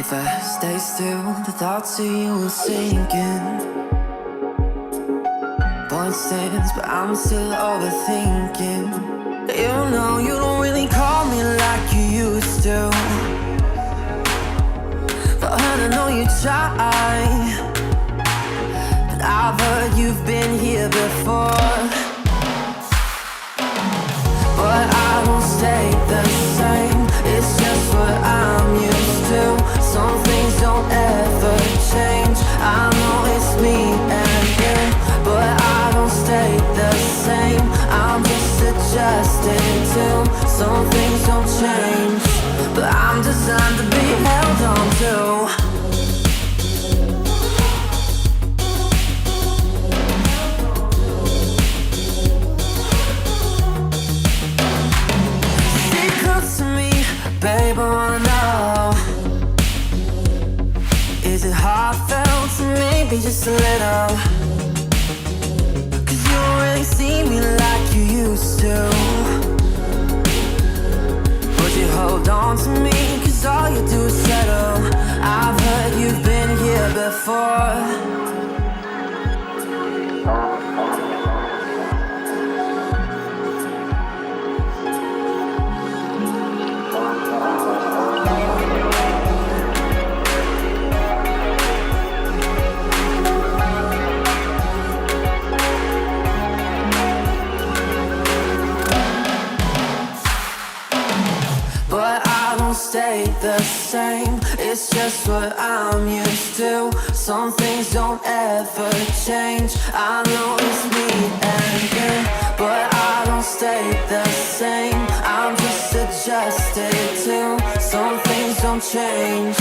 If I stay still, the thoughts of you will sink in. Point stands, but I'm still overthinking. You know you don't really call me like you used to, but I know you try. But I've heard you've been here before. But I won't stay the same. It's just what I'm used to. Some things don't ever change. I know it's me and you, but I don't stay the same. I'm just adjusting to. Some things don't change, but I'm designed to be held on to. Babe, I wanna know, is it heartfelt or maybe just a little? Cause you don't really see me like you used to. Would you hold on to me, cause all you do is settle. I've heard you've been here before. Stay the same, it's just what I'm used to. Some things don't ever change. I know it's me and you, but I don't stay the same. I'm just adjusted to. Some things don't change,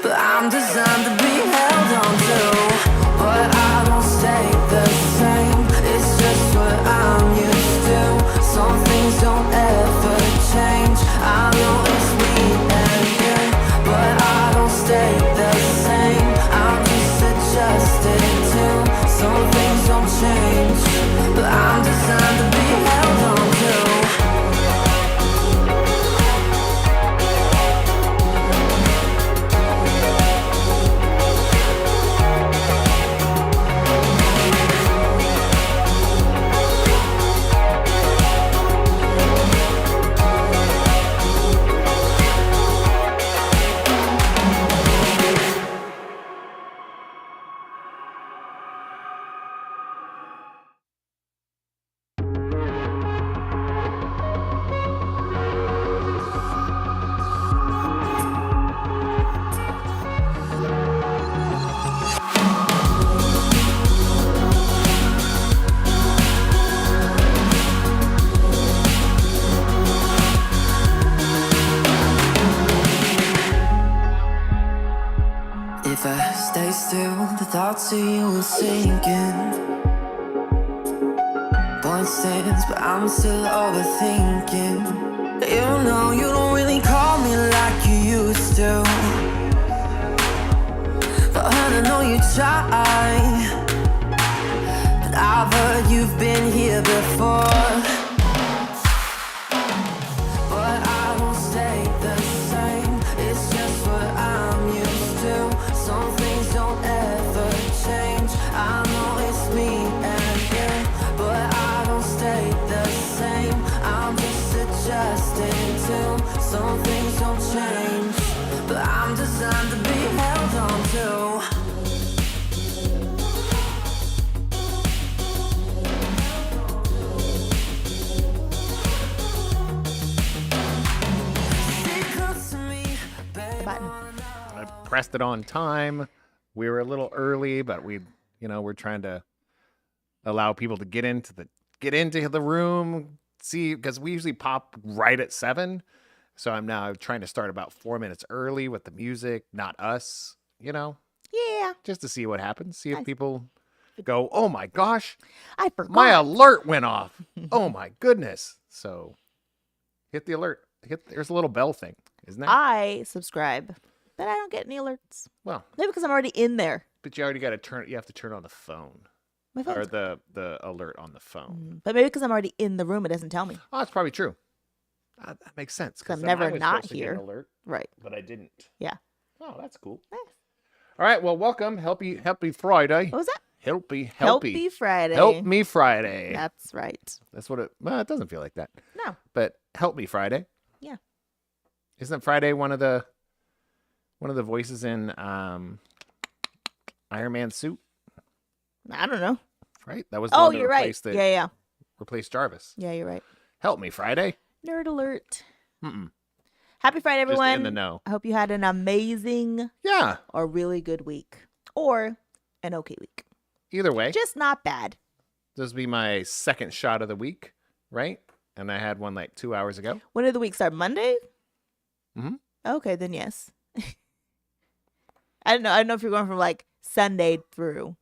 but I'm designed to be held on to. But I don't stay the same, it's just what I'm used to. Some things don't ever change. I know it's me and you, but I don't stay the same. I'm just adjusted to. Some things don't change, but I'm designed to be held on to. If I stay still, the thoughts of you will sink in. Point stands, but I'm still overthinking. You know you don't really call me like you used to, but I know you try. But I've heard you've been here before. But I won't stay the same. It's just what I'm used to. Some things don't ever change. I know it's me and you, but I don't stay the same. I'm just adjusting to. Some things don't change, but I'm designed to be held on to. I pressed it on time. We were a little early, but we're trying to allow people to get into the room. See, because we usually pop right at 7, so I'm now trying to start about 4 minutes early with the music, not us. Yeah. Just to see what happens. See if people go, "Oh my gosh, I forgot. my alert went off. Oh my goodness!" So hit the alert. There's a little bell thing, isn't there? I subscribe, but I don't get any alerts. Well, maybe because I'm already in there. But you already got to turn. You have to turn on the phone. My phone. Or the alert on the phone. But maybe because I'm already in the room, it doesn't tell me. Oh, that's probably true. That makes sense. Because I'm never not here. Alert, right. But I didn't. Yeah. Oh, that's cool. Nice. All right. Well, welcome. Happy Friday. What was that? Healthy Friday. Help me Friday. That's right. That's what it. Well, it doesn't feel like that. No. But help me Friday. Yeah. Isn't Friday one of the voices in Iron Man's suit? I don't know. Right. That was the Oh, one that you're right. replaced it. Yeah. Replaced Jarvis. Yeah, you're right. Help me Friday. Nerd alert. Mm-mm. Happy Friday, everyone. Just in the know. I hope you had an amazing Yeah. or really good week. Or an okay week. Either way. Just not bad. This will be my second shot of the week, right? And I had one like 2 hours ago. When did the week start? Monday? Mm-hmm. Okay, then yes. I don't know if you're going from like Sunday through.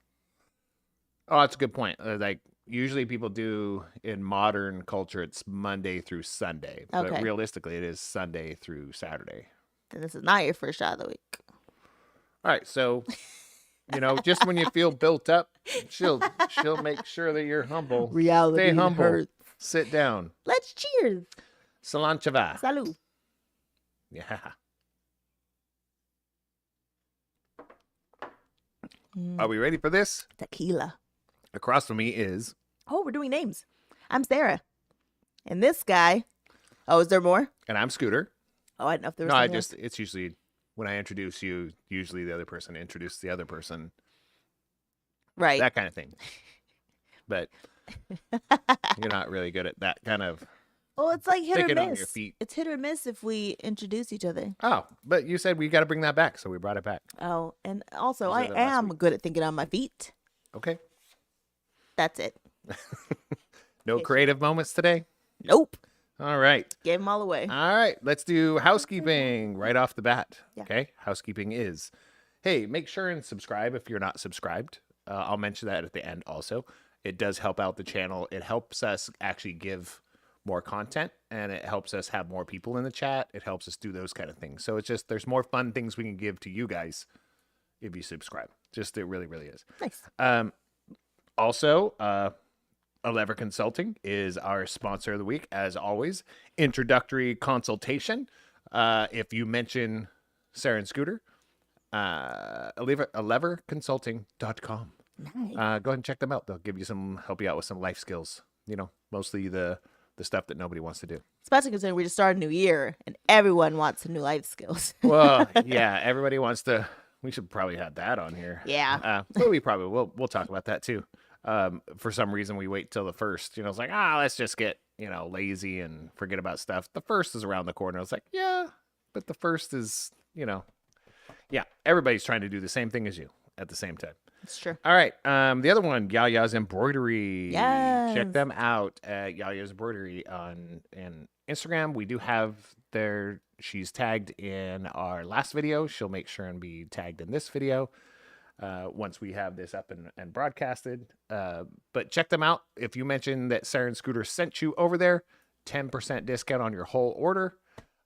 Oh, that's a good point. Like usually people do in modern culture, it's Monday through Sunday. But Okay. realistically, it is Sunday through Saturday. Then this is not your first shot of the week. All right. So, just when you feel built up, she'll make sure that you're humble. Reality Stay humble. hurts. Sit down. Let's cheers. Salanchava. Salud. Yeah. Are we ready for this? Tequila. Across from me is... Oh, we're doing names. I'm Sarah. And this guy. Oh, is there more? And I'm Scooter. Oh, I didn't know if there was No, something else. it's usually when I introduce you, usually the other person introduces the other person. Right. That kind of thing. But you're not really good at that kind of... Well, it's like hit or Thinking on miss. your feet. It's hit or miss if we introduce each other. Oh, but you said we got to bring that back, so we brought it back. Oh, and also You I said that last am week. good at thinking on my feet. Okay. That's it. No Okay, creative moments today? Nope. All right. Gave them all away. All right. Let's do housekeeping right off the bat. Yeah. Okay. Housekeeping is, hey, make sure and subscribe if you're not subscribed. I'll mention that at the end also. It does help out the channel. It helps us actually give more content, and it helps us have more people in the chat. It helps us do those kind of things. So it's just, there's more fun things we can give to you guys if you subscribe. Just, it really, really is. Nice. Also, Lever Consulting is our sponsor of the week, as always. Introductory consultation. If you mention Sarah and Scooter, leverconsulting.com. Nice. Go ahead and check them out. They'll give you help you out with some life skills. Mostly the stuff that nobody wants to do. Especially considering we just started a new year and everyone wants some new life skills. Well, yeah, everybody wants to. We should probably have that on here. Yeah. But we probably will. We'll talk about that too. For some reason, we wait till the first. It's like, let's just get lazy and forget about stuff. The first is around the corner. It's like, yeah, but the first is yeah. Everybody's trying to do the same thing as you at the same time. It's true. All right. The other one, Yaya's Embroidery. Yes. Check them out at Yaya's Embroidery on Instagram. We do have she's tagged in our last video. She'll make sure and be tagged in this video once we have this up and broadcasted. But check them out. If you mention that Sarah and Scooter sent you over there, 10% discount on your whole order.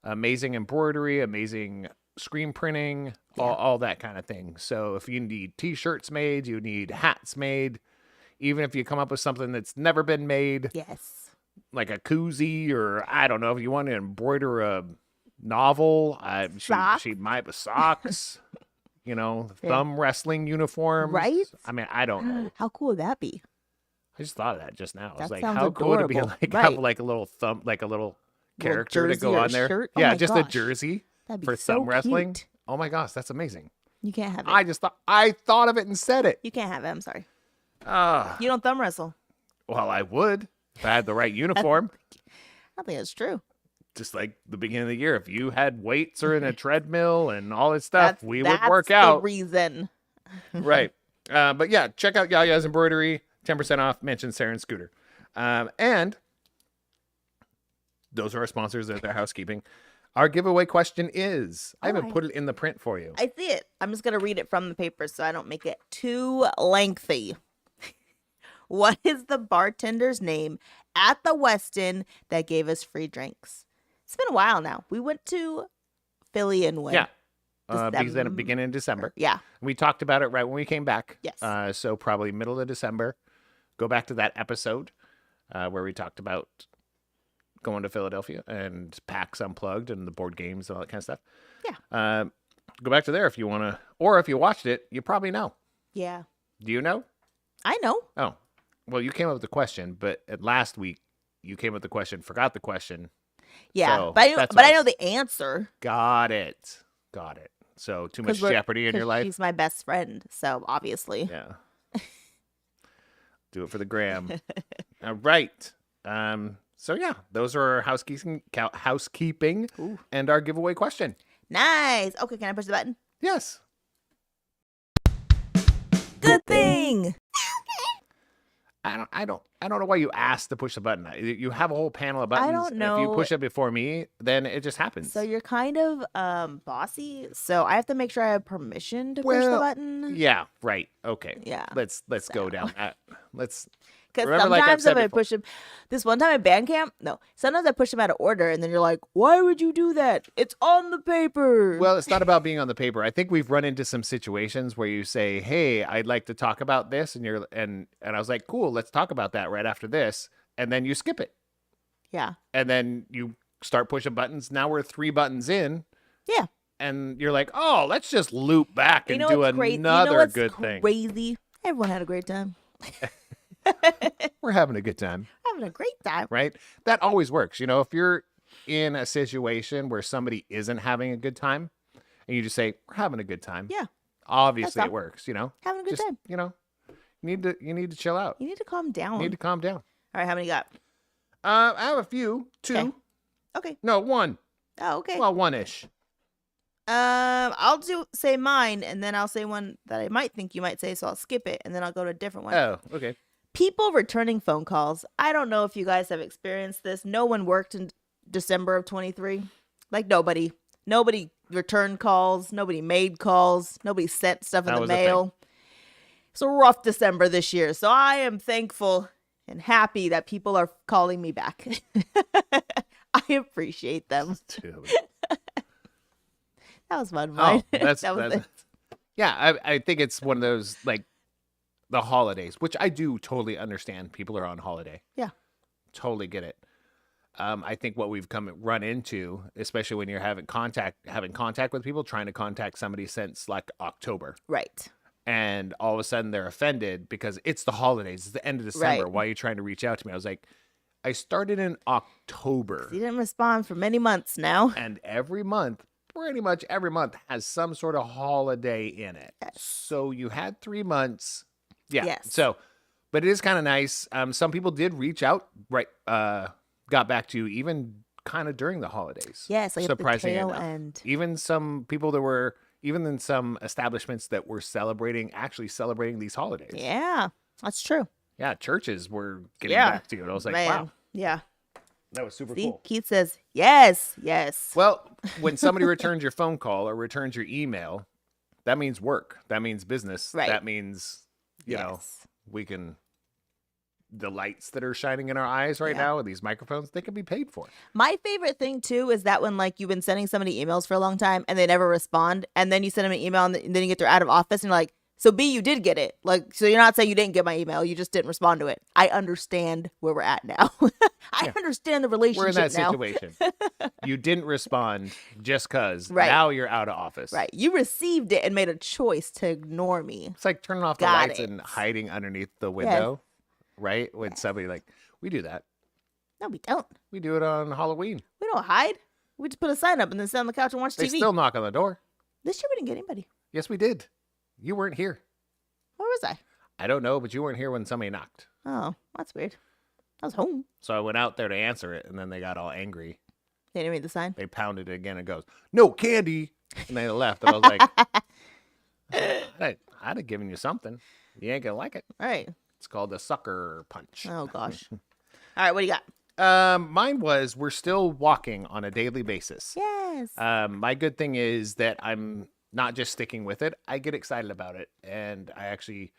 Amazing embroidery, amazing screen printing, all that kind of thing. So if you need t-shirts made, you need hats made, even if you come up with something that's never been made, Yes. like a koozie, or I don't know, if you want to embroider a novel, she might with socks, thumb wrestling uniforms. Right? I mean, I don't know. How cool would that be? I just thought of that just now. I was That like, sounds how cool would it be adorable. like Right. have like a little thumb, like a little character to jersey go or on there? shirt? Oh Yeah, my just a gosh. jersey That'd be for so thumb wrestling. cute. Oh my gosh, that's amazing. You can't have it. I thought of it and said it. You can't have it. I'm sorry. Ah, You don't thumb wrestle. well, I would if I had the right uniform. I think it's true. Just like the beginning of the year, if you had weights or in a treadmill and all this stuff, That's- we would that's work the out. reason. Right. But yeah, check out Yaya's Embroidery. 10% off. Mention Sarah and Scooter. And those are our sponsors. They're their housekeeping. Our giveaway question is, I haven't Alright. put it in the print for you. I see it. I'm just going to read it from the paper so I don't make it too lengthy. What is the bartender's name at the Westin that gave us free drinks? It's been a while now. We went to Philly and went. Yeah. Because then Decem- it began in December. Yeah. We talked about it right when we came back. Yes. So probably middle of December. Go back to that episode where we talked about going to Philadelphia and PAX Unplugged and the board games and all that kind of stuff. Yeah. Go back to there if you want to, or if you watched it, you probably know. Yeah. Do you know? I know. Oh, well, you came up with the question, but last week you came up with the question, forgot the question. Yeah. So, but that's I why know the answer. Got it. So too much jeopardy in your life. She's my best friend. So obviously. Yeah. Do it for the gram. All right. So yeah, those are our housekeeping Ooh. and our giveaway question. Nice. Okay, can I push the button? Yes. Good thing. I don't know why you asked to push the button. You have a whole panel of buttons. don't And if you know. push it before me, then it just happens. So you're kind of bossy. So I have to make sure I have permission to push the button. Yeah, right. Okay. Yeah. Let's go down that. Because Remember, like I've sometimes said if I before- push him, this one time at band camp, sometimes I push him out of order, and then you're like, "Why would you do that? It's on the paper." Well, it's not about being on the paper. I think we've run into some situations where you say, "Hey, I'd like to talk about this," and I was like, "Cool, let's talk about that right after this," and then you skip it, yeah, and then you start pushing buttons. Now we're 3 buttons in, yeah. and you're like, "Oh, let's just loop back and do what's another good thing." Crazy. Everyone had a great time. We're having a good time. Having a great time. Right? That always works. If you're in a situation where somebody isn't having a good time and you just say, "We're having a good time." Yeah, Obviously That's it all. works, having a good Just, time. you need to chill out. You need to calm down. You need to calm down. All right, how many you got? I have a few. 2. Okay. No, 1. Oh, okay. Well, 1-ish. I'll say mine, and then I'll say one that I might think you might say, so I'll skip it, and then I'll go to a different one. Oh, okay. People returning phone calls. I don't know if you guys have experienced this. No one worked in December of 23. Like nobody returned calls. Nobody made calls. Nobody sent stuff in That the was a thing. mail. It's a rough December this year. So I am thankful and happy that people are calling me back. I appreciate them. Dude. That was fun. Mine. Oh, that's it. yeah. I think it's one of those like the holidays, which I do totally understand. People are on holiday. Yeah. Totally get it. I think what we've run into, especially when you're having contact with people, trying to contact somebody since like October, Right. and all of a sudden they're offended because it's the holidays, it's the end of December. Right. Why are you trying to reach out to me? I was like, I started in October, You didn't respond for many months now. and pretty much every month has some sort of holiday in it. Yes. So you had 3 months. Yeah. Yes. So, but it is kind of nice. Some people did reach out, right? Got back to you even kind of during the holidays. Yes, like at the surprisingly tail enough. end. Even some people that were, even in some establishments that were actually celebrating these holidays. Yeah, that's true. Yeah, churches were getting Yeah. back to you. And I was like, Man. wow, Yeah. that was super See, cool. Keith says, yes, yes. Well, when somebody returns your phone call or returns your email, that means work. That means business. Right. That means, you know, Yes. we can, the lights that are shining in our eyes right Yeah. now with these microphones, they can be paid for. My favorite thing, too, is that when, like, you've been sending somebody emails for a long time and they never respond, and then you send them an email and then you get their out of office and you're like, so B, you did get it. Like, so you're not saying you didn't get my email. You just didn't respond to it. I understand where we're at now. I Yeah. understand the relationship We're in that now. situation. You didn't respond just because Right. now you're out of office. Right. You received it and made a choice to ignore me. It's like turning off the Got lights it. and hiding underneath the window, right? When somebody we do that. No, we don't. We do it on Halloween. We don't hide. We just put a sign up and then sit on the couch and watch They TV. still knock on the door. This year we didn't get anybody. Yes, we did. You weren't here. Where was I? I don't know, but you weren't here when somebody knocked. Oh, that's weird. I was home. So I went out there to answer it, and then they got all angry. They didn't read the sign. They pounded it again and goes, "No candy," and they left. And I was like, I'd have given you something. You ain't gonna like it. All right. It's called a sucker punch. Oh, gosh. All right, what do you got? Mine was we're still walking on a daily basis. Yes. My good thing is that I'm not just sticking with it. I get excited about it, and I actually,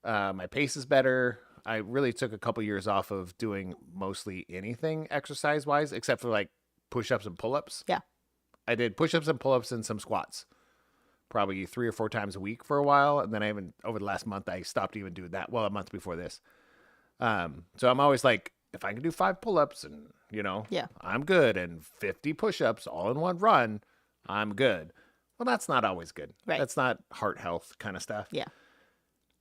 my pace is better. I really took a couple years off of doing mostly anything exercise wise, except for like push-ups and pull-ups. Yeah. I did push-ups and pull-ups and some squats, probably 3 or 4 times a week for a while, and then over the last month I stopped even doing that. Well, a month before this. So I'm always like, if I can do 5 pull-ups and Yeah. I'm good, and 50 push-ups all in one run, I'm good. Well, that's not always good. Right. That's not heart health kind of stuff. Yeah.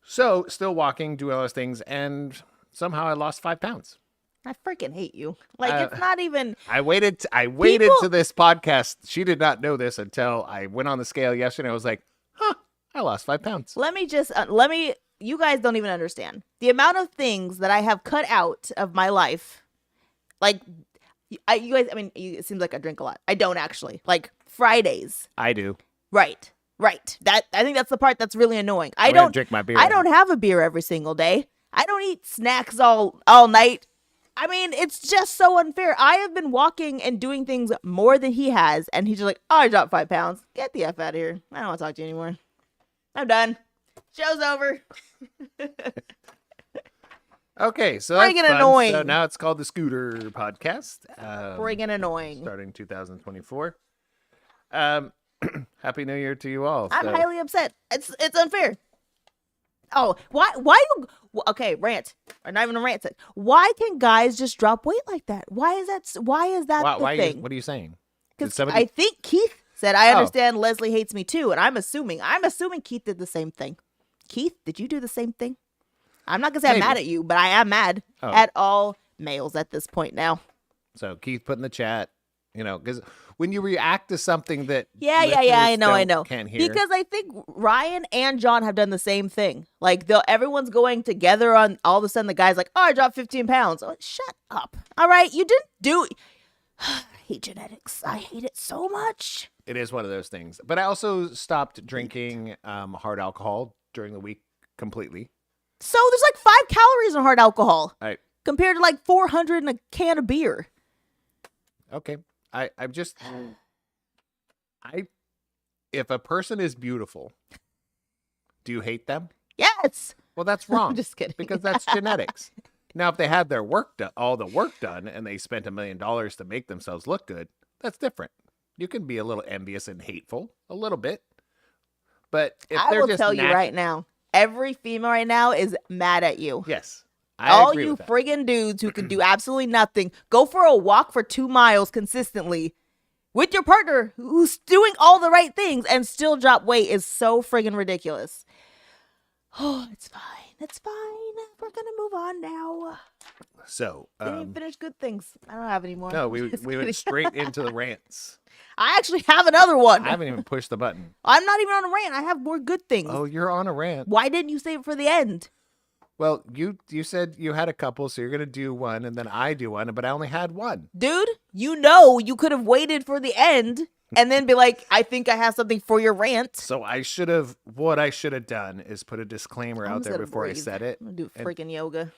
So still walking, doing all those things, and somehow I lost 5 pounds. I freaking hate you. Like, it's not even. I waited to this podcast. She did not know this until I went on the scale yesterday. I was like, huh, I lost 5 pounds. Let me you guys don't even understand the amount of things that I have cut out of my life. Like, you guys, I mean, it seems like I drink a lot. I don't actually. Like, Fridays. I do. Right. I think that's the part that's really annoying. I I'm gonna don't drink my beer. I don't have a beer every single day. I don't eat snacks all night. I mean, it's just so unfair. I have been walking and doing things more than he has, and he's just like, oh, I dropped 5 pounds. Get the F out of here. I don't want to talk to you anymore. I'm done. Show's over. Okay, so that's Friggin' fun. annoying. So now it's called the Scooter Podcast. Friggin' annoying. Starting 2024. Happy New Year to you all. I'm So- highly upset. It's unfair. Oh, why okay, rant. Or not even a rant. Why can guys just drop weight like that? Why is that the thing? What are you saying? Because Did somebody- I think Keith said, I Oh. understand Leslie hates me too. And I'm assuming Keith did the same thing. Keith, did you do the same thing? I'm not going to say Maybe. I'm mad at you, but I am mad Oh. at all males at this point now. So Keith put in the chat, because when you react to something that Yeah, I listeners know. don't- can't hear. Because I think Ryan and John have done the same thing. Like, everyone's going together on, all of a sudden the guy's like, oh, I dropped 15 pounds. Oh, shut up. All right, you didn't do I hate genetics. I hate it so much. It is one of those things. But I also stopped drinking hard alcohol during the week completely. So there's like 5 calories in hard alcohol I compared to like 400 in a can of beer. okay. If a person is beautiful, do you hate them? Yes. Well, that's wrong. I'm just kidding. Because that's genetics. Now, if they had their work done, all the work done, and they spent $1 million to make themselves look good, that's different. You can be a little envious and hateful, a little bit. But if I they're will just tell you right now, every female right now is mad at you. Yes, I All agree you with that. friggin' dudes who can do absolutely nothing, go for a walk for 2 miles consistently with your partner who's doing all the right things and still drop weight is so friggin' ridiculous. Oh, it's fine. It's fine. We're gonna move on now. So, Didn't even finish good things. I don't have any more. no, we Just went kidding. straight into the rants. I actually have another one. I haven't even pushed the button. I'm not even on a rant. I have more good things. Oh, you're on a rant. Why didn't you save it for the end? Well, you said you had a couple, so you're gonna do one, and then I do one, but I only had one. Dude, you could have waited for the end and then be like, I think I have something for your rant. So what I should have done is put a disclaimer I'm out just there gonna before I breathe. said it. I'm gonna do And- freaking yoga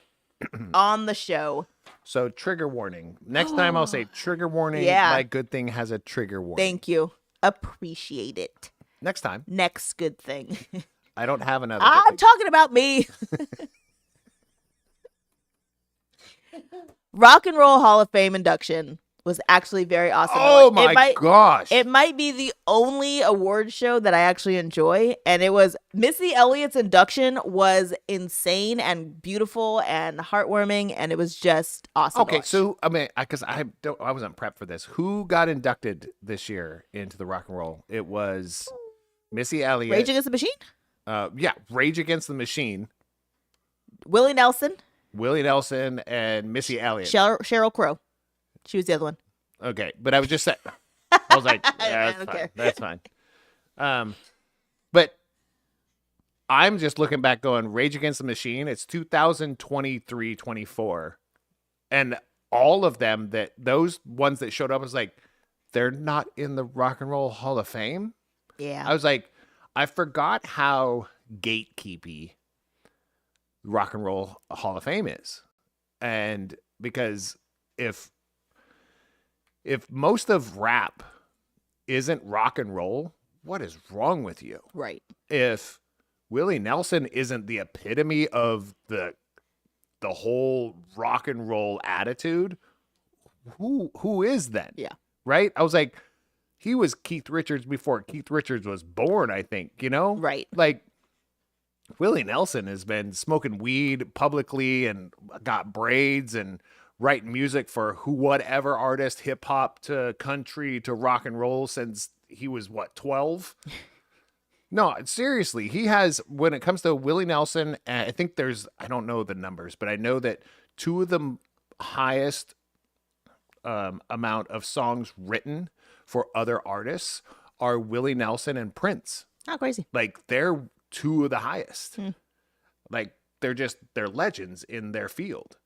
on the show. So trigger warning. Next time I'll say trigger warning. Yeah. My good thing has a trigger warning. Thank you. Appreciate it. Next time. Next good thing. I don't have another. good I'm thing. talking about me. Rock and Roll Hall of Fame induction was actually very awesome. Oh It my gosh. It might be the only award show that I actually enjoy. And it was Missy Elliott's induction was insane and beautiful and heartwarming. And it was just awesome. to Okay, watch. so I mean, because I wasn't prepped for this. Who got inducted this year into the Rock and Roll? It was Missy Elliott. Rage Against the Machine, Rage Against the Machine, Willie Nelson, Willie Nelson, and Missy Elliott. Cheryl Crow. She was the other one. Okay, but I was just saying. I was like, yeah, I that's don't fine. care. That's fine. But I'm just looking back going, Rage Against the Machine, it's 2023-24. And all of them, those ones that showed up, was like, they're not in the Rock and Roll Hall of Fame. Yeah. I was like, I forgot how gatekeepy Rock and Roll Hall of Fame is. And because if most of rap isn't rock and roll, what is wrong with you? Right. If Willie Nelson isn't the epitome of the whole rock and roll attitude, who is then? Yeah. Right? I was like, he was Keith Richards before Keith Richards was born, I think, Right. Like, Willie Nelson has been smoking weed publicly and got braids and writing music for whatever artist, hip hop to country to rock and roll since he was 12. No, seriously, he has, when it comes to Willie Nelson, I think I don't know the numbers, but I know that two of the highest amount of songs written for other artists are Willie Nelson and Prince. Oh, crazy. Like, they're two of the highest. Like, they're legends in their field.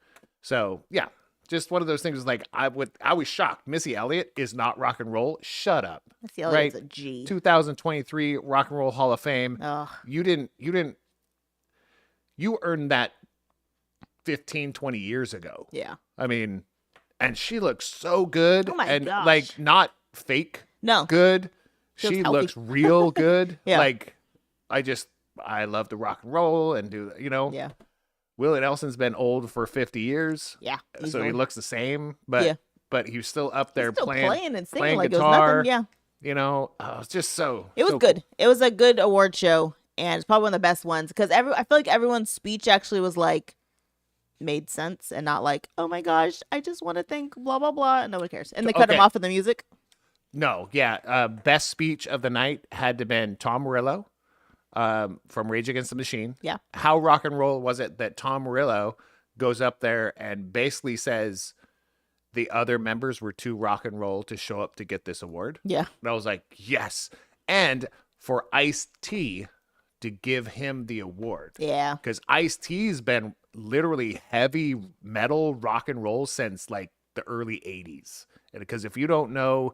So, yeah, just one of those things. Like, I was shocked. Missy Elliott is not rock and roll. Shut up. Missy Elliott's a G. 2023 Rock and Roll Hall of Fame. Ugh. You earned that 15, 20 years ago. Yeah. I mean, and she looks so good. Oh my and gosh. like, not fake No. good. Feels She healthy. looks real good. Yeah. Like, I love to rock and roll and do, Yeah. Willie Nelson's been old for 50 years. Yeah. he's So he old. looks the same, but Yeah. but he was still up there He's still playing and singing playing like guitar. it was nothing. Yeah. It's just so. It was so good. cool. It was a good award show, and it's probably one of the best ones because I feel like everyone's speech actually was like made sense and not like, oh my gosh, I just want to thank blah blah blah, and nobody cares. And they cut him Okay. off in the music. No, yeah. Best speech of the night had to been Tom Morello from Rage Against the Machine. Yeah. How rock and roll was it that Tom Morello goes up there and basically says the other members were too rock and roll to show up to get this award? Yeah. And I was like, yes. And for Ice-T to give him the award. Yeah. Because Ice-T's been literally heavy metal rock and roll since like the early 80s. And because if you don't know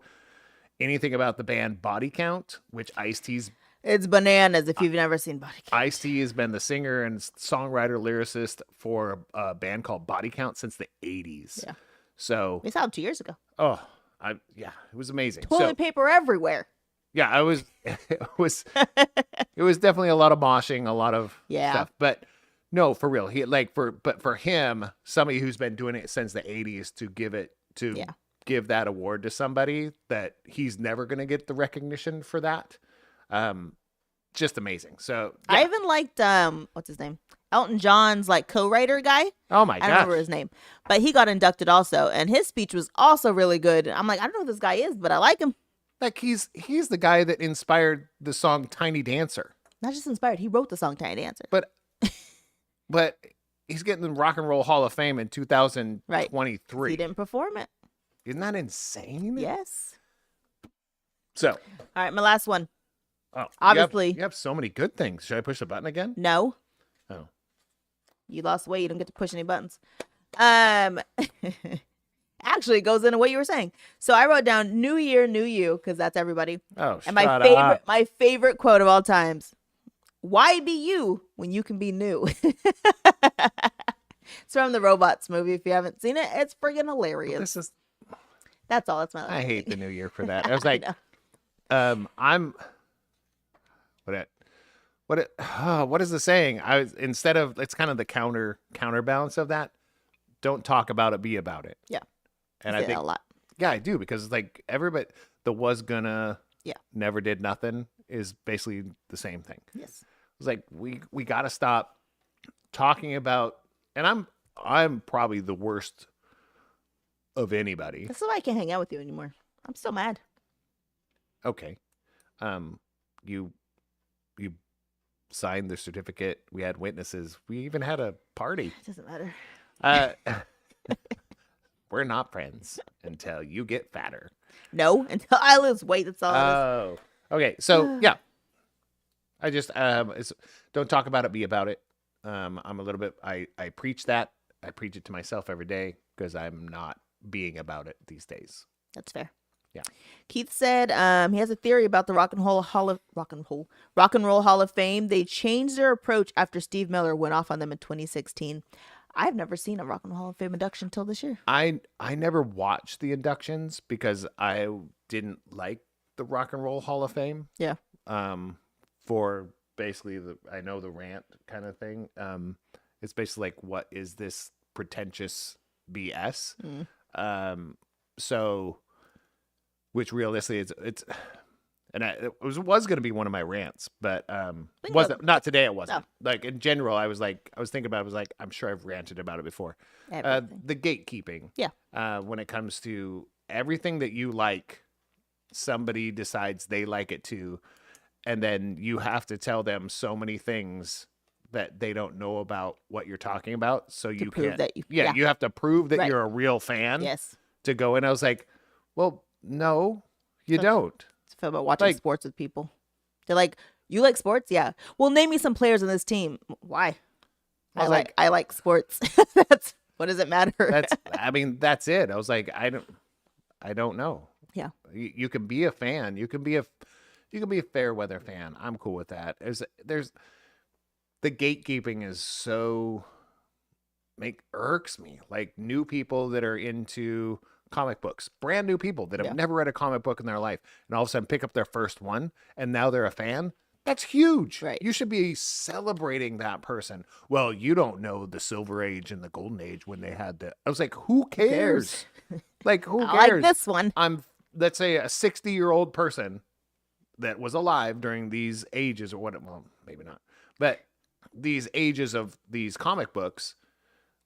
anything about the band Body Count, which Ice-T's It's bananas if you've never seen Body Count. Ice-T has been the singer and songwriter lyricist for a band called Body Count since the 80s. Yeah. So, We saw him 2 years ago. it was amazing. Toilet So, paper everywhere. yeah, it was definitely a lot of moshing, a lot of Yeah. stuff. But no, for real. For him, somebody who's been doing it since the 80s to give that award to somebody that he's never going to get the recognition for that. Just amazing. So yeah. I even liked what's his name? Elton John's like co-writer guy. Oh my I don't remember gosh. his name, but he got inducted also, and his speech was also really good. I'm like, I don't know who this guy is, but I like him. Like he's the guy that inspired the song Tiny Dancer. Not just inspired, he wrote the song Tiny Dancer. But he's getting the Rock and Roll Hall of Fame in 2023. He didn't perform it. Isn't that insane? Yes. So, All right, my last one. oh, Obviously. you have so many good things. Should I push the button again? No, Oh. you lost weight. You don't get to push any buttons. Actually, it goes into what you were saying. So I wrote down "New Year, New You" because that's everybody. Oh, And shut my favorite quote of all times: "Why be you when you can be new?" It's from the Robots movie. If you haven't seen it, it's friggin' hilarious. This is. That's all. That's my. I hate the new year for that. I was I like, know. what is the saying? Instead of, it's kind of the counterbalance of that. Don't talk about it, be about it. Yeah. And I I say that think, a lot. yeah, I do, because it's like everybody, the was gonna, Yeah. never did nothing is basically the same thing. Yes. It's like we got to stop talking about, and I'm probably the worst of anybody. This is why I can't hang out with you anymore. I'm still mad. Okay. You signed the certificate. We had witnesses. We even had a party. It doesn't matter. We're not friends until you get fatter. No, until I lose weight. That's all. It Oh. Okay. So yeah. I just don't talk about it, be about it. I'm a little bit I preach that. I preach it to myself every day because I'm not being about it these days. That's fair. Yeah. Keith said he has a theory about the Rock and Roll Hall of Fame. They changed their approach after Steve Miller went off on them in 2016. I've never seen a Rock and Roll Hall of Fame induction till this year. I never watched the inductions because I didn't like the Rock and Roll Hall of Fame. Yeah. For basically I know the Rant kind of thing. It's basically like, what is this pretentious BS? So, which realistically it's And it was going to be one of my rants, but Think wasn't of- not today. It wasn't. No. Like in general, I was thinking about it. I was like, I'm sure I've ranted about it before. Everything. The gatekeeping. Yeah. When it comes to everything that you like, somebody decides they like it too, and then you have to tell them so many things that they don't know about what you're talking about. So you prove can't. that you- yeah, yeah. you have to prove that Right. you're a real fan Yes. to go in. I was like, well, no, you don't. It's feel about watching Like- sports with people. They're like, you like sports? Yeah. Well, name me some players on this team. Why? I was like- I like sports. That's what does it matter? That's it. I was like, I don't know. Yeah. You can be a fan. You can be a fair weather fan. I'm cool with that. There's the gatekeeping is so irks me. Like new people that are into comic books, brand new people that have Yeah. never read a comic book in their life, and all of a sudden pick up their first one, and now they're a fan. That's huge. Right. You should be celebrating that person. Well, you don't know the Silver Age and the Golden Age when they had the. I was like, who cares? Like, who I cares? like this one. Let's say a 60-year-old person that was alive during these ages or what? Well, maybe not, but these ages of these comic books.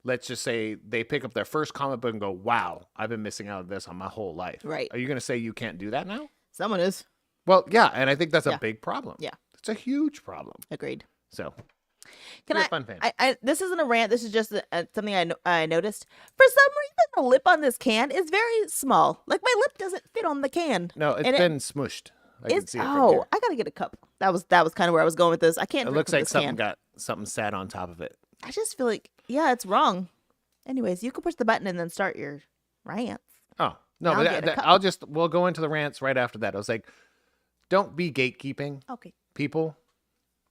Let's just say they pick up their first comic book and go, wow, I've been missing out on this on my whole life. Right. Are you going to say you can't do that now? Someone is. Well, yeah. And I think that's Yeah. a big problem. Yeah. It's a huge problem. Agreed. So Can you're I? a fun fan. This isn't a rant. This is just something I noticed. For some reason, the lip on this can is very small. Like my lip doesn't fit on the can. No, it's And been smushed. I can It's see it from here. I gotta get a cup. That was kind of where I was going with this. I can't. It drink looks from like this something can. got something sat on top of it. I just feel like it's wrong. Anyways, you can push the button and then start your rants. Oh, no, Now but get a cup. we'll go into the rants right after that. I was like, don't be gatekeeping Okay. people.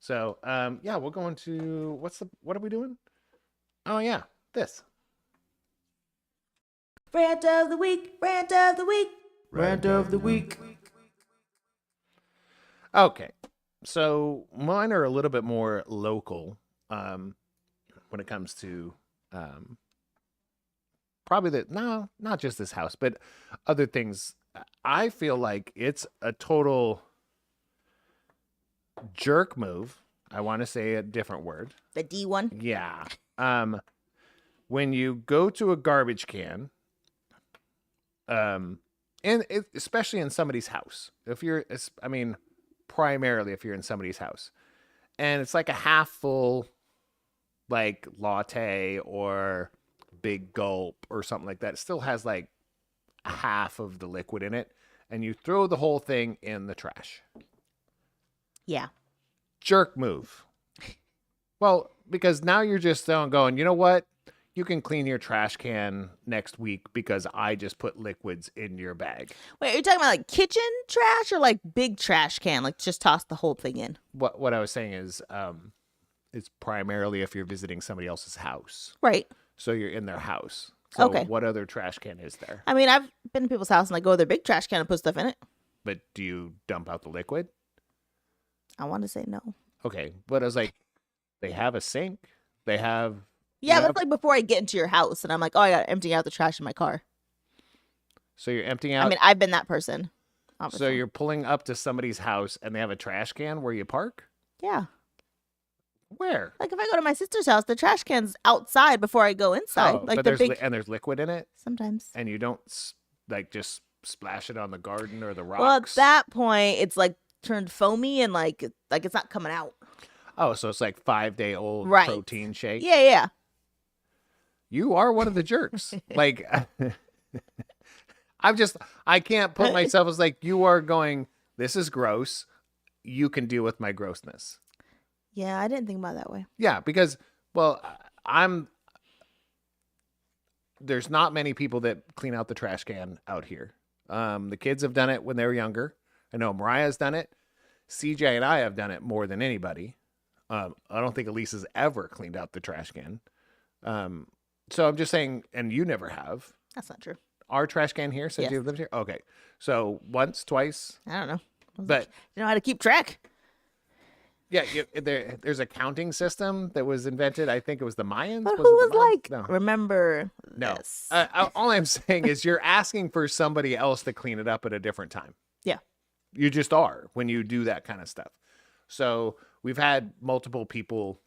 So, yeah, we'll go into what are we doing? Oh, yeah, this. Rant of the week. Rant of the week. Rant of the week. Okay, so mine are a little bit more local when it comes to probably not just this house, but other things. I feel like it's a total jerk move. I want to say a different word. The D one. Yeah. When you go to a garbage can, especially in somebody's house, primarily if you're in somebody's house, and it's like a half full, like latte or big gulp or something like that. It still has like half of the liquid in it, and you throw the whole thing in the trash. Yeah. Jerk move. Well, because now you're just going, you know what? You can clean your trash can next week because I just put liquids in your bag. Wait, are you talking about like kitchen trash or like big trash can? Like just toss the whole thing in. What I was saying is, it's primarily if you're visiting somebody else's house. Right. So you're in their house. So Okay. what other trash can is there? I mean, I've been to people's house and like go to their big trash can and put stuff in it. But do you dump out the liquid? I want to say no. Okay. But I was like, they have a sink. They have. Yeah, you that's have- like before I get into your house and I'm like, oh, I got to empty out the trash in my car. So you're emptying out. I mean, I've been that person. so Obviously. you're pulling up to somebody's house and they have a trash can where you park? Yeah. Where? Like if I go to my sister's house, the trash can's outside before I go inside. Oh, like but the there's big. and there's liquid in it, Sometimes. and you don't just splash it on the garden or the rocks. Well, at that point, it's like turned foamy and like it's not coming out. Oh, so it's like 5-day-old Right. protein shake. Yeah, yeah. You are one of the jerks. Like, I can't put myself as like, you are going, this is gross. You can deal with my grossness. Yeah, I didn't think about it that way. Yeah, because, well, there's not many people that clean out the trash can out here. The kids have done it when they were younger. I know Mariah's done it. CJ and I have done it more than anybody. I don't think Elisa's ever cleaned out the trash can. So I'm just saying, and you never have. That's not true. Our trash can here since Yes. you've lived here? Okay. So once, twice. I don't know. But You know how to keep track. yeah, there's a counting system that was invented. I think it was the Mayans. But Was who it the was Mayans? like, No. remember No. this? All I'm saying is you're asking for somebody else to clean it up at a different time. Yeah. You just are when you do that kind of stuff. So we've had multiple people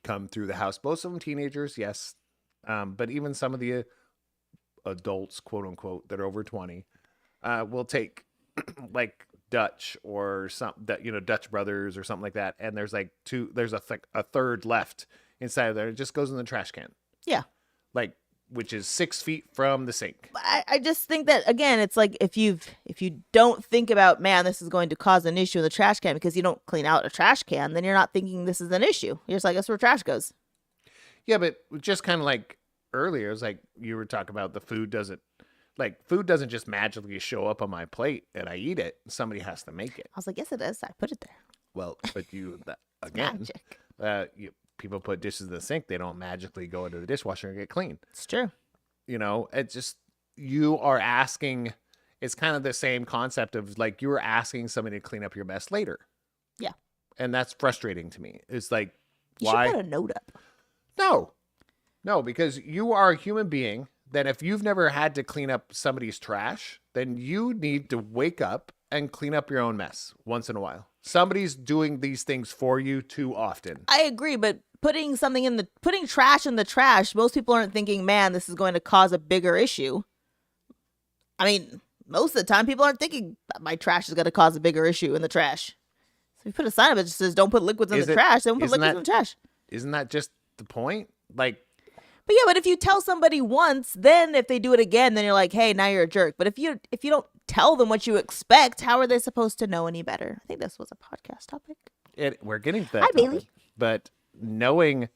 come through the house, most of them teenagers, yes. But even some of the adults, quote unquote, that are over 20, will take like Dutch or something that, Dutch Brothers or something like that. And there's like there's a third left inside of there. It just goes in the trash can. Yeah. Like, which is 6 feet from the sink. I just think that, again, it's like if you don't think about, man, this is going to cause an issue in the trash can because you don't clean out a trash can, then you're not thinking this is an issue. You're just like, that's where trash goes. Yeah, but just kind of like earlier, it was like you were talking about the food doesn't just magically show up on my plate and I eat it. Somebody has to make it. I was like, yes, it is. I put it there. Well, but again, Magic. people put dishes in the sink. They don't magically go into the dishwasher and get clean. It's true. It's just, you are asking, it's kind of the same concept of like, you were asking somebody to clean up your mess later. Yeah. And that's frustrating to me. It's like, You why? should put a note up. No, because you are a human being that if you've never had to clean up somebody's trash, then you need to wake up and clean up your own mess once in a while. Somebody's doing these things for you too often. I agree, but putting trash in the trash, most people aren't thinking, man, this is going to cause a bigger issue. I mean, most of the time people aren't thinking that my trash is going to cause a bigger issue in the trash. So if you put a sign up that just says don't put liquids in the trash, don't put liquids in the trash. Isn't that just the point? Like, but if you tell somebody once, then if they do it again, then you're like, hey, now you're a jerk. But if you don't tell them what you expect, how are they supposed to know any better? I think this was a podcast topic. We're getting to that. Hi, topic, Bailey. but knowing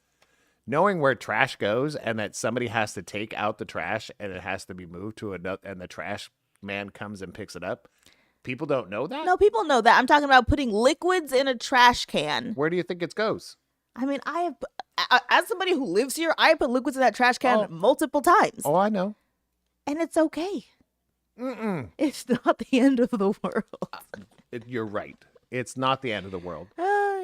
where trash goes and that somebody has to take out the trash and it has to be moved to another, and the trash man comes and picks it up. People don't know that? No, people know that. I'm talking about putting liquids in a trash can. Where do you think it goes? I mean, as somebody who lives here, I put liquids in that trash can multiple times. Oh, I know. And it's okay. Mm-mm. It's not the end of the world. You're right. It's not the end of the world.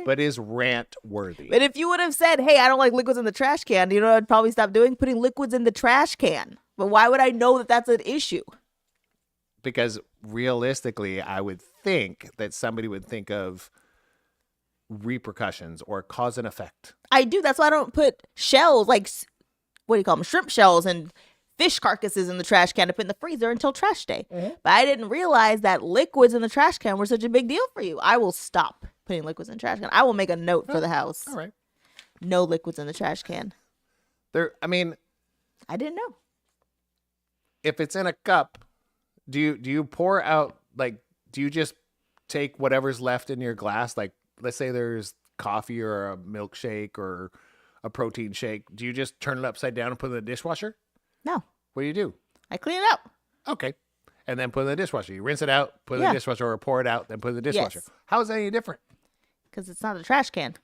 But is rant worthy. But if you would have said, hey, I don't like liquids in the trash can, you know what I'd probably stop doing? Putting liquids in the trash can. But why would I know that that's an issue? Because realistically, I would think that somebody would think of repercussions or cause and effect. I do. That's why I don't put shells, like, what do you call them? Shrimp shells and fish carcasses in the trash can to put in the freezer until trash day. Mm-hmm. But I didn't realize that liquids in the trash can were such a big deal for you. I will stop putting liquids in the trash can. I will make a note for the house. All right. No liquids in the trash can. I didn't know. If it's in a cup, do you pour out, like, do you just take whatever's left in your glass? Like, let's say there's coffee or a milkshake or a protein shake. Do you just turn it upside down and put it in the dishwasher? No. What do? I clean it out. Okay. And then put it in the dishwasher. You rinse it out, put it in the dishwasher, or pour it out, then put it in the dishwasher. Yes. How is that any different? Because it's not a trash can.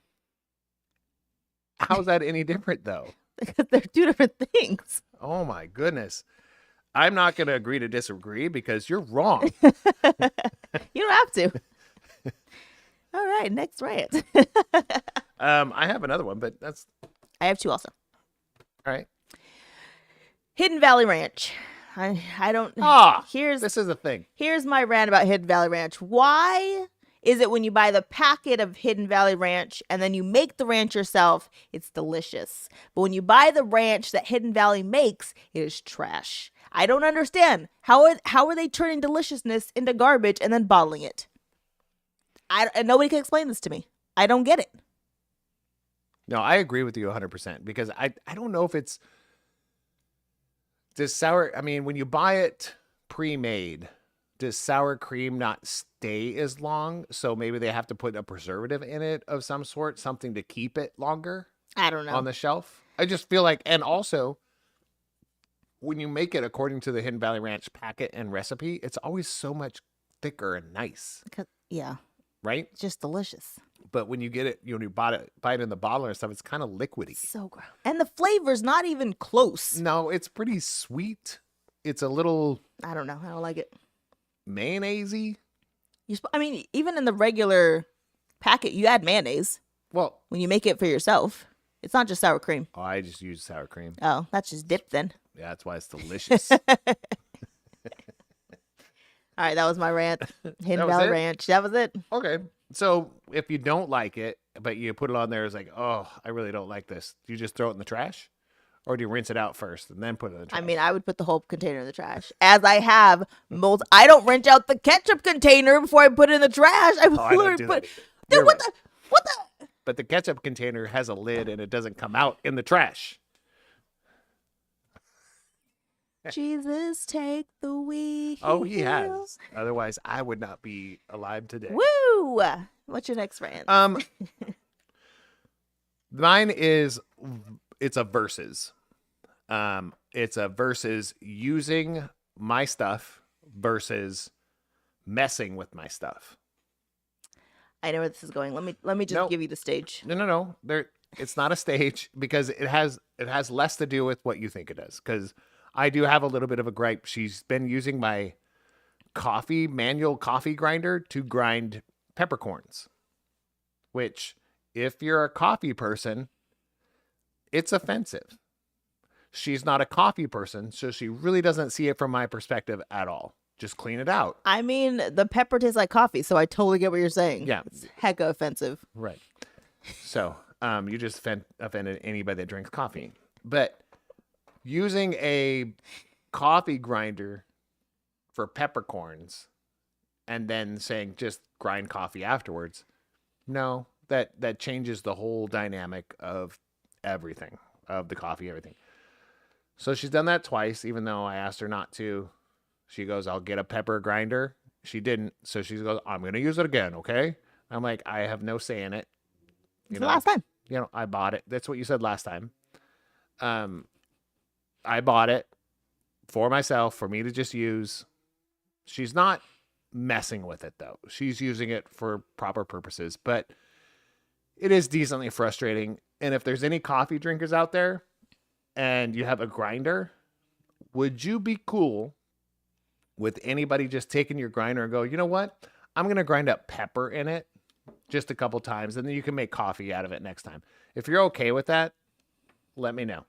How is that any different, though? Because they're two different things. Oh, my goodness. I'm not going to agree to disagree because you're wrong. You don't have to. All right, next rant. I have another one, but that's... I have two also. All right. Hidden Valley Ranch. I don't... This is a thing. Here's my rant about Hidden Valley Ranch. Why is it when you buy the packet of Hidden Valley Ranch and then you make the ranch yourself, it's delicious. But when you buy the ranch that Hidden Valley makes, it is trash. I don't understand. How are they turning deliciousness into garbage and then bottling it? And nobody can explain this to me. I don't get it. No, I agree with you 100% because I don't know if it's does sour. I mean, when you buy it pre-made, does sour cream not stay as long? So maybe they have to put a preservative in it of some sort, something to keep it longer. I don't know. On the shelf. I just feel like, and also when you make it according to the Hidden Valley Ranch packet and recipe, it's always so much thicker and nice. Yeah. Right? It's just delicious. But when you get it, when you buy it in the bottle and stuff, it's kind of liquidy. So gross. And the flavor's not even close. No, it's pretty sweet. It's a little... I don't know. I don't like it. Mayonnaise-y? Even in the regular packet, you add mayonnaise. Well... When you make it for yourself. It's not just sour cream. Oh, I just use sour cream. Oh, that's just dip then. Yeah, that's why it's delicious. All right, that was my rant. Hidden That was Valley it? Ranch. That was it. Okay. So if you don't like it, but you put it on there, it's like, oh, I really don't like this. Do you just throw it in the trash? Or do you rinse it out first and then put it in the trash? I mean, I would put the whole container in the trash, as I have most. I don't rinse out the ketchup container before I put it in the trash. I I don't literally do put. that either. Dude, You're what right. the? What the? But the ketchup container has a lid and it doesn't come out in the trash. Jesus, take the wheel. Oh, he has. Otherwise, I would not be alive today. Woo! What's your next rant? Mine is, it's a versus. It's a versus using my stuff versus messing with my stuff. I know where this is going. Let me just No. give you the stage. No. It's not a stage because it has less to do with what you think it does. Because I do have a little bit of a gripe. She's been using my manual coffee grinder to grind peppercorns, which if you're a coffee person, it's offensive. She's not a coffee person, so she really doesn't see it from my perspective at all. Just clean it out. I mean, the pepper tastes like coffee, so I totally get what you're saying. Yeah. It's hecka offensive. Right. So, you just offended anybody that drinks coffee. But using a coffee grinder for peppercorns and then saying just grind coffee afterwards, no, that changes the whole dynamic of everything, of the coffee, everything. So she's done that twice, even though I asked her not to. She goes, I'll get a pepper grinder. She didn't. So she goes, I'm going to use it again. Okay. I'm like, I have no say in it. It's the last time. I bought it. That's what you said last time. I bought it for myself, for me to just use. She's not messing with it though. She's using it for proper purposes, but it is decently frustrating. And if there's any coffee drinkers out there and you have a grinder, would you be cool with anybody just taking your grinder and go, you know what? I'm going to grind up pepper in it just a couple times, and then you can make coffee out of it next time. If you're okay with that, let me know.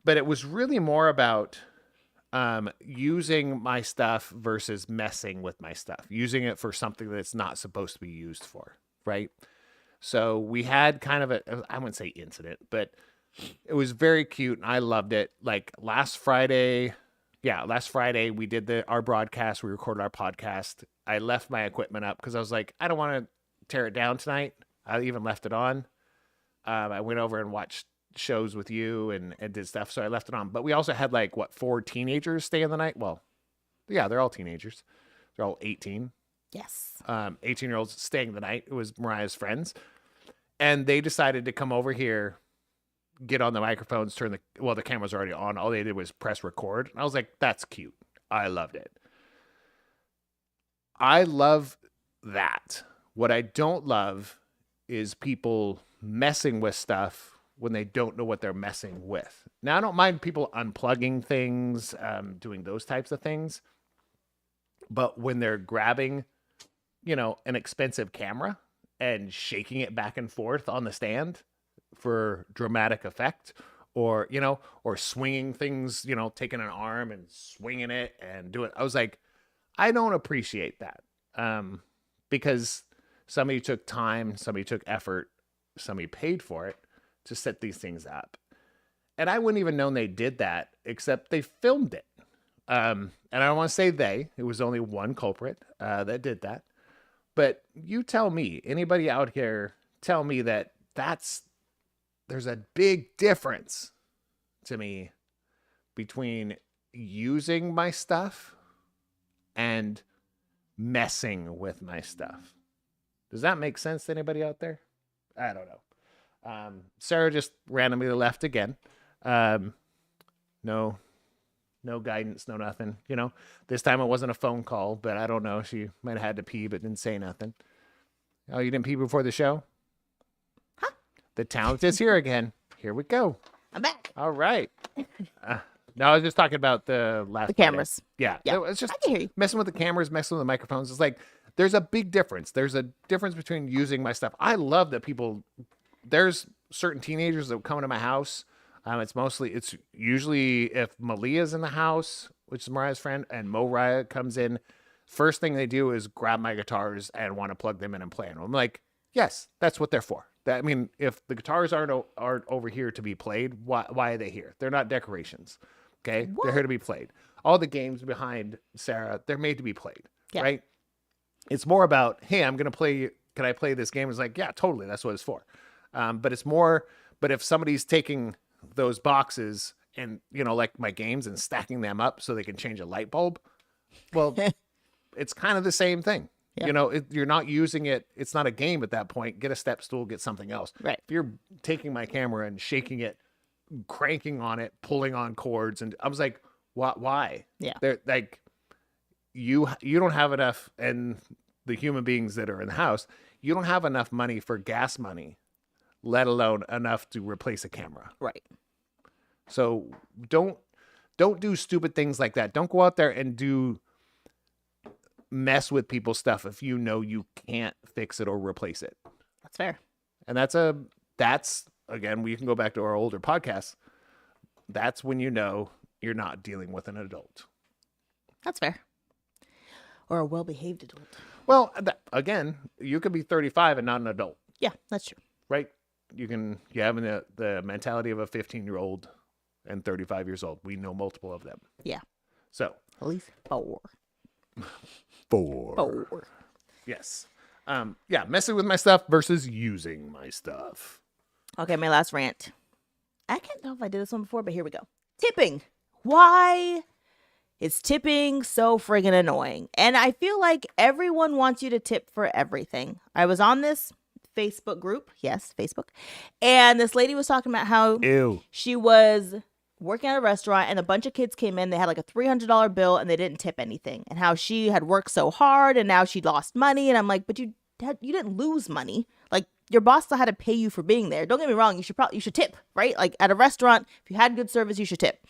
But it was really more about using my stuff versus messing with my stuff, using it for something that it's not supposed to be used for, right? So we had kind of I wouldn't say incident, but it was very cute, and I loved it. Like last Friday we did our broadcast. We recorded our podcast. I left my equipment up because I was like, I don't want to tear it down tonight. I even left it on. I went over and watched shows with you and did stuff, so I left it on. But we also had 4 teenagers staying the night. Well, yeah, they're all teenagers. They're all 18. Yes. 18-year-olds staying the night. It was Mariah's friends. And they decided to come over here, get on the microphones, the camera's already on. All they did was press record. And I was like, that's cute. I loved it. I love that. What I don't love is people messing with stuff when they don't know what they're messing with. Now, I don't mind people unplugging things, doing those types of things. But when they're grabbing, an expensive camera and shaking it back and forth on the stand for dramatic effect, or swinging things, taking an arm and swinging it and do it. I was like, I don't appreciate that. Because somebody took time, somebody took effort, somebody paid for it to set these things up. And I wouldn't even known they did that, except they filmed it. And I don't want to say it was only one culprit that did that. But you tell me, anybody out here, tell me that there's a big difference to me between using my stuff and messing with my stuff. Does that make sense to anybody out there? I don't know. Sarah just randomly left again. No guidance, no nothing. This time it wasn't a phone call, but I don't know. She might have had to pee, but didn't say nothing. Oh, you didn't pee before the show? Huh? The talent is here again. Here we go. I'm back. All right. No, I was just talking about the cameras. Yeah. Yeah. It's just I can hear you. messing with the cameras, messing with the microphones. It's like, there's a big difference. There's a difference between using my stuff. I love that there's certain teenagers that come into my house. It's usually if Malia's in the house, which is Mariah's friend, and Mariah comes in first thing they do is grab my guitars and want to plug them in and play them. I'm like, yes, that's what they're for. I mean, if the guitars aren't over here to be played, why are they here? They're not decorations. Okay, they're here to be played. All the games behind Sarah, they're made to be played, right? It's more about, hey, I'm gonna play. Can I play this game? It's like, yeah, totally. That's what it's for. But it's more. But if somebody's taking those boxes and, you know, like my games and stacking them up so they can change a light bulb, well, it's kind of the same thing. Yeah. You know, you're not using it. It's not a game at that point. Get a step stool, get something else. Right. If you're taking my camera and shaking it, cranking on it, pulling on cords, and I was like, what? Why? Yeah. They're like, you don't have enough, and the human beings that are in the house, you don't have enough money for gas money, let alone enough to replace a camera. Right. So don't do stupid things like that. Don't go out there and mess with people's stuff if you know you can't fix it or replace it. That's fair. And that's again, we can go back to our older podcasts. That's when you know you're not dealing with an adult. That's fair. Or a well-behaved adult. Well, again, you could be 35 and not an adult. Yeah, that's true. Right? You have the mentality of a 15-year-old and 35 years old. We know multiple of them. Yeah. So. At least 4. 4. Yes. Yeah, messing with my stuff versus using my stuff. Okay, my last rant. I can't know if I did this one before, but here we go. Tipping. Why is tipping so friggin' annoying? And I feel like everyone wants you to tip for everything. I was on this Facebook group. Yes, Facebook. And this lady was talking about how she was working at a restaurant and a bunch of kids came in. They had like a $300 bill and they didn't tip anything. And how she had worked so hard and now she lost money. And I'm like, but you didn't lose money. Like, your boss still had to pay you for being there. Don't get me wrong. You should tip, right? Like at a restaurant, if you had good service, you should tip.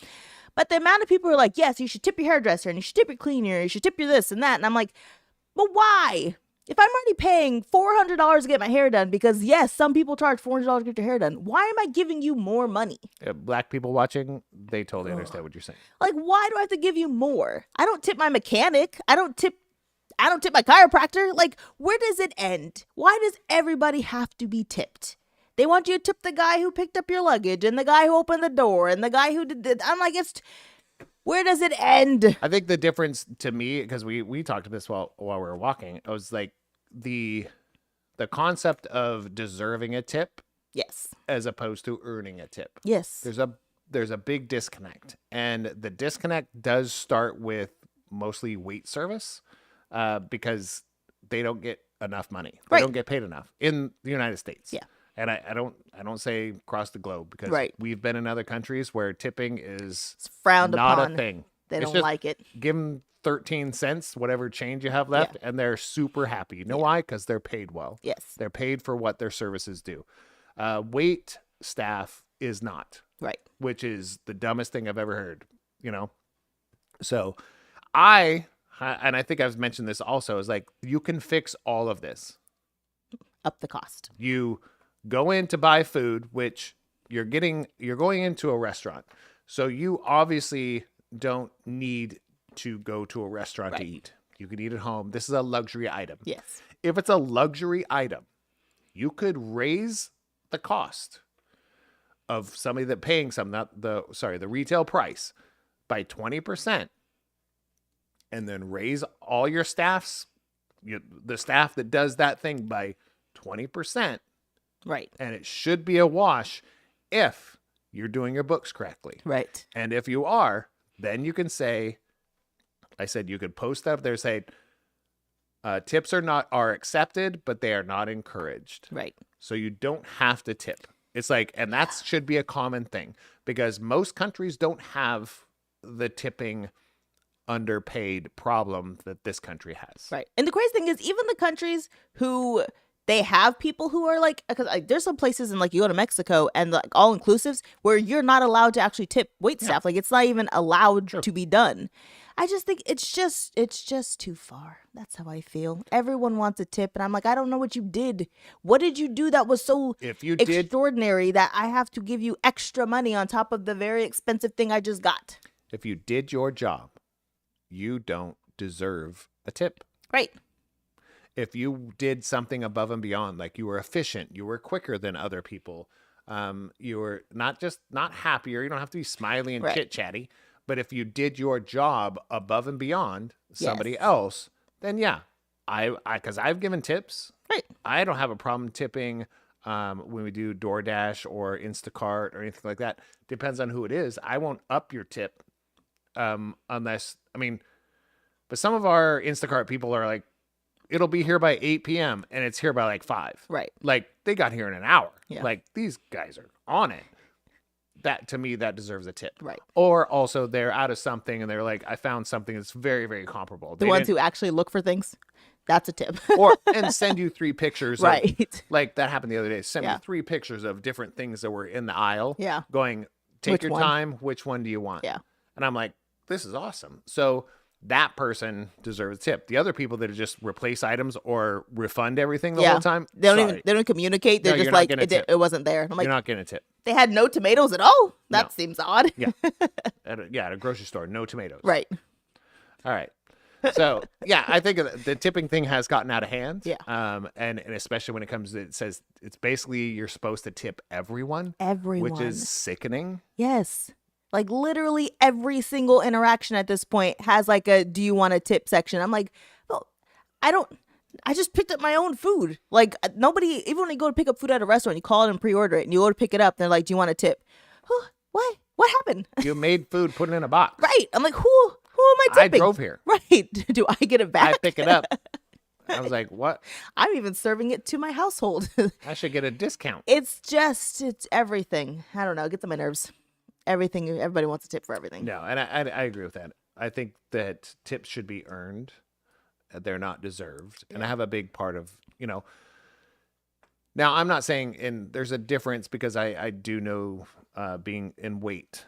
But the amount of people who are like, yes, you should tip your hairdresser and you should tip your cleaner. You should tip your this and that. And I'm like, but why? If I'm already paying $400 to get my hair done, because yes, some people charge $400 to get your hair done, why am I giving you more money? Black people watching, they totally understand what you're saying. Like, why do I have to give you more? I don't tip my mechanic. I don't tip my chiropractor. Like, where does it end? Why does everybody have to be tipped? They want you to tip the guy who picked up your luggage and the guy who opened the door and the guy who did. I'm like, where does it end? I think the difference to me, because we talked about this while we were walking, it was like the concept of deserving a tip, yes, as opposed to earning a tip. Yes, there's a big disconnect, and the disconnect does start with mostly wait service, because they don't get enough money. They don't get paid enough in the United States. Yeah. And I don't say across the globe, because we've been in other countries where tipping is frowned not upon. A thing. They don't like it. Give them 13 cents, whatever change you have left, and they're super happy. You know why? Because they're paid well. Yes. They're paid for what their services do. Wait staff is not. Right. Which is the dumbest thing I've ever heard, you know? So and I think I've mentioned this also, is like, you can fix all of this. Up the cost. You go in to buy food, which you're going into a restaurant. So you obviously don't need to go to a restaurant to eat. You can eat at home. This is a luxury item. Yes. If it's a luxury item, you could raise the cost of somebody that paying the retail price by 20%, and then raise all your the staff that does that thing by 20%. Right. And it should be a wash if you're doing your books correctly. Right. And if you are, then you can say, I said you could post up there, say, tips are accepted, but they are not encouraged. Right. So you don't have to tip. It's like, and that should be a common thing, because most countries don't have the tipping underpaid problem that this country has. Right. And the crazy thing is, even the countries who they have people who are like, because there's some places in, like, you go to Mexico and like all inclusives where you're not allowed to actually tip wait staff. Like, it's not even allowed to be done. I just think it's just too far. That's how I feel. Everyone wants a tip, and I'm like, I don't know what you did. What did you do that was so extraordinary that I have to give you extra money on top of the very expensive thing I just got? If you did your job, you don't deserve a tip. Right. If you did something above and beyond, like you were efficient, you were quicker than other people, you were not happier. You don't have to be smiley and Right. chit chatty, but if you did your job above and beyond somebody Yes. else, then yeah, because I've given tips. Right. I don't have a problem tipping when we do DoorDash or Instacart or anything like that. Depends on who it is. I won't up your tip unless, but some of our Instacart people are like, it'll be here by 8 p.m. and it's here by like 5. Right. Like they got here in an hour. Yeah. Like these guys are on it. That to me, that deserves a tip. Right. Or also they're out of something and they're like, I found something that's very, very comparable. The ones who actually look for things, that's a tip. and send you 3 pictures. Right. Like that happened the other day. Send me Yeah. 3 pictures of different things that were in the aisle. Yeah. Going, take Which your one? time. Which one do you want? Yeah. And I'm like, this is awesome. So that person deserves a tip. The other people that just replace items or refund everything the Yeah. whole time, They don't sorry. even they don't communicate. They're No, just you're not like getting a tip. it wasn't there. I'm like, You're not getting a tip. they had no tomatoes at all. That No. seems odd. Yeah. At a grocery store, no tomatoes. Right. All right. So yeah, I think the tipping thing has gotten out of hand. Yeah. And especially when it comes to, it says it's basically you're supposed to tip everyone, Everyone. which is sickening. Yes. Like literally every single interaction at this point has like a do you want a tip section. I'm like, well, I just picked up my own food. Like nobody, even when you go to pick up food at a restaurant, you call it and pre-order it and you go to pick it up. They're like, do you want a tip? Huh, what? What happened? You made food, put it in a box. Right. I'm like, who am I I tipping? drove here. Right. Do I get it back? I pick it up. I was like, what? I'm even serving it to my household. I should get a discount. It's everything. I don't know. It gets on my nerves. Everything. Everybody wants a tip for everything. No, and I agree with that. I think that tips should be earned. They're not deserved. And I have a big part of, now I'm not saying, and there's a difference because I do know being in wait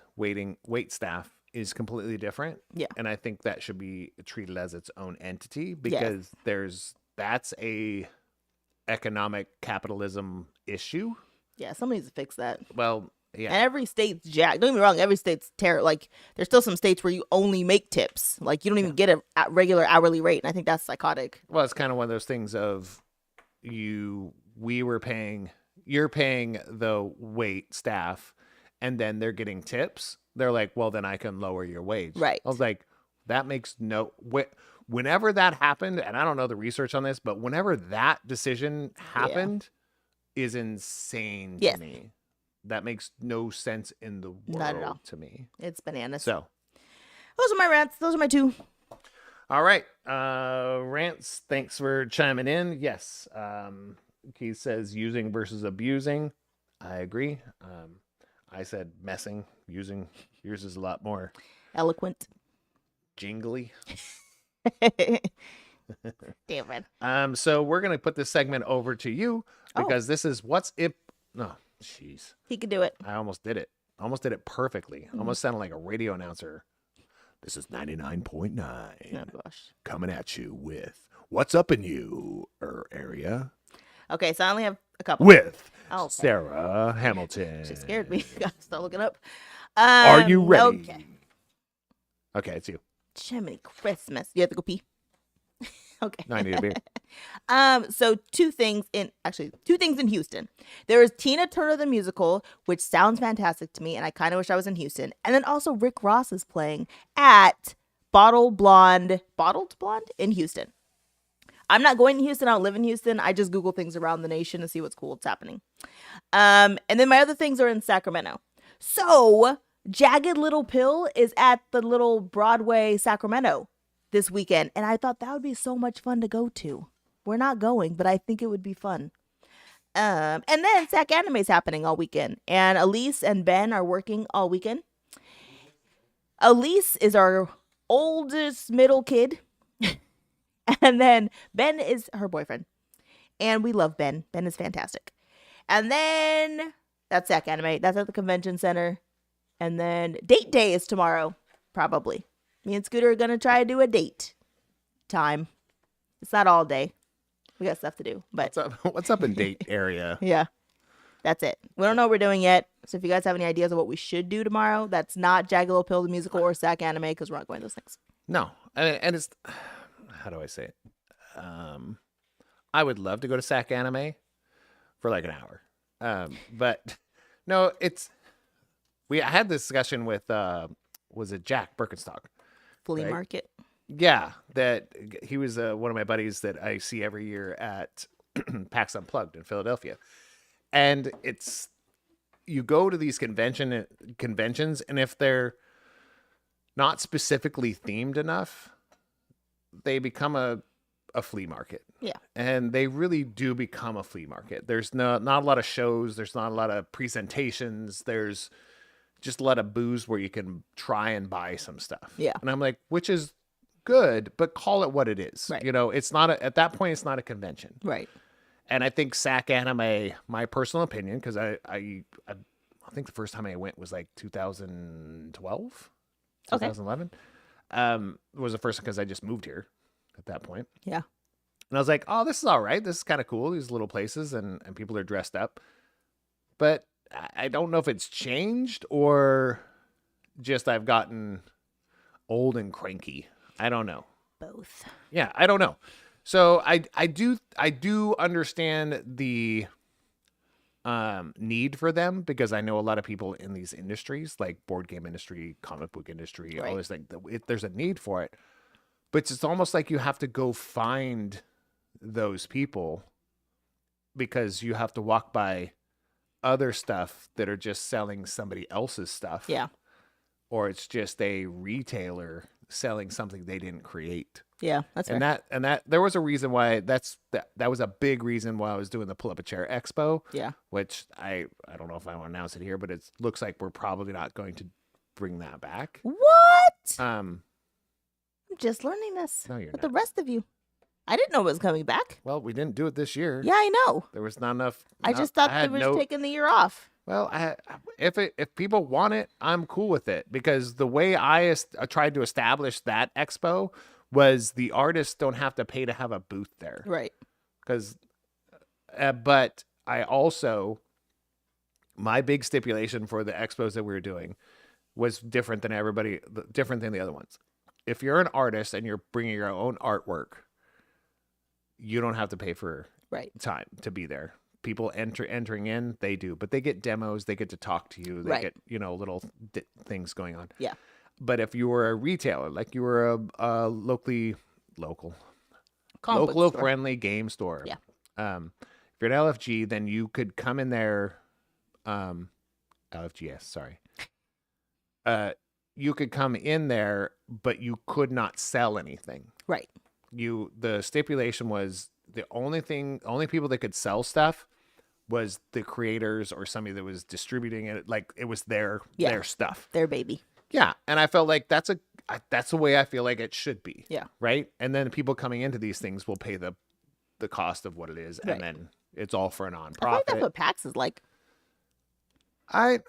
staff is completely different. Yeah. And I think that should be treated as its own entity because that's a economic capitalism issue. Yeah. Somebody needs to fix that. Well, yeah. And every state's jacked. Don't get me wrong. Every state's terrible. Like, there's still some states where you only make tips. Like, you don't even get a regular hourly rate. And I think that's psychotic. Well, it's kind of one of those things of you're paying the wait staff and then they're getting tips. They're like, well, then I can lower your wage. Right. I was like, that makes whenever that happened, and I don't know the research on this, but whenever that decision happened is insane to Yes. me. That makes no sense in the Not at all. world to me. It's bananas. So, Those are my rants. Those are my 2. all right. Rants, thanks for chiming in. Yes. Keith says using versus abusing. I agree. I said messing, using. Yours is a lot more Eloquent. jingly. Damn it. So we're going to put this segment over to you because this is what's Ip. No, jeez. He could do it. I almost did it. Almost did it perfectly. Almost sounded like a radio announcer. This is 99.9. Oh, gosh. Coming at you with what's up in you area Okay, so I only have a couple. with Okay. Sarah Hamilton. She scared me. Gotta start looking up. Are you ready? Okay. Okay, it's you. Jiminy Christmas. You have to go pee. Okay. No, I need a beer. So two things in Houston. There is Tina Turner the musical, which sounds fantastic to me, and I kind of wish I was in Houston. And then also Rick Ross is playing at Bottled Blonde in Houston. I'm not going to Houston. I don't live in Houston. I just Google things around the nation to see what's cool, what's happening. And then my other things are in Sacramento. So Jagged Little Pill is at the little Broadway Sacramento this weekend, and I thought that would be so much fun to go to. We're not going, but I think it would be fun. And then Sac Anime is happening all weekend, and Elise and Ben are working all weekend. Elise is our oldest middle kid, and then Ben is her boyfriend, and we love Ben. Ben is fantastic. And then that's Sac Anime. That's at the convention center. And then date day is tomorrow, probably. Me and Scooter are going to try to do a date time. It's not all day. We got stuff to do. But What's up in date area? yeah, that's it. We don't know what we're doing yet. So if you guys have any ideas of what we should do tomorrow, that's not Jagged Little Pill the musical or Sac Anime, because we're not going to those things. No, and it's how do I say it? I would love to go to SAC Anime for like an hour. But no, I had this discussion with was it Jack Birkenstock? Flea Right. market. Yeah, that he was one of my buddies that I see every year at PAX Unplugged in Philadelphia. And you go to these conventions, and if they're not specifically themed enough, they become a flea market. Yeah. And they really do become a flea market. There's not a lot of shows, there's not a lot of presentations, there's just a lot of booths where you can try and buy some stuff. Yeah. And I'm like, which is good, but call it what it is. Right. You know, it's not at that point it's not a convention. Right. And I think SAC Anime, my personal opinion, because I think the first time I went was like 2012, Okay. 2011. Was the first because I just moved here at that point. Yeah. And I was like, oh, this is all right. This is kind of cool. These little places and people are dressed up. But I don't know if it's changed or just I've gotten old and cranky. I don't know. Both. Yeah, I don't know. So I do understand the need for them because I know a lot of people in these industries, like board game industry, comic book industry, all Right. this thing. There's a need for it, but it's almost like you have to go find those people because you have to walk by other stuff that are just selling somebody else's stuff. Yeah. Or it's just a retailer selling something they didn't create. Yeah. That's fair. And that there was a reason why that was a big reason why I was doing the Pull Up a Chair Expo. Yeah. Which I don't know if I want to announce it here, but it looks like we're probably not going to bring that back. What? Um, I'm just learning this No, you're with the not. rest of you. I didn't know it was coming back. well, we didn't do it this year. Yeah, I know. There was not enough. I just thought they were just taking the year off. Well, if people want it, I'm cool with it because the way I tried to establish that expo was the artists don't have to pay to have a booth there. Right. Because, but I also, my big stipulation for the expos that we were doing was different than the other ones. If you're an artist and you're bringing your own artwork, you don't have to pay for Right. time to be there. People entering in, they do, but they get demos, they get to talk to you, they Right. get, little things going on. Yeah. But if you were a retailer, like you were a local Comic book store. friendly game store. Yeah. If you're an LFG, then you could come in there. LFGS, sorry. You could come in there, but you could not sell anything. Right. The stipulation was the only people that could sell stuff was the creators or somebody that was distributing it. Like it was their stuff. Their baby. Yeah. And I felt like that's the way I feel like it should be. Yeah. Right. And then people coming into these things will pay the cost of what it is. Right. And then it's all for a I feel like nonprofit. that's what PAX is like. I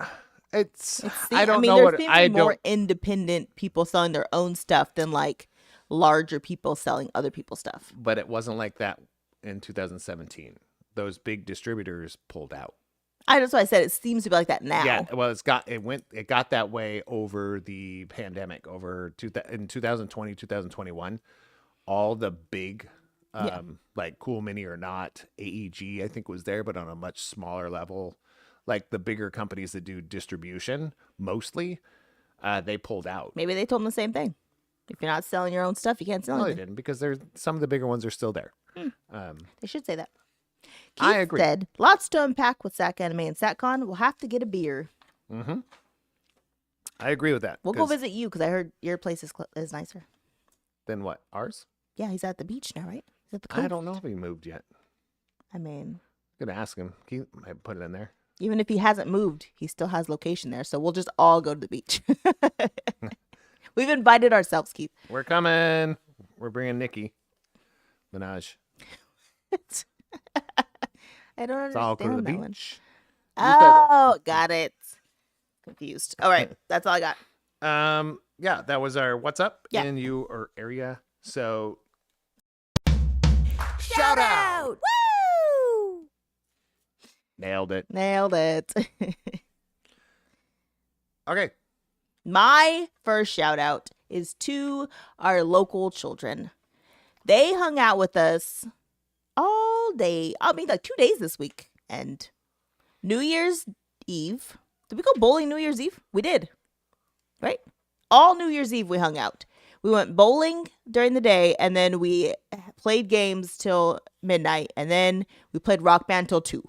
don't mean, know there what seem to I be more don't. independent people selling their own stuff than like larger people selling other people's stuff. But it wasn't like that in 2017. Those big distributors pulled out. That's why I said it seems to be like that now. Yeah, well, it got that way over the pandemic, in 2020, 2021. All the big, like Cool Mini or Not, AEG, I think was there, but on a much smaller level. Like the bigger companies that do distribution, mostly, they pulled out. Maybe they told them the same thing. If you're not selling your own stuff, you can't sell No, they anything. didn't because some of the bigger ones are still there. They should say that. I Keith agree. said, lots to unpack with SAC Anime and SACCon. We'll have to get a beer. I agree with that. We'll go visit you because I heard your place is nicer. Then what? Ours? Yeah, he's at the beach now, right? He's at the I coast. don't know if he moved yet. I mean, I'm gonna ask him. He might put it in there. even if he hasn't moved, he still has location there. So we'll just all go to the beach. We've invited ourselves, Keith. We're coming. We're bringing Nikki Minaj. I don't It's all go to the understand that one. beach. Oh, got it. Confused. All right, that's all I got. Yeah, that was our what's up Yeah. in your area. So Shout out! Woo! nailed it. Nailed it. Okay. My first shout out is to our local children. They hung out with us all day. I mean, like 2 days this week. And New Year's Eve. Did we go bowling New Year's Eve? We did. Right? All New Year's Eve we hung out. We went bowling during the day, and then we played games till midnight, and then we played Rock Band till 2.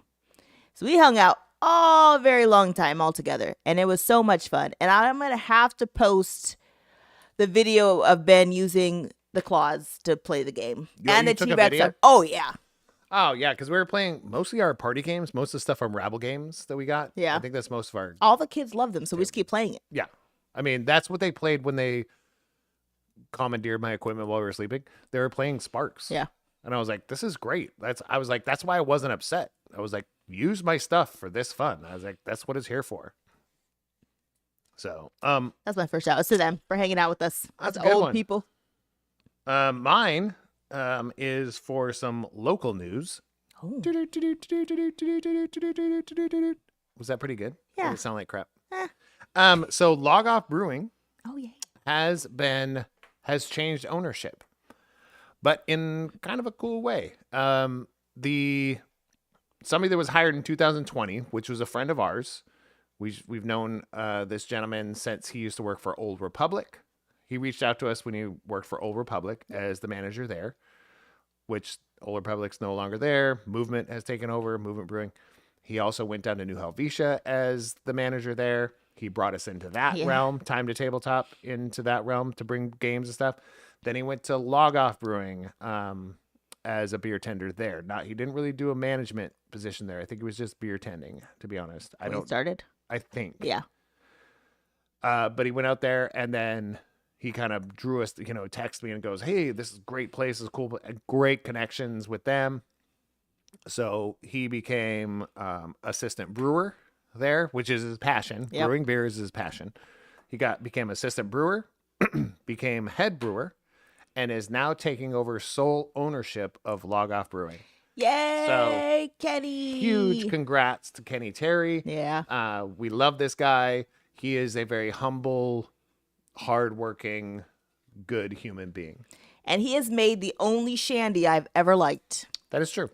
So we hung out all a very long time all together, and it was so much fun. And I'm going to have to post the video of Ben using the claws to play the game. And the T-Rex. Oh, yeah. Oh, yeah, because we were playing mostly our party games, most of the stuff from Rabble games that we got. Yeah. I think that's most of our... All the kids love them, so we just keep playing it. Yeah. I mean, that's what they played when they commandeered my equipment while we were sleeping. They were playing Sparks. Yeah. And I was like, this is great. I was like, that's why I wasn't upset. I was like, use my stuff for this fun. I was like, that's what it's here for. So, that's my first shout out to them for hanging out with us. That's Us a good old one. people. Mine is for some local news. Oh. Was that pretty good? Yeah. Did it sound like crap? Eh. So Log Off Brewing Oh, yeah. has changed ownership, but in kind of a cool way. Somebody that was hired in 2020, which was a friend of ours. We've known this gentleman since he used to work for Old Republic. He reached out to us when he worked for Old Republic as the manager there, which Old Republic's no longer there. Movement has taken over, Movement Brewing. He also went down to New Helvetia as the manager there. He brought us into that realm, Time to Tabletop, into that realm to bring games and stuff. Then he went to Log Off Brewing as a beer tender there. He didn't really do a management position there. I think it was just beer tending, to be honest. Started? I think. Yeah. But he went out there and then he kind of drew us, texted me and goes, hey, this is a great place. It's cool. Great connections with them. So he became assistant brewer there, which is his passion. Yep. Brewing beer is his passion. He became assistant brewer, became head brewer, and is now taking over sole ownership of Log Off Brewing. Yay, Kenny! Huge congrats to Kenny Terry. Yeah. We love this guy. He is a very humble, hardworking, good human being. And he has made the only shandy I've ever liked. That is true.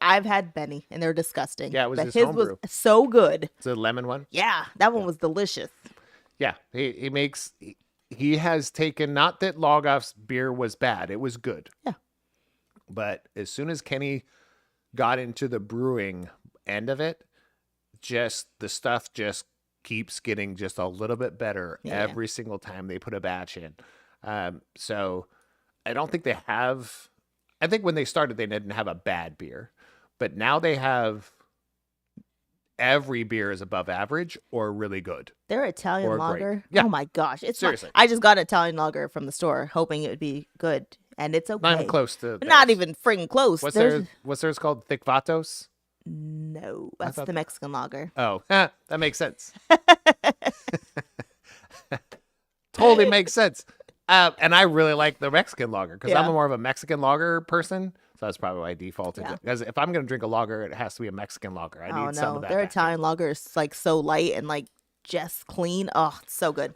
I've had Benny, and they're disgusting. Yeah, it was but his his homebrew. was so good. It's a lemon one. Yeah, that one was delicious. Yeah, he has taken, not that Log Off's beer was bad, it was good. Yeah. But as soon as Kenny got into the brewing end of it, the stuff just keeps getting just a little bit better every single time they put a batch in. So I don't think they have. I think when they started, they didn't have a bad beer, but now they have every beer is above average or really good. Their Italian Or great. lager. Yeah. Oh my gosh. It's Seriously. I just got an Italian lager from the store hoping it would be good. And it's okay. Not even close to. Not theirs. even freaking close. What's theirs called? Thick Vatos? No, that's thought- the Mexican lager. Oh, that makes sense. Totally makes sense. And I really like the Mexican lager because I'm Yeah. more of a Mexican lager person. So that's probably why I defaulted Yeah. it. Because if I'm going to drink a lager, it has to be a Mexican lager. I Oh need some no, of that. their back. Italian lager is like so light and like just clean. Oh, it's so good.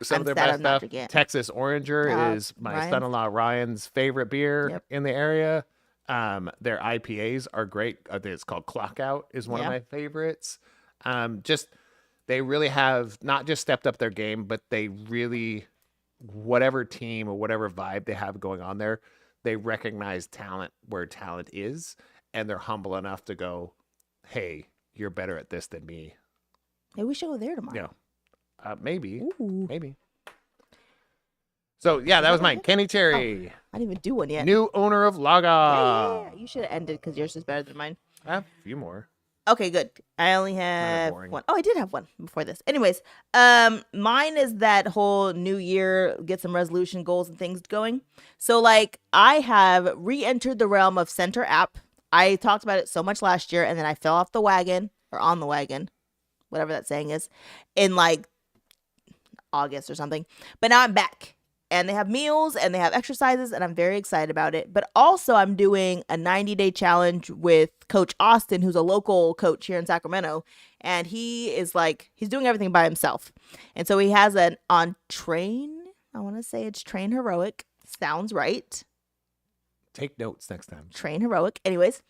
Some I'm of their sad best I'm not stuff. drinking it. Texas Oranger is my Ryan's. son-in-law Ryan's favorite beer Yep. in the area. Their IPAs are great. I think it's called Clock Out is one of Yeah. my favorites. They really have not just stepped up their game, but they really, whatever team or whatever vibe they have going on there, they recognize talent where talent is, and they're humble enough to go, hey, you're better at this than me. Maybe we should go there tomorrow. You know, maybe. Ooh. Maybe. So, yeah, that was mine. Kenny Terry, I didn't even do one yet. new owner of Log Off. Yeah. You should have ended because yours is better than mine. I have a few more. Okay, good. I only have boring. one. Oh, I did have one before this. Anyways, mine is that whole new year, get some resolution goals and things going. So like I have re-entered the realm of Center app. I talked about it so much last year and then I fell off the wagon or on the wagon, whatever that saying is, in like August or something. But now I'm back. And they have meals and they have exercises and I'm very excited about it. But also I'm doing a 90-day challenge with Coach Austin, who's a local coach here in Sacramento. And he is like, he's doing everything by himself. And so he has an on Train. I want to say it's Train Heroic. Sounds right. Take notes next time. Train heroic. Anyways,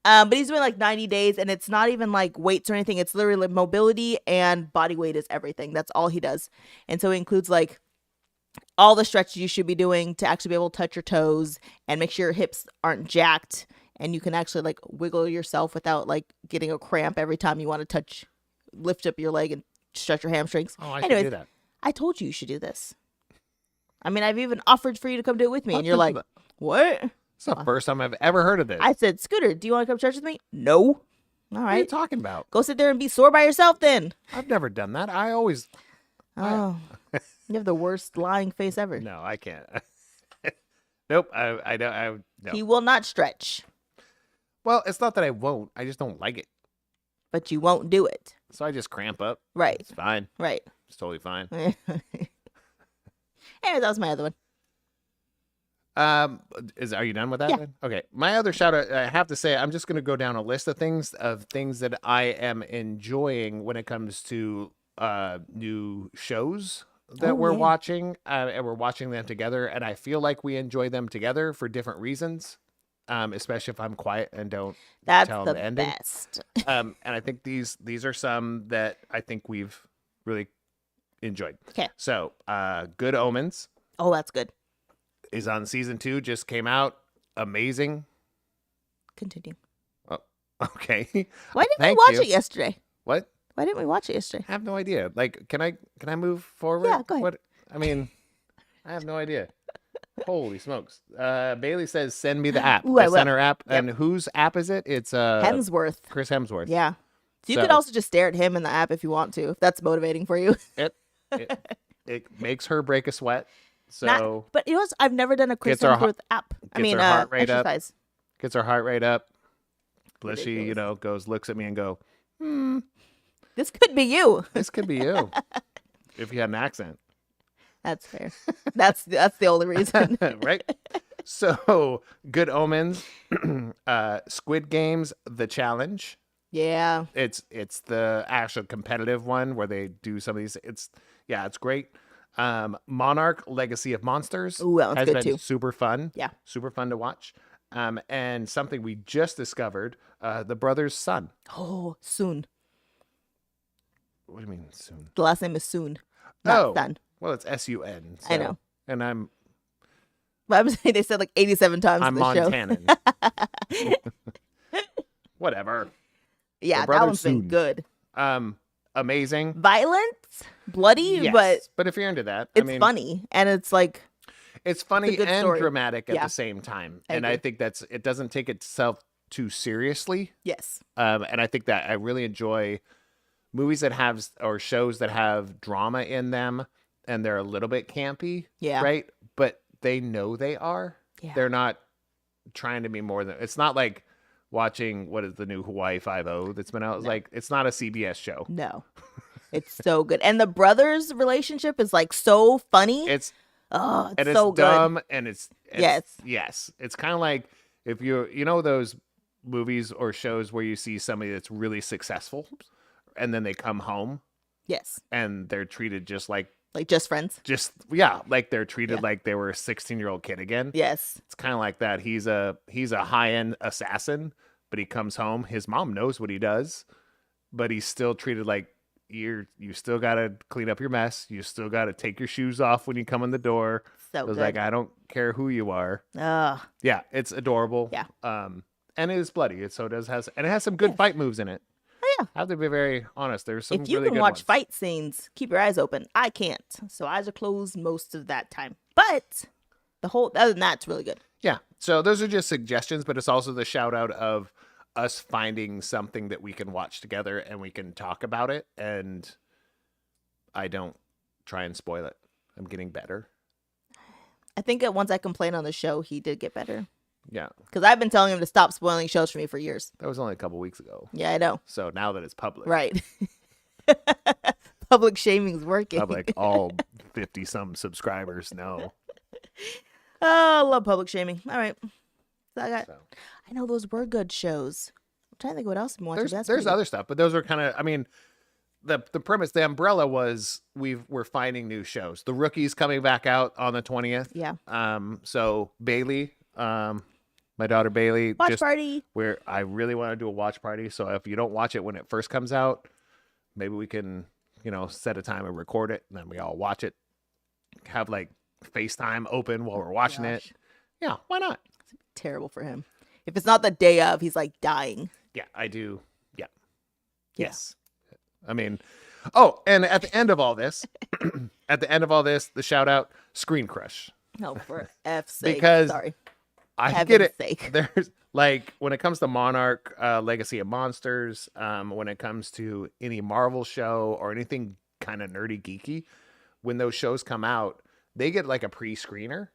but he's doing like 90 days, and it's not even like weights or anything. It's literally like mobility, and body weight is everything. That's all he does. And so he includes like all the stretches you should be doing to actually be able to touch your toes and make sure your hips aren't jacked, and you can actually like wiggle yourself without like getting a cramp every time you want to lift up your leg and stretch your hamstrings. Oh, I should do that. I told you should do this. I mean, I've even offered for you to come do it with me, and you're like, what? It's the first time I've ever heard of this. I said, Scooter, do you want to come stretch with me? No. All What are you right. talking about? Go sit there and be sore by yourself then. I've never done that. I always... Oh, you have the worst lying face ever. No, I can't. Nope. I don't. No. He will not stretch, Well, it's not that I won't. I just don't like it. but you won't do it. So I just cramp up. Right. It's fine. Right. It's totally fine. Anyways, that was my other one. Are you done with that? Yeah. Then? Okay. My other shout out, I have to say, I'm just going to go down a list of things that I am enjoying when it comes to new shows that we're watching, and we're watching them together, and I feel like we enjoy them together for different reasons. Especially if I'm quiet and don't That's tell the them the ending. best. And I think these are some that I think we've really enjoyed. Okay. So, Good Omens Oh, that's good. is on season 2, just came out. Amazing. Continue. Oh, okay. Why didn't we Thank watch you. it yesterday? What? Why didn't we watch it yesterday? I have no idea. Like, can I move forward? Yeah, go ahead. What? I mean, I have no idea. Holy smokes. Bailey says, send me the app. Ooh, I the will. center app. And whose app is it? It's Hemsworth. Chris Hemsworth. Yeah. So you So- could also just stare at him in the app if you want to, if that's motivating for you. It makes her break a sweat. So Not- but you know what? I've never done a Chris Gets our Hemsworth app. I gets mean, our heart rate up. exercise. gets her heart rate up. Blishy, Ridiculous. goes, looks at me and go, This could be you. this could be you. If you had an accent. That's fair. That's the only reason. Right? So, Good Omens, Squid Games, The Challenge. Yeah. It's the actual competitive one where they do some of these. It's great. Monarch, Legacy of Monsters. Ooh, that one's has good been too. super fun. Yeah. Super fun to watch. And something we just discovered, The Brothers' Son. Oh, soon. What do you mean soon? The last name is Soon. Not Sun. Well, it's S-U-N. I know. And I'm But I'm saying they said like 87 times in the show. Montanan. Whatever. Yeah, that Brothers one's been Soon. good. Amazing. Violent, bloody, Yes, but if you're into that, but it's funny. And it's like, It's funny good and story. dramatic at Yeah. the same time. I And I agree. think it doesn't take itself too seriously. yes. And I think that I really enjoy movies that have or shows that have drama in them and they're a little bit campy. Yeah. Right. But they know they are. Yeah. They're not trying to be more than it's not like watching what is the new Hawaii 5-0 that's been out. It's like it's not a CBS show. No. It's so good. And the brothers' relationship is like so funny. It's Oh, it's and so it's dumb good. and it's Yes. It's kind of like if you know those movies or shows where you see somebody that's really successful and then they come home Yes. and they're treated just like Just friends. like they're treated Yeah. like they were a 16-year-old kid again. Yes. It's kind of like that. He's a high-end assassin, but he comes home. His mom knows what he does, but he's still treated like you still got to clean up your mess. You still got to take your shoes off when you come in the door. So It was good. like, I don't care who you are. Ugh. Yeah, it's adorable. Yeah. And it is bloody. It has some good fight moves in it. Oh, yeah. I have to be very honest. There's some If you really can good watch ones. fight scenes, keep your eyes open. I can't. So eyes are closed most of that time. But other than that, it's really good. Yeah. So those are just suggestions, but it's also the shout out of us finding something that we can watch together and we can talk about it. And I don't try and spoil it. I'm getting better. I think that once I complained on the show, he did get better. Yeah. Because I've been telling him to stop spoiling shows for me for years. That was only a couple weeks ago. Yeah, I know. So now that it's public, Right. Public shaming's working. public, all 50 some subscribers know. Oh, I love public shaming. All right. So So. I know those were good shows. I'm trying to think what else I've been watching. There's other stuff, but those are kind of, I mean, the premise, the umbrella was we're finding new shows. The Rookie's coming back out on the 20th. Yeah. So Bailey, My daughter Bailey. Watch party. Where I really want to do a watch party. So if you don't watch it when it first comes out, maybe we can, set a time and record it, and then we all watch it. Have like FaceTime open while we're watching it. Yeah, why not? Terrible for him. If it's not the day of, he's like dying. Yeah, I do. Yeah. Yeah. Yes. I mean, and at the end of all this, the shout out Screen Crush. No, for F's sake. Because sorry. I Heaven's get it. sake. There's like when it comes to Monarch, Legacy of Monsters, when it comes to any Marvel show or anything kind of nerdy geeky, when those shows come out, they get like a pre-screener.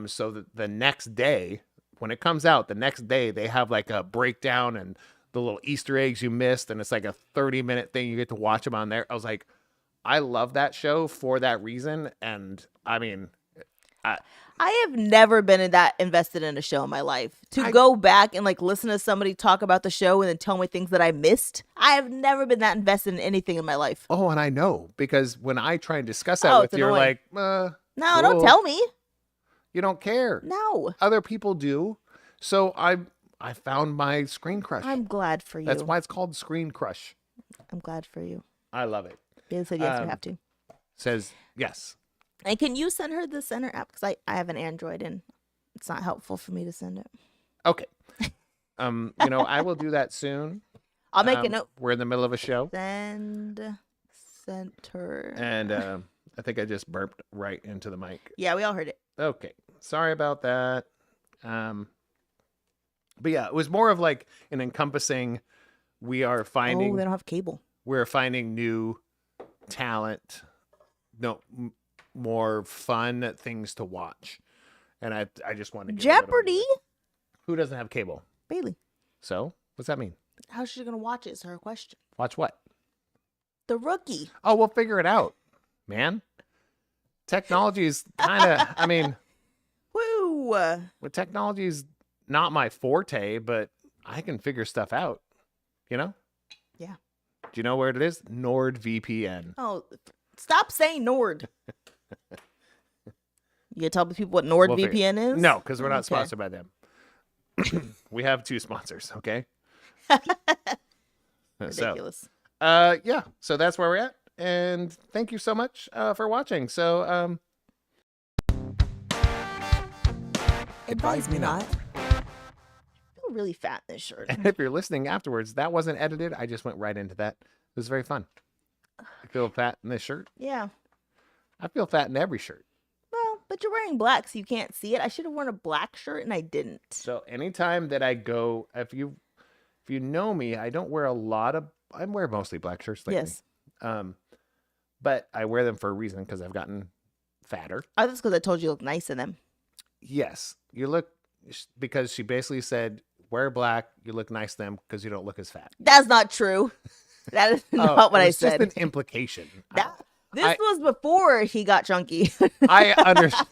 So that the next day, when it comes out, they have like a breakdown and the little Easter eggs you missed, and it's like a 30-minute thing. You get to watch them on there. I was like, I love that show for that reason. And I mean, I have never been that invested in a show in my life. To go back and like listen to somebody talk about the show and then tell me things that I missed. I have never been that invested in anything in my life. Oh, and I know, because when I try and discuss that with you, you're like, no, cool. Don't tell me. You don't care. No. Other people do. So I found my Screen Crush. I'm glad for you. That's why it's called Screen Crush. I'm glad for you. I love it. Bailey said yes, we have to. Says yes. And can you send her the Center app? Because I have an Android and it's not helpful for me to send it. Okay. I will do that soon. I'll make a note. We're in the middle of a show. Send Center. And I think I just burped right into the mic. Yeah, we all heard it. Okay. Sorry about that. But yeah, it was more of like an encompassing, we are finding. Oh, they don't have cable. We're finding new talent. No, more fun things to watch. And I just want to Jeopardy. Who doesn't have cable? Bailey. So what's that mean? How's she gonna watch it? Is her question. Watch what? The Rookie. Oh, we'll figure it out, man. Technology is kind of, I mean, woo. Well, technology is not my forte, but I can figure stuff out. Yeah. Do you know where it is? NordVPN. Oh, stop saying Nord. You gonna tell people what NordVPN is? No, because we're not sponsored by them. We have 2 sponsors, okay? Ridiculous. So, yeah, so that's where we're at. And thank you so much for watching. So, advise me not. I feel really fat in this shirt. And if you're listening afterwards, that wasn't edited. I just went right into that. It was very fun. I feel fat in this shirt. Yeah. I feel fat in every shirt. Well, but you're wearing black, so you can't see it. I should have worn a black shirt, and I didn't. So anytime that I go, if you know me, I don't wear I wear mostly black shirts lately. Yes. But I wear them for a reason, because I've gotten fatter. Oh, that's because I told you you look nice in them. Yes. You look, because she basically said, wear black, you look nice to them because you don't look as fat. That's not true. That is not what I said. It's just an implication. This was before he got chunky. I understand.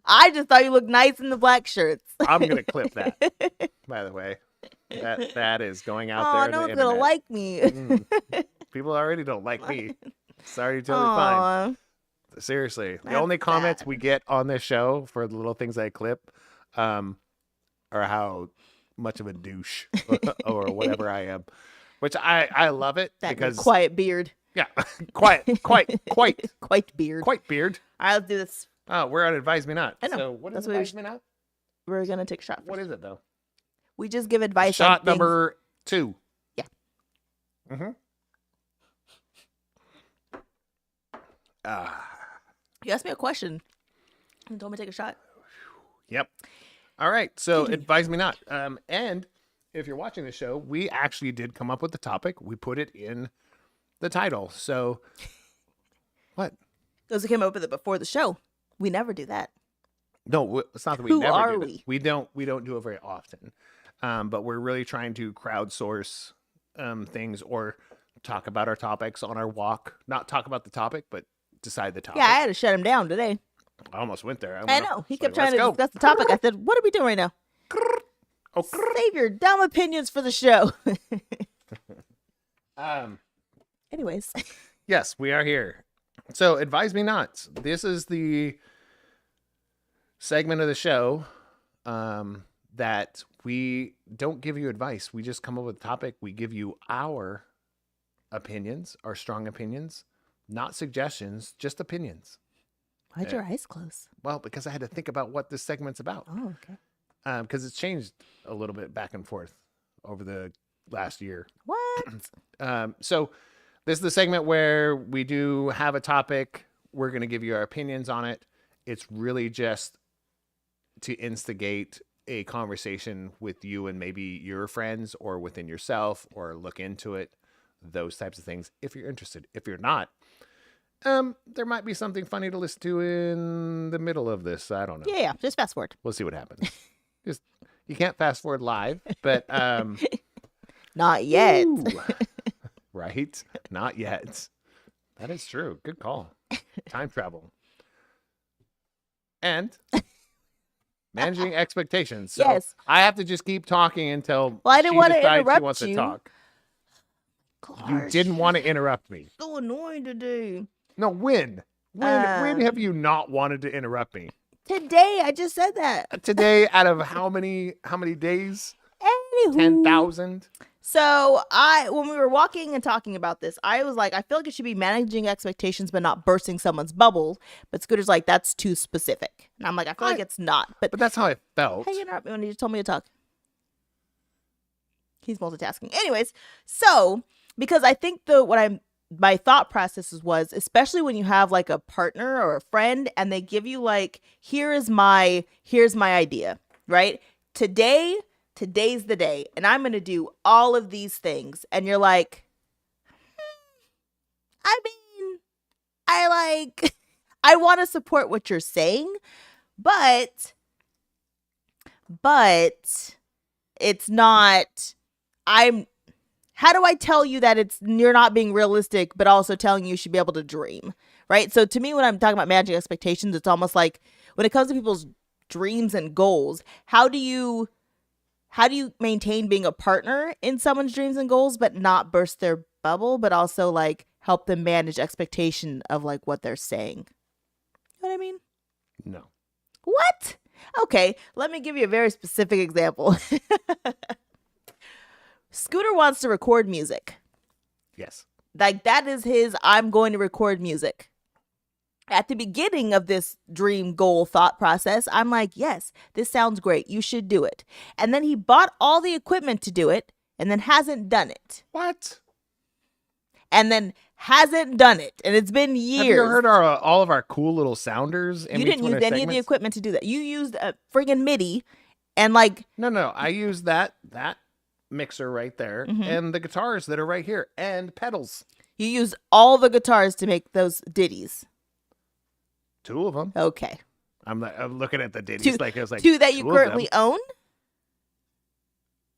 I just thought you looked nice in the black shirts. I'm going to clip that, by the way. That is going out there. Oh, no one's going to like me. People already don't like me. Sorry, totally fine. Seriously. The only comments we get on this show for the little things I clip are how much of a douche or whatever I am. Which I love it. That because quiet beard. Yeah. Quite beard. Quite beard. All right, let's do this. Oh, we're on Advise Me Not. I know. So what is Advise Me Not? We're going to take a shot first. What is it, though? We just give advice Shot on number 2. Yeah. Mm-hmm. You asked me a question and told me to take a shot. Yep. All right. So Advise Me Not. And if you're watching the show, we actually did come up with the topic. We put it in the title. So what? Those who came up with it before the show. We never do that. No, it's not that we Who never are do we? it. We don't do it very often. But we're really trying to crowdsource things or talk about our topics on our walk. Not talk about the topip, but decide the topic. Yeah, I had to shut him down today. I almost went there. I know. He kept trying to discuss the topic. I said, what are we doing right now? Save your dumb opinions for the show. Anyways. Anyways. Yes, we are here So advise me not. This is the segment of the show that we don't give you advice. We just come up with a topic. We give you our opinions, our strong opinions, not suggestions, just opinions. Why'd your eyes close? Well, because I had to think about what this segment's about. Oh, okay. Because it's changed a little bit back and forth over the last year. What? So this is the segment where we do have a topic. We're going to give you our opinions on it. It's really just to instigate a conversation with you and maybe your friends or within yourself, or look into it, those types of things, if you're interested. If you're not, there might be something funny to listen to in the middle of this. I don't know. Yeah, just fast forward. We'll see what happens. Just, you can't fast forward live, but Not yet. ooh, right? Not yet. That is true. Good call. Time travel. And managing expectations. So Yes. I have to just keep talking until Well, I didn't she want to decides she interrupt wants you. to talk. You Gosh, didn't want to interrupt me. so annoying today. No, when? When have you not wanted to interrupt me? Today, I just said that. Today, out of how many days? Anywho. 10,000? So when we were walking and talking about this, I was like, I feel like it should be managing expectations, but not bursting someone's bubble. But Scooter's like, that's too specific. And I'm like, I feel like it's not. But But that's how I felt. how you interrupt me when you just told me to talk? He's multitasking. Anyways, so because I think my thought process was, especially when you have like a partner or a friend and they give you like, here's my idea, right? Today's the day, and I'm going to do all of these things. And you're like, I mean, I want to support what you're saying, but it's not, how do I tell you that you're not being realistic, but also telling you should be able to dream, right? So to me, when I'm talking about managing expectations, it's almost like when it comes to people's dreams and goals, how do you maintain being a partner in someone's dreams and goals, but not burst their bubble, but also like help them manage expectation of like what they're saying? You know what I mean? No. What? Okay, let me give you a very specific example. Scooter wants to record music. Yes. Like that is I'm going to record music. At the beginning of this dream goal thought process, I'm like, yes, this sounds great. You should do it. And then he bought all the equipment to do it and then hasn't done it. What? And then hasn't done it. And it's been years. Have you heard all of our cool little sounders? You didn't use any of the equipment to do that. You used a friggin' MIDI and like. No. I used that mixer right there and the guitars that are right here and pedals. You used all the guitars to make those ditties. 2 of them. Okay. I'm looking at the ditties like it was like 2 that you 2 of currently them. own?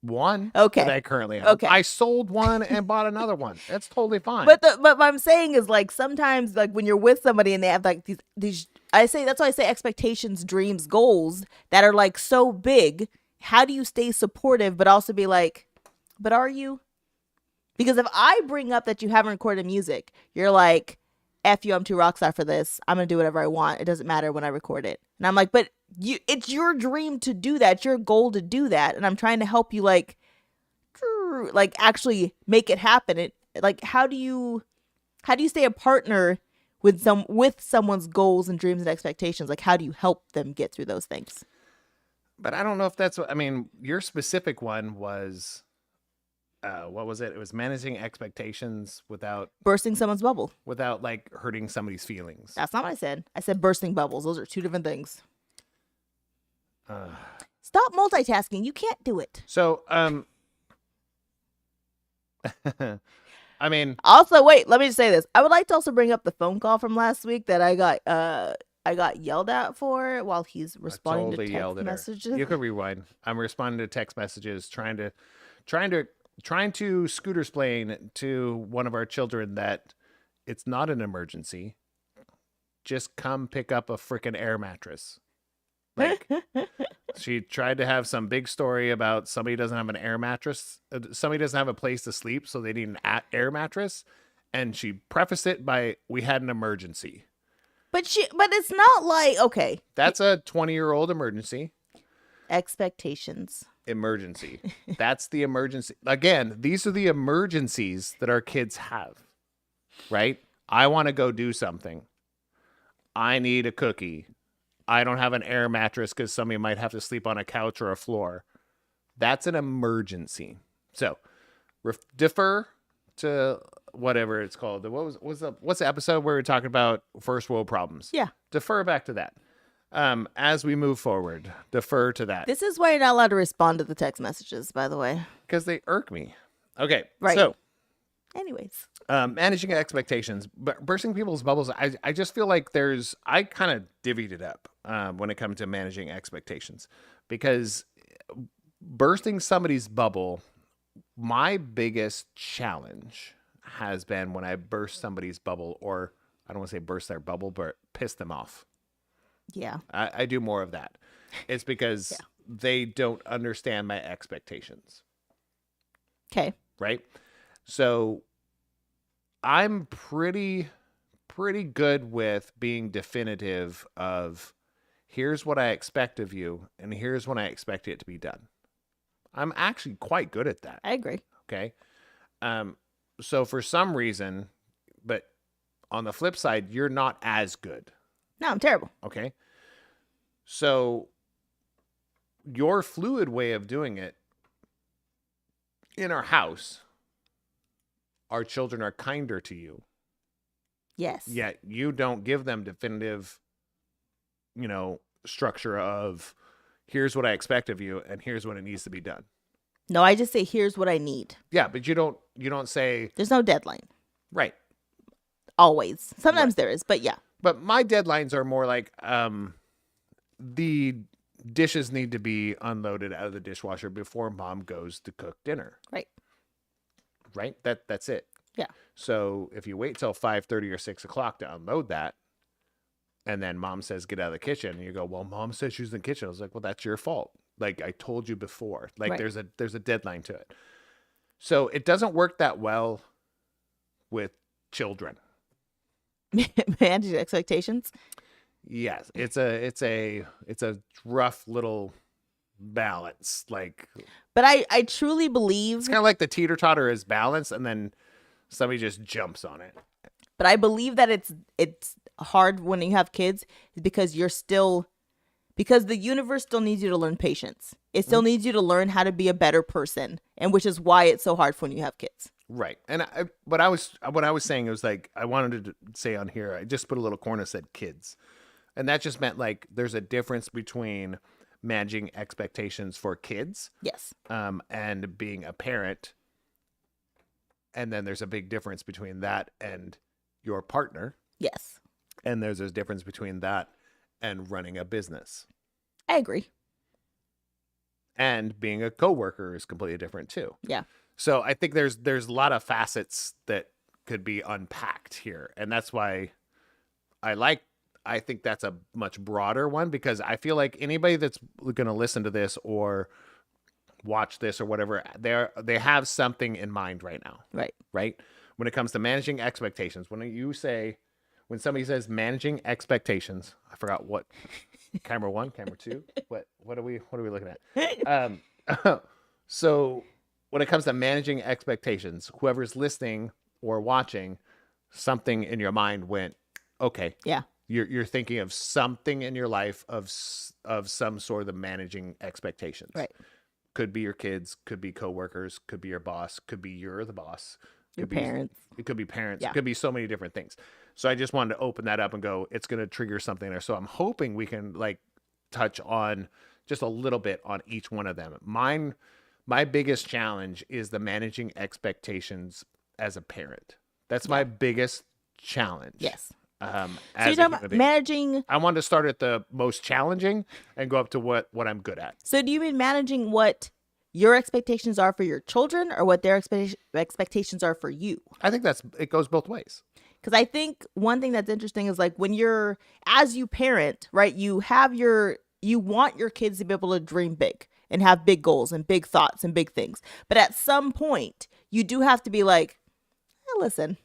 1. Okay. That I currently own. Okay. I sold 1 and bought another one. That's totally fine. But what I'm saying is like sometimes like when you're with somebody and they have like these that's why I say expectations, dreams, goals that are like so big. How do you stay supportive but also be like, but are you? Because if I bring up that you haven't recorded music, you're like, F you, I'm too rockstar for this. I'm going to do whatever I want. It doesn't matter when I record it. And I'm like, but it's your dream to do that. It's your goal to do that. And I'm trying to help you like actually make it happen. How do you stay a partner with someone's goals and dreams and expectations? Like, how do you help them get through those things? But I don't know if that's what, I mean, your specific one was, what was it? It was managing expectations without bursting someone's bubble, without like hurting somebody's feelings. That's not what I said. I said bursting bubbles. Those are 2 different things. Stop multitasking. You can't do it. So, I mean, also, wait, let me just say this. I would like to also bring up the phone call from last week that I got yelled at for while he's responding to text messages. You could rewind. I'm responding to text messages, trying to scooter explain to one of our children that it's not an emergency. Just come pick up a freaking air mattress. Like, she tried to have some big story about somebody doesn't have an air mattress. Somebody doesn't have a place to sleep, so they need an air mattress. And she prefaced it by, we had an emergency. But it's not like, okay, That's a 20-year-old emergency. expectations. Emergency. That's the emergency. Again, these are the emergencies that our kids have, right? I want to go do something. I need a cookie. I don't have an air mattress because somebody might have to sleep on a couch or a floor. That's an emergency. So defer to whatever it's called. What's the episode where we're talking about first world problems? Yeah. Defer back to that. As we move forward, defer to that. This is why you're not allowed to respond to the text messages, by the way. Because they irk me. Okay. Right. So, anyways. managing expectations, but bursting people's bubbles. I just feel like I kind of divvied it up when it comes to managing expectations, because bursting somebody's bubble, my biggest challenge has been when I burst somebody's bubble, or I don't want to say burst their bubble, but piss them off. Yeah. I do more of that. It's because they don't understand my expectations. Okay. Right? So I'm pretty good with being definitive of, here's what I expect of you, and here's when I expect it to be done. I'm actually quite good at that. I agree. Okay. So for some reason, but on the flip side, you're not as good. No, I'm terrible. Okay. So your fluid way of doing it in our house, our children are kinder to you. Yes. Yet you don't give them definitive, structure of, here's what I expect of you and here's when it needs to be done. No, I just say, here's what I need. Yeah, but you don't say, There's no deadline. right. Always. Sometimes there is, but yeah. But my deadlines are more like, the dishes need to be unloaded out of the dishwasher before mom goes to cook dinner. Right. Right? That's it. Yeah. So if you wait till 5:30 or 6 o'clock to unload that, and then mom says, get out of the kitchen, and you go, well, mom says she's in the kitchen. I was like, well, that's your fault. Like I told you before, like Right. there's a deadline to it. So it doesn't work that well with children. Manage expectations. Yes, it's a rough little balance. Like, But I truly believe, it's kind of like the teeter-totter is balance, and then somebody just jumps on it. but I believe that it's hard when you have kids because because the universe still needs you to learn patience. It still needs you to learn how to be a better person, and which is why it's so hard when you have kids. Right. And what I was saying, it was like, I wanted to say on here, I just put a little corner that said kids. And that just meant like there's a difference between managing expectations for kids, Yes. and being a parent. And then there's a big difference between that and your partner. Yes. And there's a difference between that and running a business. I agree. And being a coworker is completely different too. Yeah. So I think there's a lot of facets that could be unpacked here. And that's why I think that's a much broader one, because I feel like anybody that's going to listen to this or watch this or whatever, they have something in mind right now. Right. Right? When it comes to managing expectations, when somebody says managing expectations, I forgot what camera 1, camera 2, what are we looking at? So when it comes to managing expectations, whoever's listening or watching, something in your mind went, okay. Yeah. You're thinking of something in your life of some sort of managing expectations. Right. Could be your kids, could be coworkers, could be your boss, could be you're the boss. Your parents. It could be parents. Yeah. It could be so many different things. So I just wanted to open that up and go, it's going to trigger something there. So I'm hoping we can like touch on just a little bit on each one of them. My biggest challenge is the managing expectations as a parent. That's my biggest challenge. Yes. As So you're a talking human about being. managing. I wanted to start at the most challenging and go up to what I'm good at. So do you mean managing what your expectations are for your children or what their expectations are for you? I think it goes both ways. Because I think one thing that's interesting is like when as you parent, right, you want your kids to be able to dream big and have big goals and big thoughts and big things. But at some point, you do have to be like, hey, listen,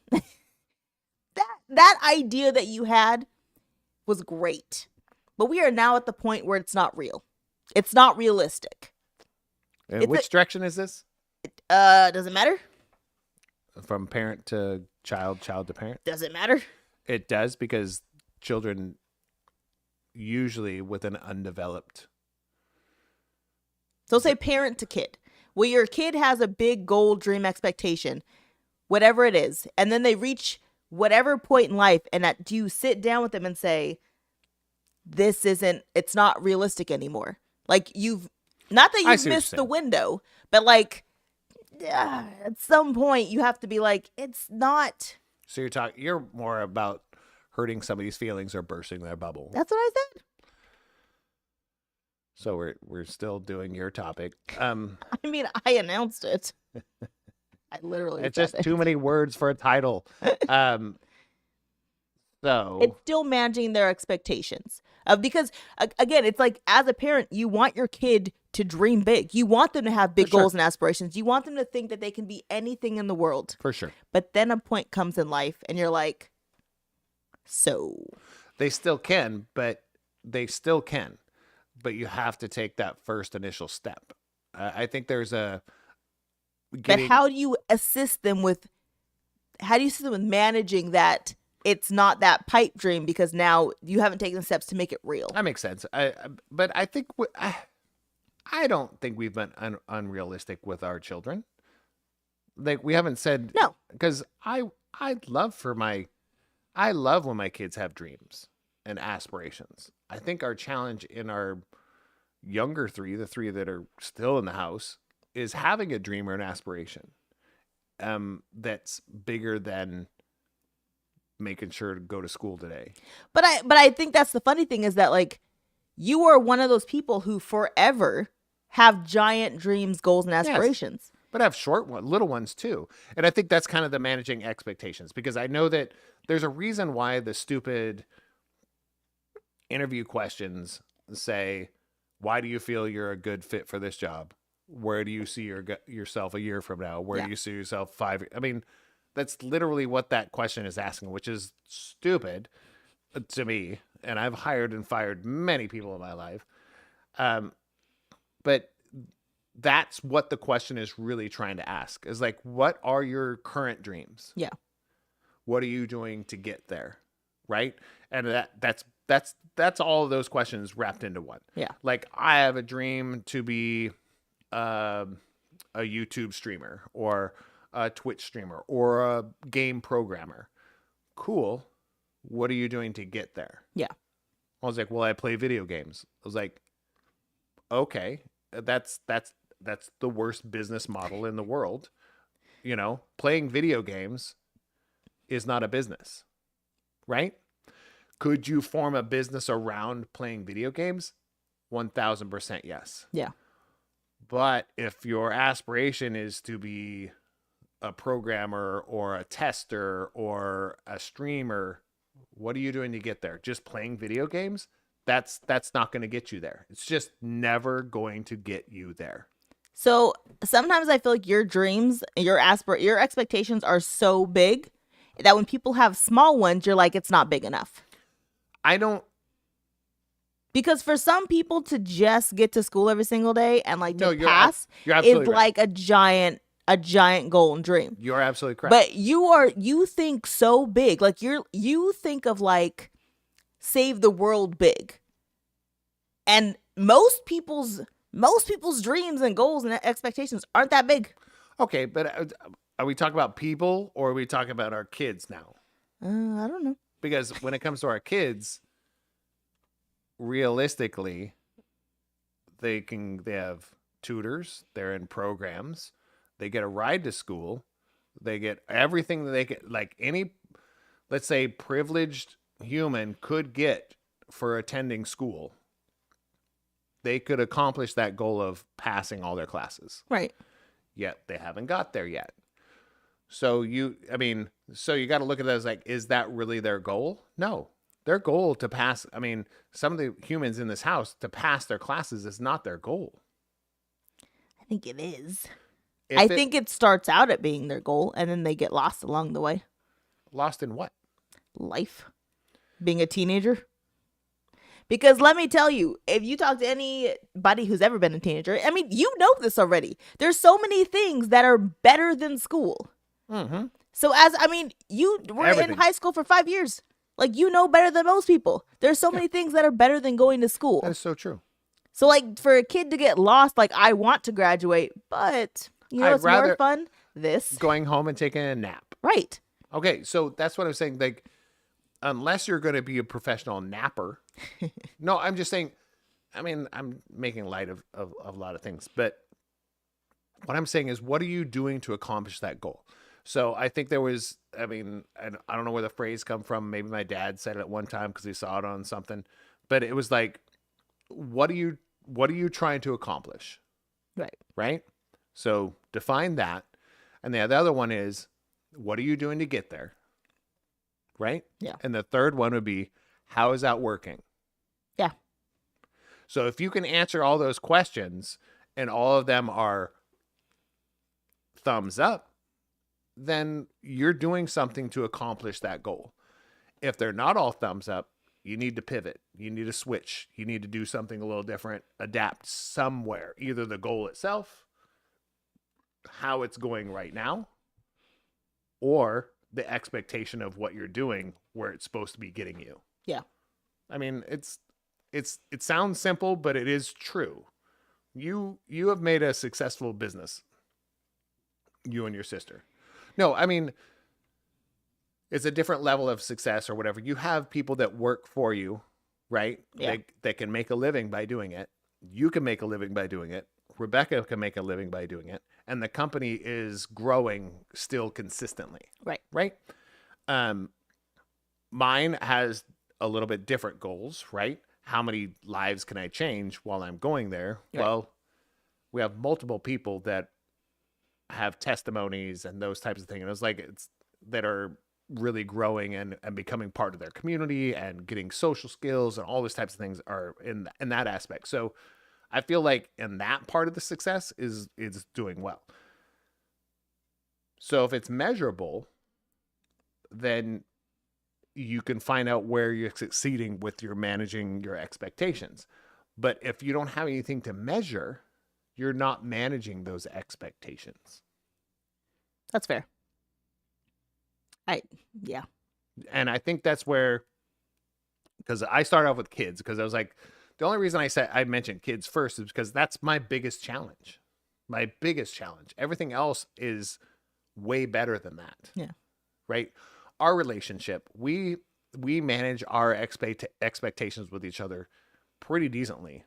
that idea that you had was great. But we are now at the point where it's not real. It's not realistic. And which direction is this? Does it matter? From parent to child, child to parent? Does it matter? It does, because children usually with an undeveloped. So say parent to kid. Well, your kid has a big goal, dream, expectation, whatever it is. And then they reach whatever point in life, and do you sit down with them and say, it's not realistic anymore. Like not that you've missed the window, but like at some point you have to be like, it's not. So you're more about hurting somebody's feelings or bursting their bubble. That's what I said. So we're still doing your topic. I mean, I announced it. I literally it's said just it. too many words for a title. So it's still managing their expectations. Because again, it's like, as a parent, you want your kid to dream big. You want them to have big goals and aspirations. You want them to think that they can be anything in the world. For sure. But then a point comes in life and you're like, so. They still can, but you have to take that first initial step. I think there's But how do you assist them with managing that? It's not that pipe dream, because now you haven't taken the steps to make it real. That makes sense. But I think I don't think we've been unrealistic with our children. Like, we haven't said no, because I love when my kids have dreams and aspirations. I think our challenge in our younger the three that are still in the house, is having a dream or an aspiration that's bigger than making sure to go to school today. But I think that's the funny thing, is that like, you are one of those people who forever have giant dreams, goals, and aspirations. Yes, but I have little ones too. And I think that's kind of the managing expectations, because I know that there's a reason why the stupid interview questions say, why do you feel you're a good fit for this job? Where do you see yourself a year from now? Where do you see yourself 5 years? I mean, that's literally what that question is asking, which is stupid to me. And I've hired and fired many people in my life. But that's what the question is really trying to ask, is like, what are your current dreams? Yeah. What are you doing to get there? Right. And that's all of those questions wrapped into one. Yeah. Like, I have a dream to be a YouTube streamer, or a Twitch streamer, or a game programmer. Cool. What are you doing to get there? Yeah. I was like, well, I play video games. I was like, okay, that's the worst business model in the world. You know, playing video games is not a business, right? Could you form a business around playing video games? 1000% yes. Yeah. But if your aspiration is to be a programmer or a tester or a streamer, what are you doing to get there? Just playing video games? That's not going to get you there. It's just never going to get you there. So sometimes I feel like your dreams, your expectations are so big that when people have small ones, you're like, it's not big enough. Because for some people to just get to school every single day and like to pass is like a giant goal and dream. You're absolutely correct. But you think so big. Like you think of like save the world big. And most people's dreams and goals and expectations aren't that big. Okay, but are we talking about people, or are we talking about our kids now? I don't know. Because when it comes to our kids, realistically, they have tutors, they're in programs, they get a ride to school, they get everything that they get, like any, let's say, privileged human could get for attending school. They could accomplish that goal of passing all their classes. Right. Yet they haven't got there yet. So you got to look at that as like, is that really their goal? No. Their goal to pass, some of the humans in this house, to pass their classes is not their goal. I think it is. I think it starts out at being their goal, and then they get lost along the way. Lost in what? life, being a teenager. Because let me tell you, if you talk to anybody who's ever been a teenager, I mean, you know this already. There's so many things that are better than school. Mm-hmm. So you were Everything. in high school for 5 years. Like, you know better than most people. There's so many things that are better than going to school. That is so true. So, like, for a kid to get lost, like, I want to graduate, but you know I'd what's more rather fun? This. Going home and taking a nap. Right. Okay, so that's what I was saying. Like, unless you're going to be a professional napper. No, I'm just saying, I mean, I'm making light of a lot of things. But what I'm saying is, what are you doing to accomplish that goal? So I think there was, I mean, I don't know where the phrase come from. Maybe my dad said it at one time because he saw it on something. But it was like, what are you trying to accomplish? Right. Right? So define that. And the other one is, what are you doing to get there? Right? Yeah. And the third one would be, how is that working? Yeah. So if you can answer all those questions and all of them are thumbs up, then you're doing something to accomplish that goal. If they're not all thumbs up, you need to pivot. You need to switch. You need to do something a little different, adapt somewhere, either the goal itself, how it's going right now, or the expectation of what you're doing where it's supposed to be getting you. Yeah. I mean, it sounds simple, but it is true. You have made a successful business. You and your sister. No, I mean, it's a different level of success or whatever. You have people that work for you, right? Yeah. That can make a living by doing it. You can make a living by doing it. Rebecca can make a living by doing it. And the company is growing still consistently. Right. Right? Mine has a little bit different goals, right? How many lives can I change while I'm going there? Right. Well, we have multiple people that have testimonies and those types of things. And it's like that are really growing and becoming part of their community and getting social skills and all those types of things are in that aspect. So I feel like in that part of the success is doing well. So if it's measurable, then you can find out where you're succeeding with your managing your expectations. But if you don't have anything to measure, you're not managing those expectations. That's fair. Yeah. And I think that's where, because I started off with kids, because I was like, the only reason I mentioned kids first is because that's my biggest challenge. My biggest challenge. Everything else is way better than that. Yeah. Right? Our relationship, we manage our expectations with each other pretty decently,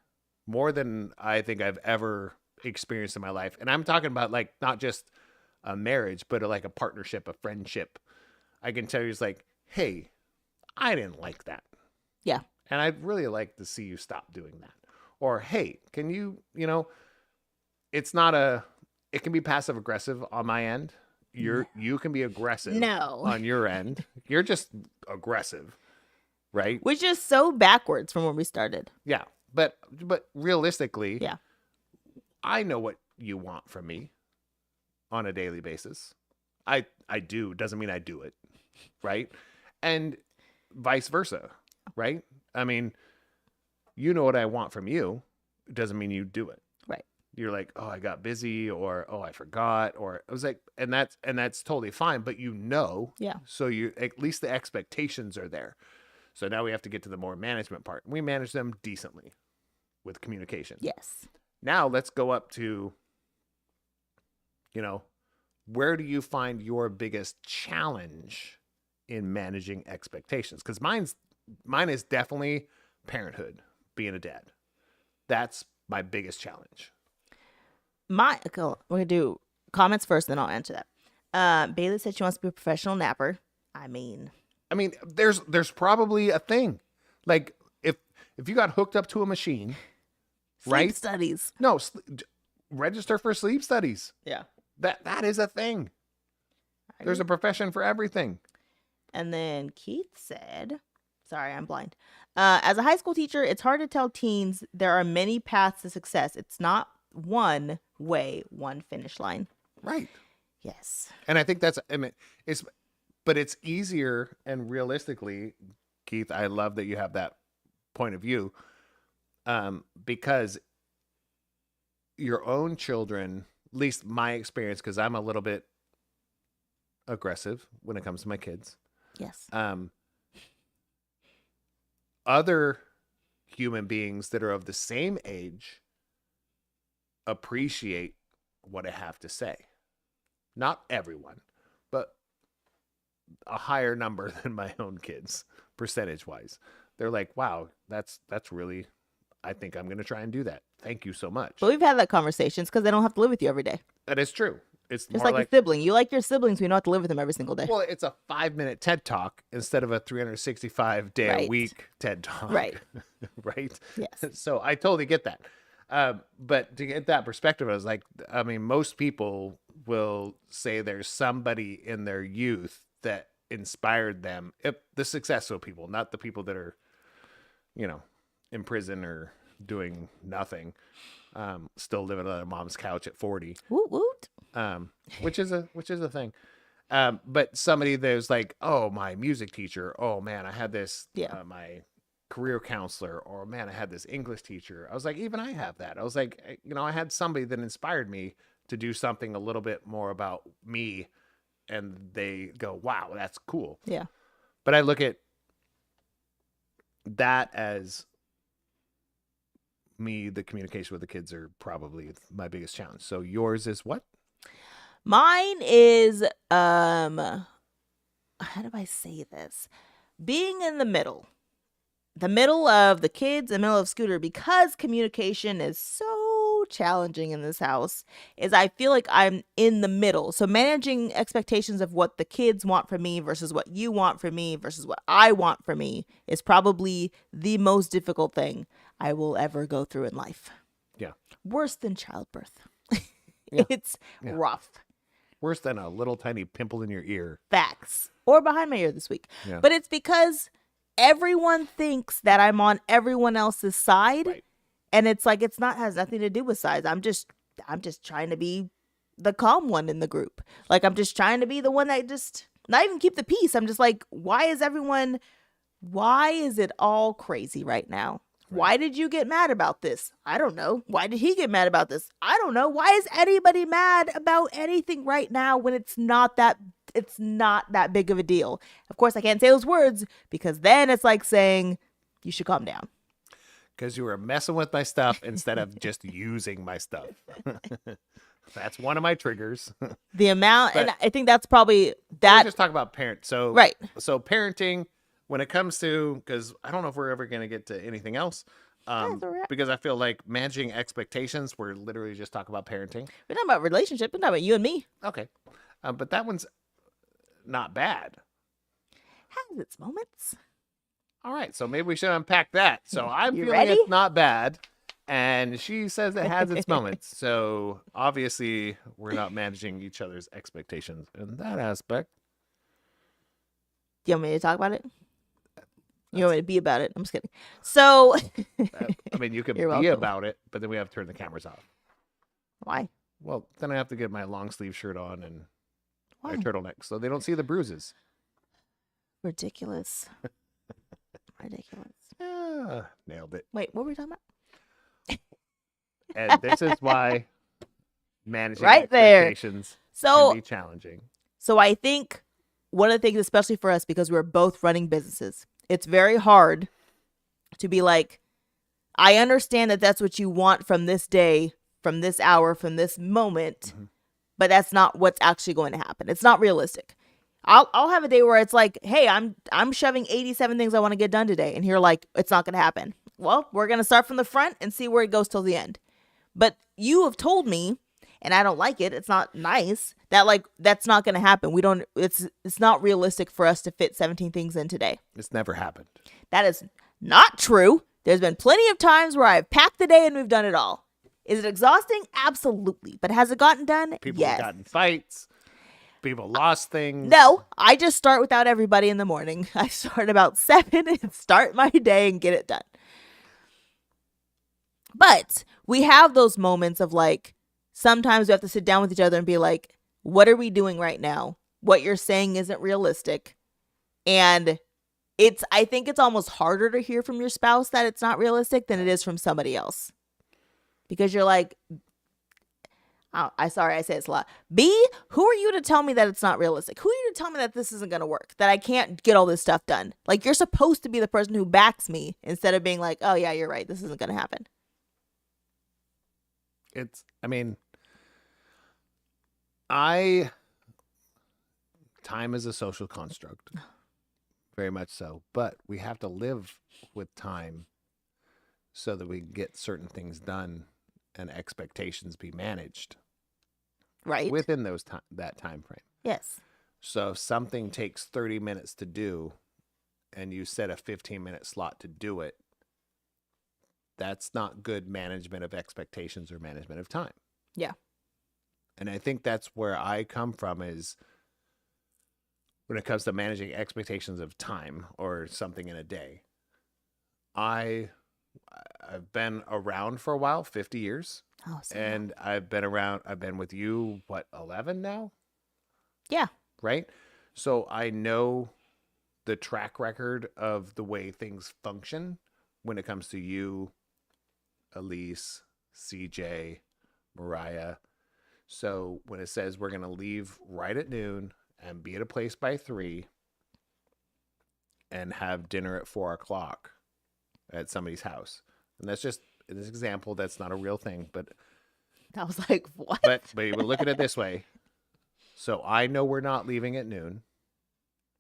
more than I think I've ever experienced in my life. And I'm talking about like not just a marriage, but like a partnership, a friendship. I can tell you, it's like, hey, I didn't like that. Yeah. And I'd really like to see you stop doing that. Or, hey, can you it can be passive aggressive on my end. You can be aggressive on your end. You're just aggressive, right? Which is so backwards from where we started. Yeah. But realistically, Yeah. I know what you want from me on a daily basis. I do. Doesn't mean I do it, right? And vice versa, right? I mean, you know what I want from you. Doesn't mean you do it. Right. You're like, oh, I got busy, or oh, I forgot, or I was like, and that's totally fine. But Yeah. So you at least the expectations are there. So now we have to get to the more management part. We manage them decently with communication. Yes. Now let's go up to, where do you find your biggest challenge in managing expectations? Because mine is definitely parenthood, being a dad. That's my biggest challenge. We're gonna do comments first, then I'll answer that. Bailey said she wants to be a professional napper. I mean, there's probably a thing. Like if you got hooked up to a machine, sleep right? studies. No, register for sleep studies. Yeah. That is a thing. There's a profession for everything. And then Keith said, sorry, I'm blind. As a high school teacher, it's hard to tell teens there are many paths to success. It's not one way, one finish line. Right. Yes. And I think it's but it's easier, and realistically, Keith, I love that you have that point of view, because your own children, at least my experience, because I'm a little bit aggressive when it comes to my kids. Yes. Other human beings that are of the same age appreciate what I have to say. Not everyone, but a higher number than my own kids, percentage wise. They're like, wow, that's really, I think I'm going to try and do that. Thank you so much. But we've had that conversations because they don't have to live with you every day. That is true. It's Just more like a sibling. You like your siblings, we don't have to live with them every single day. well, it's a 5-minute TED Talk instead of a 365-day a Right. week TED Talk. Right. Right. Yes. So I totally get that. But to get that perspective, I was like, I mean, most people will say there's somebody in their youth that inspired them. If the successful people, not the people that are, in prison or doing nothing, still living on their mom's couch at 40. Woot woot. Which is a thing. But somebody that's like, oh, my music teacher. Oh man, I had this. Yeah. My career counselor. Or man, I had this English teacher. I was like, even I have that. I was like, I had somebody that inspired me to do something a little bit more about me, and they go, wow, that's cool. Yeah. But I look at that as me. The communication with the kids are probably my biggest challenge. So yours is what? Mine is how do I say this? Being in the middle of the kids, the middle of Scooter, because communication is so challenging in this house, is I feel like I'm in the middle. So managing expectations of what the kids want from me versus what you want from me versus what I want from me is probably the most difficult thing I will ever go through in life. Yeah. Worse than childbirth. Yeah. It's Yeah. rough. Worse than a little tiny pimple in your ear. Facts. Or behind my ear this week. Yeah. But it's because everyone thinks that I'm on everyone else's side. Right. And it's like, has nothing to do with size. I'm just trying to be the calm one in the group. Like, I'm just trying to be the one that just not even keep the peace. I'm just like, why is it all crazy right now? Right. Why did you get mad about this? I don't know. Why did he get mad about this? I don't know. Why is anybody mad about anything right now when it's not that big of a deal? Of course, I can't say those words because then it's like saying you should calm down. Because you were messing with my stuff instead of just using my stuff. That's one of my triggers. The amount, But- and I think that's probably Let's that. just talk about parents. So Right. So parenting, when it comes to, because I don't know if we're ever going to get to anything else. That's all right. Because I feel like managing expectations, we're literally just talking about parenting. We're talking about relationship. We're talking about you and me. Okay. But that one's not bad. Has its moments. All right. So maybe we should unpack that. So I'm You feeling ready? it's not bad. And she says it has its moments. So obviously we're not managing each other's expectations in that aspect. Do you want me to talk about it? You want me to be about it? I'm just kidding. So, I mean, you could You're be welcome. about it, but then we have to turn the cameras off. why? Well, then I have to get my long sleeve shirt on and my Why? turtleneck so they don't see the bruises. Ridiculous. Ridiculous. Ah, nailed it. Wait, what were we talking about? And this is why managing Right there. expectations So, can be challenging. So I think one of the things, especially for us, because we're both running businesses, it's very hard to be like, I understand that that's what you want from this day, from this hour, from this moment, Mhm. but that's not what's actually going to happen. It's not realistic. I'll have a day where it's like, hey, I'm shoving 87 things I want to get done today, and you're like, it's not going to happen. Well, we're going to start from the front and see where it goes till the end. But you have told me, and I don't like it, it's not nice, that like that's not going to happen. It's not realistic for us to fit 17 things in today. It's never happened. That is not true. There's been plenty of times where I've packed the day and we've done it all. Is it exhausting? Absolutely. But has it gotten done? People Yes. got in fights. People lost things. No, I just start without everybody in the morning. I start about 7 and start my day and get it done. But we have those moments of like, sometimes we have to sit down with each other and be like, what are we doing right now? what you're saying isn't realistic. And I think it's almost harder to hear from your spouse that it's not realistic than it is from somebody else. Because you're like, I say it's a lot. B, who are you to tell me that it's not realistic? Who are you to tell me that this isn't going to work? That I can't get all this stuff done? Like, you're supposed to be the person who backs me instead of being like, oh yeah, you're right, this isn't going to happen. Time is a social construct. Very much so. But we have to live with time so that we can get certain things done and expectations be managed. Right. Within that time frame. Yes. So if something takes 30 minutes to do and you set a 15-minute slot to do it, that's not good management of expectations or management of time. Yeah. And I think that's where I come from, is when it comes to managing expectations of time or something in a day. I've been around for a while, 50 years. Oh, so and I've been with you, 11 now? Yeah. Right? So I know the track record of the way things function when it comes to you, Elise, CJ, Mariah. So when it says we're going to leave right at noon and be at a place by 3 and have dinner at 4 o'clock at somebody's house. And that's just this example. That's not a real thing, but I was like, what? But you would look at it this way. So I know we're not leaving at noon,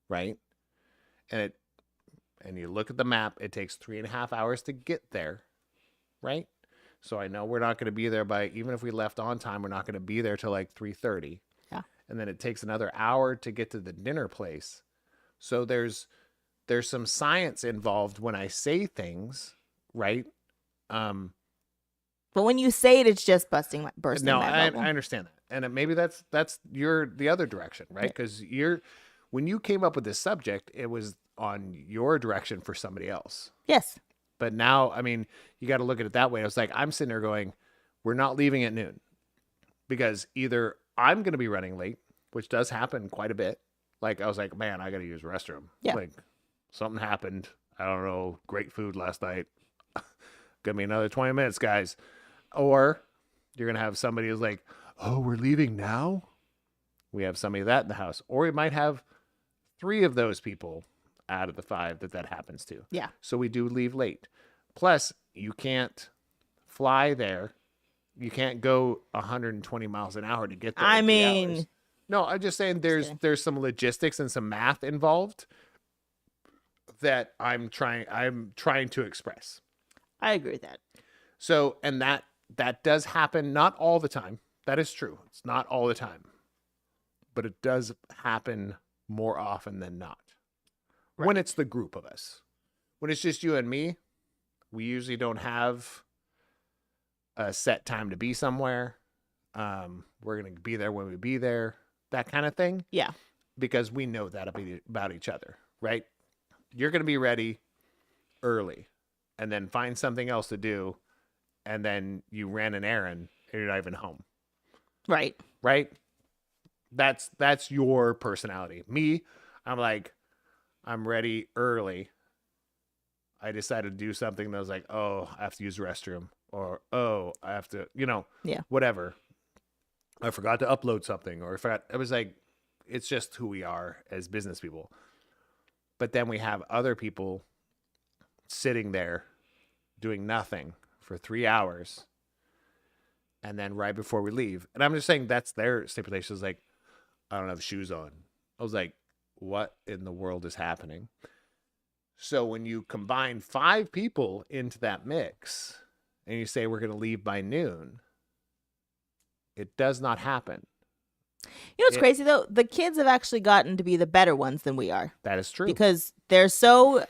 right? And you look at the map, it takes 3.5 hours to get there, right? So I know we're not going to be there by, even if we left on time, we're not going to be there till like 3:30. Yeah. And then it takes another hour to get to the dinner place. So there's some science involved when I say things, right? But when you say it, it's just bursting my bubble. I understand that. And maybe that's you're the other direction, right? Because when you came up with this subject, it was on your direction for somebody else. Yes. But now, I mean, you got to look at it that way. I was like, I'm sitting there going, we're not leaving at noon, because either I'm going to be running late, which does happen quite a bit. Like, I was like, man, I got to use the restroom. Yeah. Like, something happened. I don't know. Great food last night. Give me another 20 minutes, guys. Or you're going to have somebody who's like, oh, we're leaving now? We have somebody of that in the house. Or we might have 3 of those people out of the 5 that happens to. Yeah. So we do leave late. Plus, you can't fly there. You can't go 120 miles an hour to get there. I in 3 mean... hours. No, I'm just saying there's some logistics and some math involved that I'm trying to express. I agree with that. So, and that does happen, not all the time. That is true. It's not all the time. But it does happen more often than not. Right. When it's the group of us. When it's just you and me, we usually don't have a set time to be somewhere. We're going to be there when we be there. That kind of thing. Yeah. Because we know that about each other, right? You're going to be ready early and then find something else to do. And then you ran an errand and you're not even home. Right. Right? That's your personality. Me, I'm like, I'm ready early. I decided to do something that was like, oh, I have to use the restroom. Or, oh, I have to, whatever. I forgot to upload something. Or it was like, it's just who we are as business people. But then we have other people sitting there doing nothing for 3 hours. And then right before we leave. And I'm just saying that's their stipulation. Is like, I don't have shoes on. I was like, what in the world is happening? So when you combine 5 people into that mix and you say we're going to leave by noon, it does not happen. You know what's crazy, though? The kids have actually gotten to be the better ones than we are. That is true. Because they're so...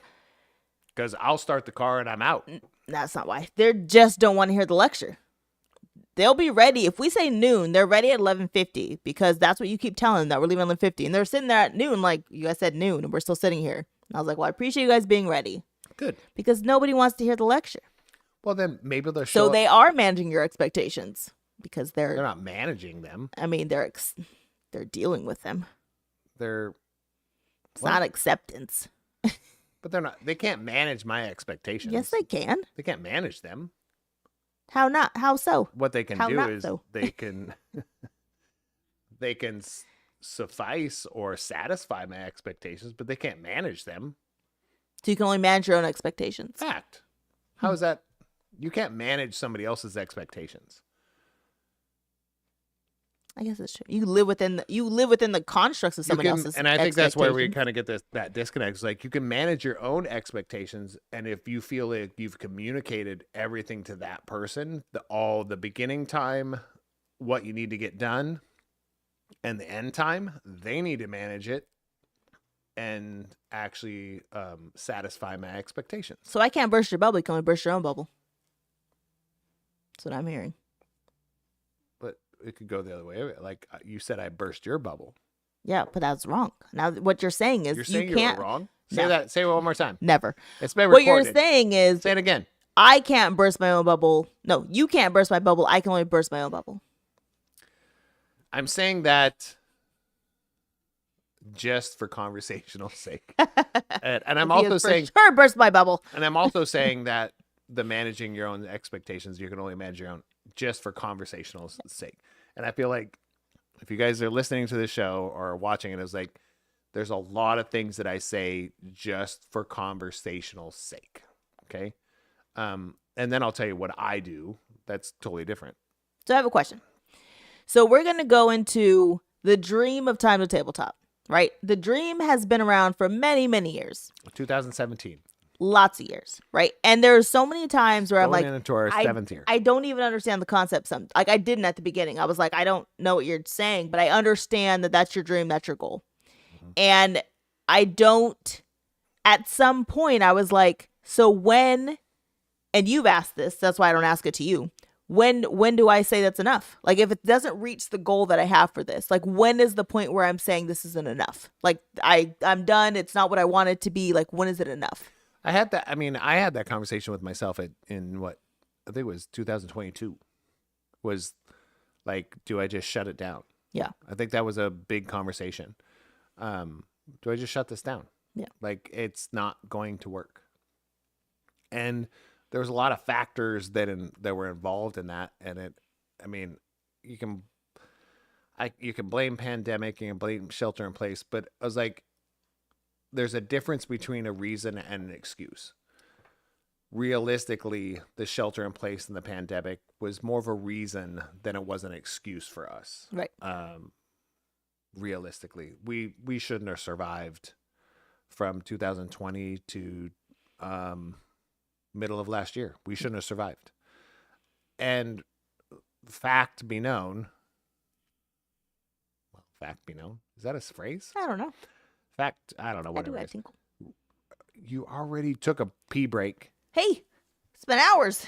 Because I'll start the car and I'm out. That's not why. They just don't want to hear the lecture. They'll be ready. If we say noon, they're ready at 11:50 because that's what you keep telling them, that we're leaving at 11:50. And they're sitting there at noon like, you guys said noon, and we're still sitting here. And I was like, well, I appreciate you guys being ready. Good. Because nobody wants to hear the lecture. Well, then maybe they'll show So up. they are managing your expectations because they're not managing them. I mean, they're dealing with them. It's not acceptance. but they're not. They can't manage my expectations. Yes, they can. They can't manage them. How not? How so? What they can How do not is so? they can suffice or satisfy my expectations, but they can't manage them. So you can only manage your own expectations. Fact. How is that? You can't manage somebody else's expectations. I guess it's true. You live within the constructs of somebody else's. And I think that's where we expectations. kind of get that disconnect. It's like you can manage your own expectations, and if you feel like you've communicated everything to that person, the beginning time, what you need to get done, and the end time, they need to manage it and actually satisfy my expectations. So I can't burst your bubble. You can only burst your own bubble. That's what I'm hearing. But it could go the other way. Like you said, I burst your bubble. Yeah, but that's wrong. Now what you're saying is You're saying you can't. were wrong. No. Say it one more time. Never. It's been What recorded. you're saying is Say it again. I can't burst my own bubble. No, you can't burst my bubble. I can only burst my own bubble. I'm saying that just for conversational sake. and I'm He also has for saying sure burst my bubble. and I'm also saying that the managing your own expectations, you can only manage your own just for conversational sake. And I feel like if you guys are listening to the show or watching it, it's like there's a lot of things that I say just for conversational sake. Okay. And then I'll tell you what I do. That's totally different. So I have a question. So we're going to go into the dream of Time to Tabletop, right? The dream has been around for many, many years. 2017. Lots of years, right? And there's so many times where I'm Going like, into our seventh year. I don't even understand the concept. Like I didn't at the beginning. I was like, I don't know what you're saying, but I understand that that's your dream, that's your goal. Mm-hmm. And I don't, at some point I was like, so when, and you've asked this, that's why I don't ask it to you. When do I say that's enough? Like if it doesn't reach the goal that I have for this, like when is the point where I'm saying this isn't enough? Like I'm done. It's not what I want it to be. Like when is it enough? I had that conversation with myself in what I think it was 2022. Was like, do I just shut it down? Yeah. I think that was a big conversation. Do I just shut this down? Yeah. Like it's not going to work. And there was a lot of factors that were involved in that. And you can blame pandemic, you can blame shelter in place, but I was like, there's a difference between a reason and an excuse. Realistically, the shelter in place and the pandemic was more of a reason than it was an excuse for us. Right. Realistically, we shouldn't have survived from 2020 to middle of last year. We shouldn't have survived. And fact be known. Well, fact be known. Is that a phrase? I don't know. Fact, I don't know. Whatever. I think. You already took a pee break. Hey, it's been hours.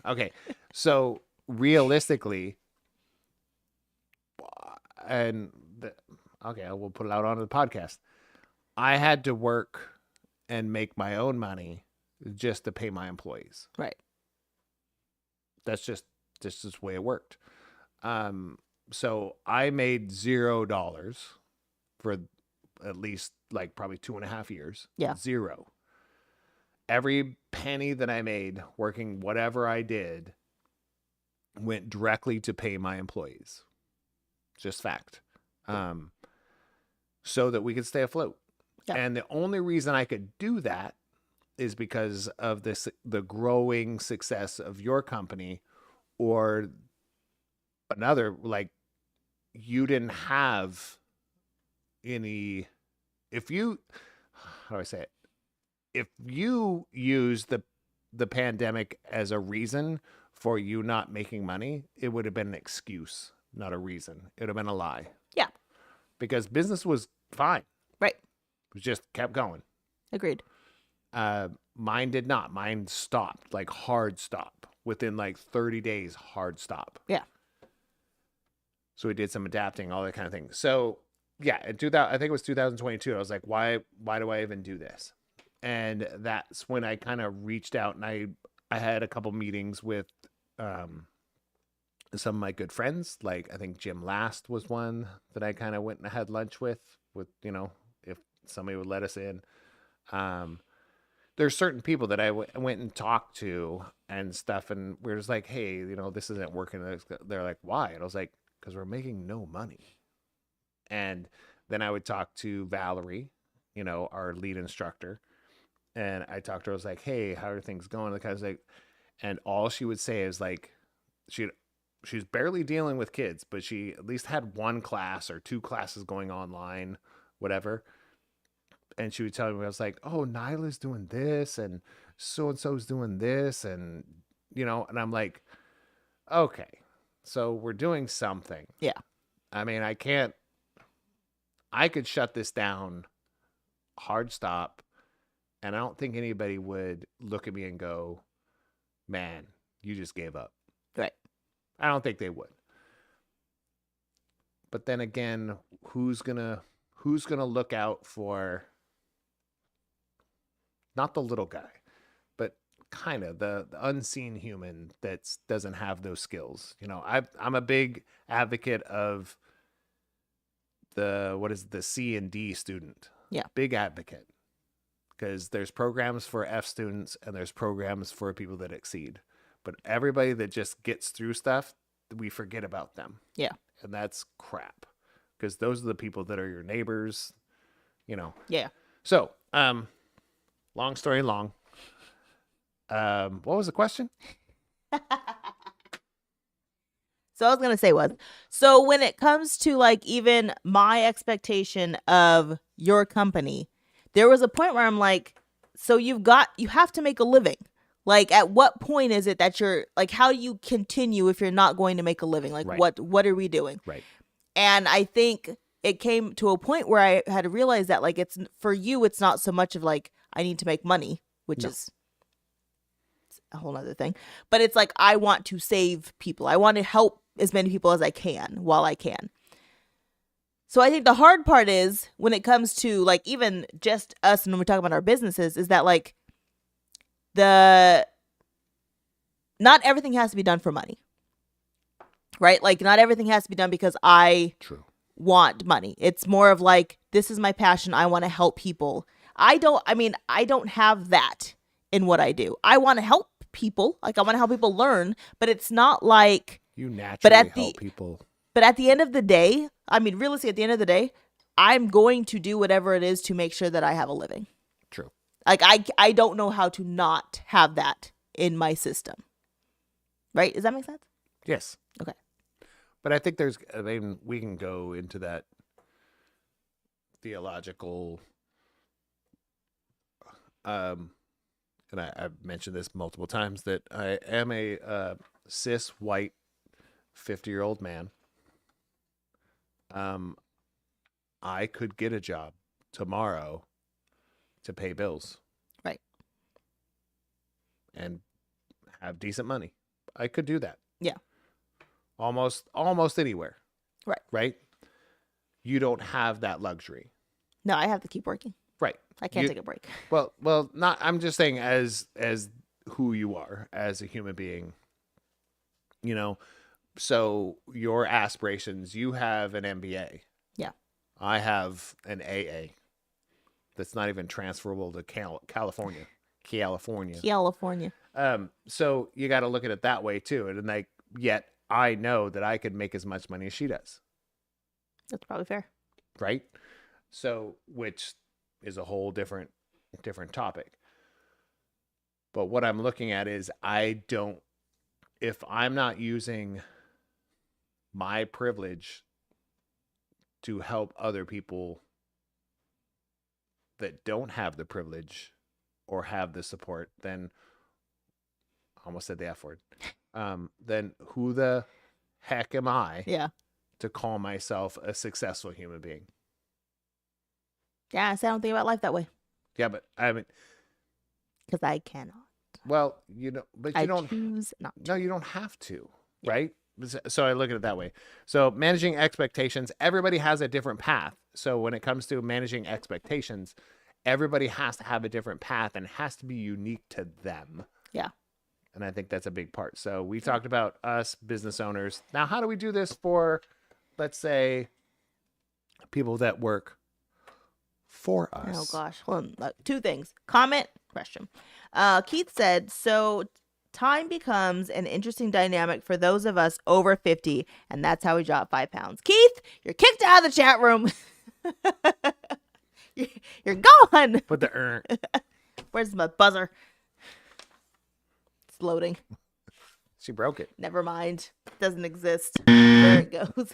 Okay, so realistically, we'll put it out onto the podcast. I had to work and make my own money just to pay my employees. Right. That's just the way it worked. So I made $0 for at least like probably 2.5 years. Yeah. 0. Every penny that I made working whatever I did went directly to pay my employees. Just fact. So that we could stay afloat. Yeah. And the only reason I could do that is because of the growing success of your company or another, like you didn't have any, how do I say it? If you use the pandemic as a reason for you not making money, it would have been an excuse, not a reason. It would have been a lie. Yeah. Because business was fine. Right. It just kept going. Agreed. Mine did not. Mine stopped, like hard stop. Within like 30 days, hard stop. Yeah. So we did some adapting, all that kind of thing. So yeah, in 2000, I think it was 2022. I was like, why do I even do this? And that's when I kind of reached out and I had a couple meetings with some of my good friends. Like I think Jim Last was one that I kind of went and had lunch with. with, if somebody would let us in. There's certain people that I went and talked to and stuff, and we're just like, hey, this isn't working. They're like, why? And I was like, because we're making no money. And then I would talk to Valerie, our lead instructor, and I talked to her. I was like, hey, how are things going? Like, I was like, and all she would say is like, she's barely dealing with kids, but she at least had one class or two classes going online, whatever. And she would tell me, I was like, oh, Nyla's doing this and so-and-so's doing this. And, and I'm like, okay, so we're doing something. Yeah. I mean, I could shut this down, hard stop. And I don't think anybody would look at me and go, man, you just gave up. Right. I don't think they would. But then again, who's gonna look out for not the little guy, but kind of the unseen human that doesn't have those skills? I'm a big advocate of the C and D student. Yeah. Big advocate. Because there's programs for F students and there's programs for people that exceed. But everybody that just gets through stuff, we forget about them. Yeah. And that's crap. Because those are the people that are your neighbors, Yeah. So, long story long. What was the question? So I was going to say so when it comes to like even my expectation of your company, there was a point where I'm like, so you have to make a living. Like, at what point is it that you're like, how do you continue if you're not going to make a living? Like, Right. what are we doing? Right. And I think it came to a point where I had to realize that like, it's for you, it's not so much of like, I need to make money, which is a whole other thing, but it's like, I want to save people. I want to help as many people as I can while I can. So I think the hard part is when it comes to like even just us and when we talk about our businesses is that like not everything has to be done for money, right? Like not everything has to be done because I want money. It's more of like, this is my passion. I want to help people. I don't have that in what I do. I want to help people. Like I want to help people learn, but it's not like you naturally help people. But at the end of the day, realistically, at the end of the day, I'm going to do whatever it is to make sure that I have a living. True. Like, I don't know how to not have that in my system. Right? Does that make sense? Yes. Okay. But I think we can go into that theological, and I've mentioned this multiple times, that I am a cis, white, 50-year-old man. I could get a job tomorrow to pay bills. Right. And have decent money. I could do that. Yeah. Almost anywhere. Right. Right? You don't have that luxury. No, I have to keep working. Right. I can't take a break. Well, not. I'm just saying as who you are as a human being. So your aspirations. You have an MBA. Yeah. I have an AA. That's not even transferable to California. California. So you got to look at it that way too, and like, yet I know that I could make as much money as she does. That's probably fair. Right. So, which is a whole different topic. But what I'm looking at is if I'm not using my privilege to help other people that don't have the privilege or have the support, then I almost said the F word. Then who the heck am I to call myself a successful human being? Yeah, so I don't think about life that way. Yeah, but because I cannot. Well, but you don't choose not to. No, you don't have to, right? So I look at it that way. So managing expectations, everybody has a different path. So when it comes to managing expectations, everybody has to have a different path and has to be unique to them. Yeah. And I think that's a big part. So we talked about us business owners. Now, how do we do this for, let's say, people that work for us. Oh gosh, hold on. Two things. Comment, question. Keith said, so time becomes an interesting dynamic for those of us over 50, and that's how we drop 5 pounds. Keith, you're kicked out of the chat room. You're gone. Put the Where's my buzzer? It's loading. She broke it. Never mind. Doesn't exist. There it goes.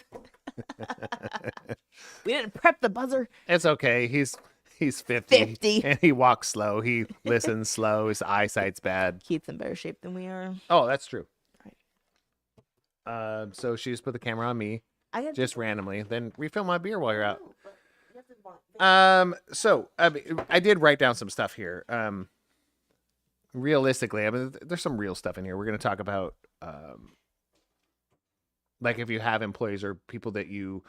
We didn't prep the buzzer. It's okay. He's 50, 50. and he walks slow. He listens slow. His eyesight's bad. Keith's in better shape than we are. Oh, that's true. Right. So she just put the camera on me, just randomly. Then refill my beer while you're out. So I did write down some stuff here. Realistically, I mean, there's some real stuff in here. We're going to talk about, like if you have employees or people that you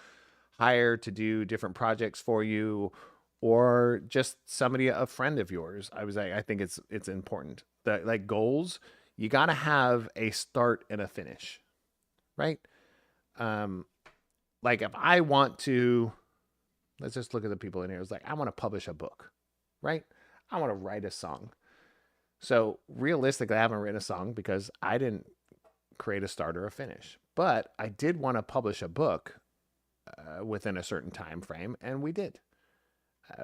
hire to do different projects for you, or just somebody, a friend of yours. I think it's important that, like, goals, you got to have a start and a finish, right? Like if I want to, let's just look at the people in here. It's like, I want to publish a book, right? I want to write a song. So realistically, I haven't written a song because I didn't create a start or a finish. But I did want to publish a book within a certain time frame, and we did.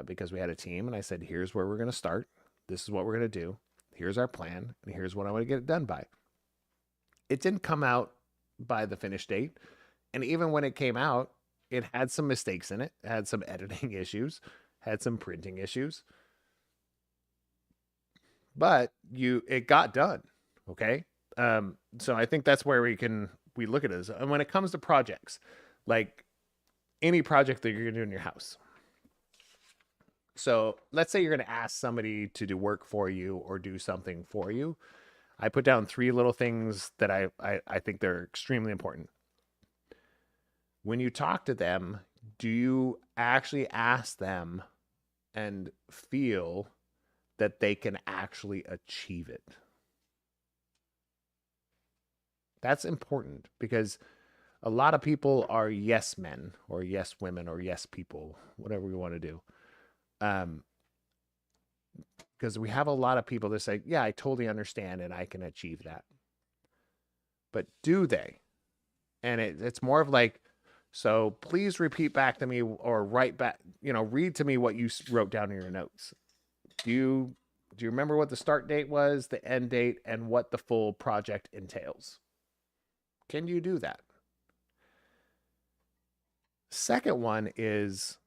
Because we had a team, and I said, here's where we're going to start. This is what we're going to do. Here's our plan, and here's what I want to get it done by. It didn't come out by the finish date. And even when it came out, it had some mistakes in it. It had some editing issues, had some printing issues. But it got done. Okay. So I think that's where we look at it. And when it comes to projects, like any project that you're going to do in your house. So let's say you're going to ask somebody to do work for you or do something for you. I put down 3 little things that I think they're extremely important. When you talk to them, do you actually ask them and feel that they can actually achieve it? That's important because a lot of people are yes men or yes women or yes people, whatever we want to do. Because we have a lot of people that say, yeah, I totally understand and I can achieve that. But do they? And it's more of like, so please repeat back to me or write back, read to me what you wrote down in your notes. Do you remember what the start date was, the end date, and what the full project entails? Can you do that? Second one is,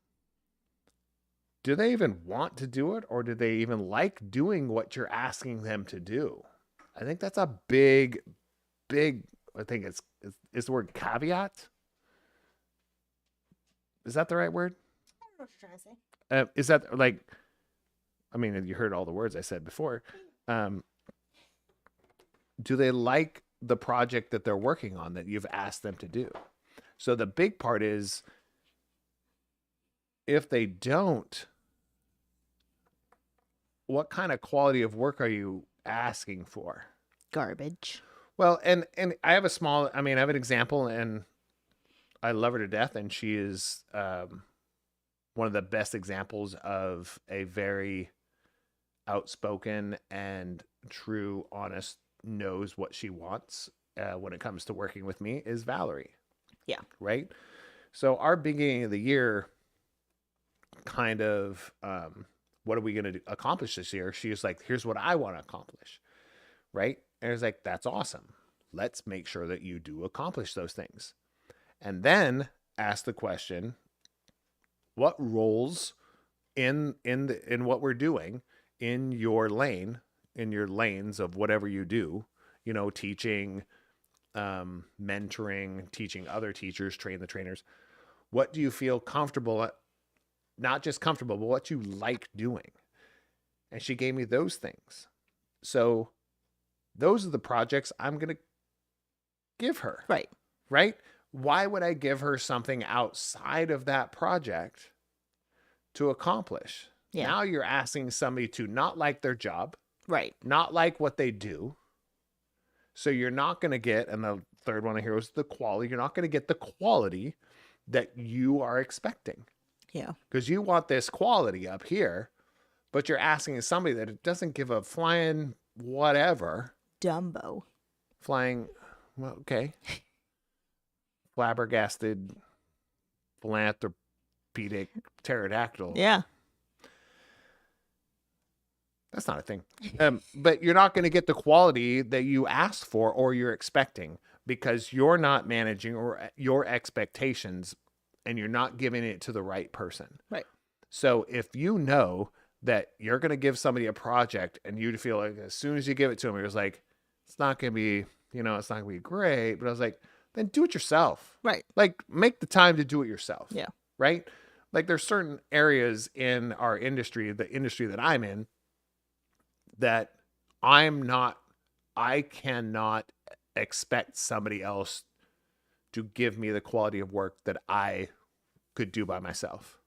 do they even want to do it, or do they even like doing what you're asking them to do? I think that's a big, I think it's the word caveat. Is that the right word? I don't know what you're trying to say. Is that like, I mean, you heard all the words I said before. Do they like the project that they're working on that you've asked them to do? So the big part is, if they don't, what kind of quality of work are you asking for? Garbage. Well, and I have I have an example, and I love her to death, and she is one of the best examples of a very outspoken and true, honest, knows what she wants when it comes to working with me, is Valerie. Yeah. Right? So our beginning of the year kind of, what are we going to accomplish this year? She was like, here's what I want to accomplish. Right? And I was like, that's awesome. Let's make sure that you do accomplish those things. And then ask the question, what roles in what we're doing in your lane, in your lanes of whatever you do, teaching, mentoring, teaching other teachers, train the trainers. What do you feel comfortable at? Not just comfortable, but what you like doing. And she gave me those things. So those are the projects I'm going to give her. Right. Right? Why would I give her something outside of that project to accomplish? Yeah. Now you're asking somebody to not like their job. Right. Not like what they do. So you're not going to get, and the third one here was the quality. You're not going to get the quality that you are expecting. Yeah. Because you want this quality up here, but you're asking somebody that doesn't give a flying whatever. Dumbo. Flying, well, okay. Flabbergasted philanthropic pterodactyl. Yeah. That's not a thing. But you're not going to get the quality that you asked for or you're expecting because you're not managing or your expectations and you're not giving it to the right person. Right. So if you know that you're going to give somebody a project and you feel like as soon as you give it to them, you're just like, it's not going to be, it's not going to be great. But I was like, then do it yourself. Right. Like make the time to do it yourself. Yeah. Right. Like there's certain areas in our industry, the industry that I'm in, that I cannot expect somebody else to give me the quality of work that I could do by myself.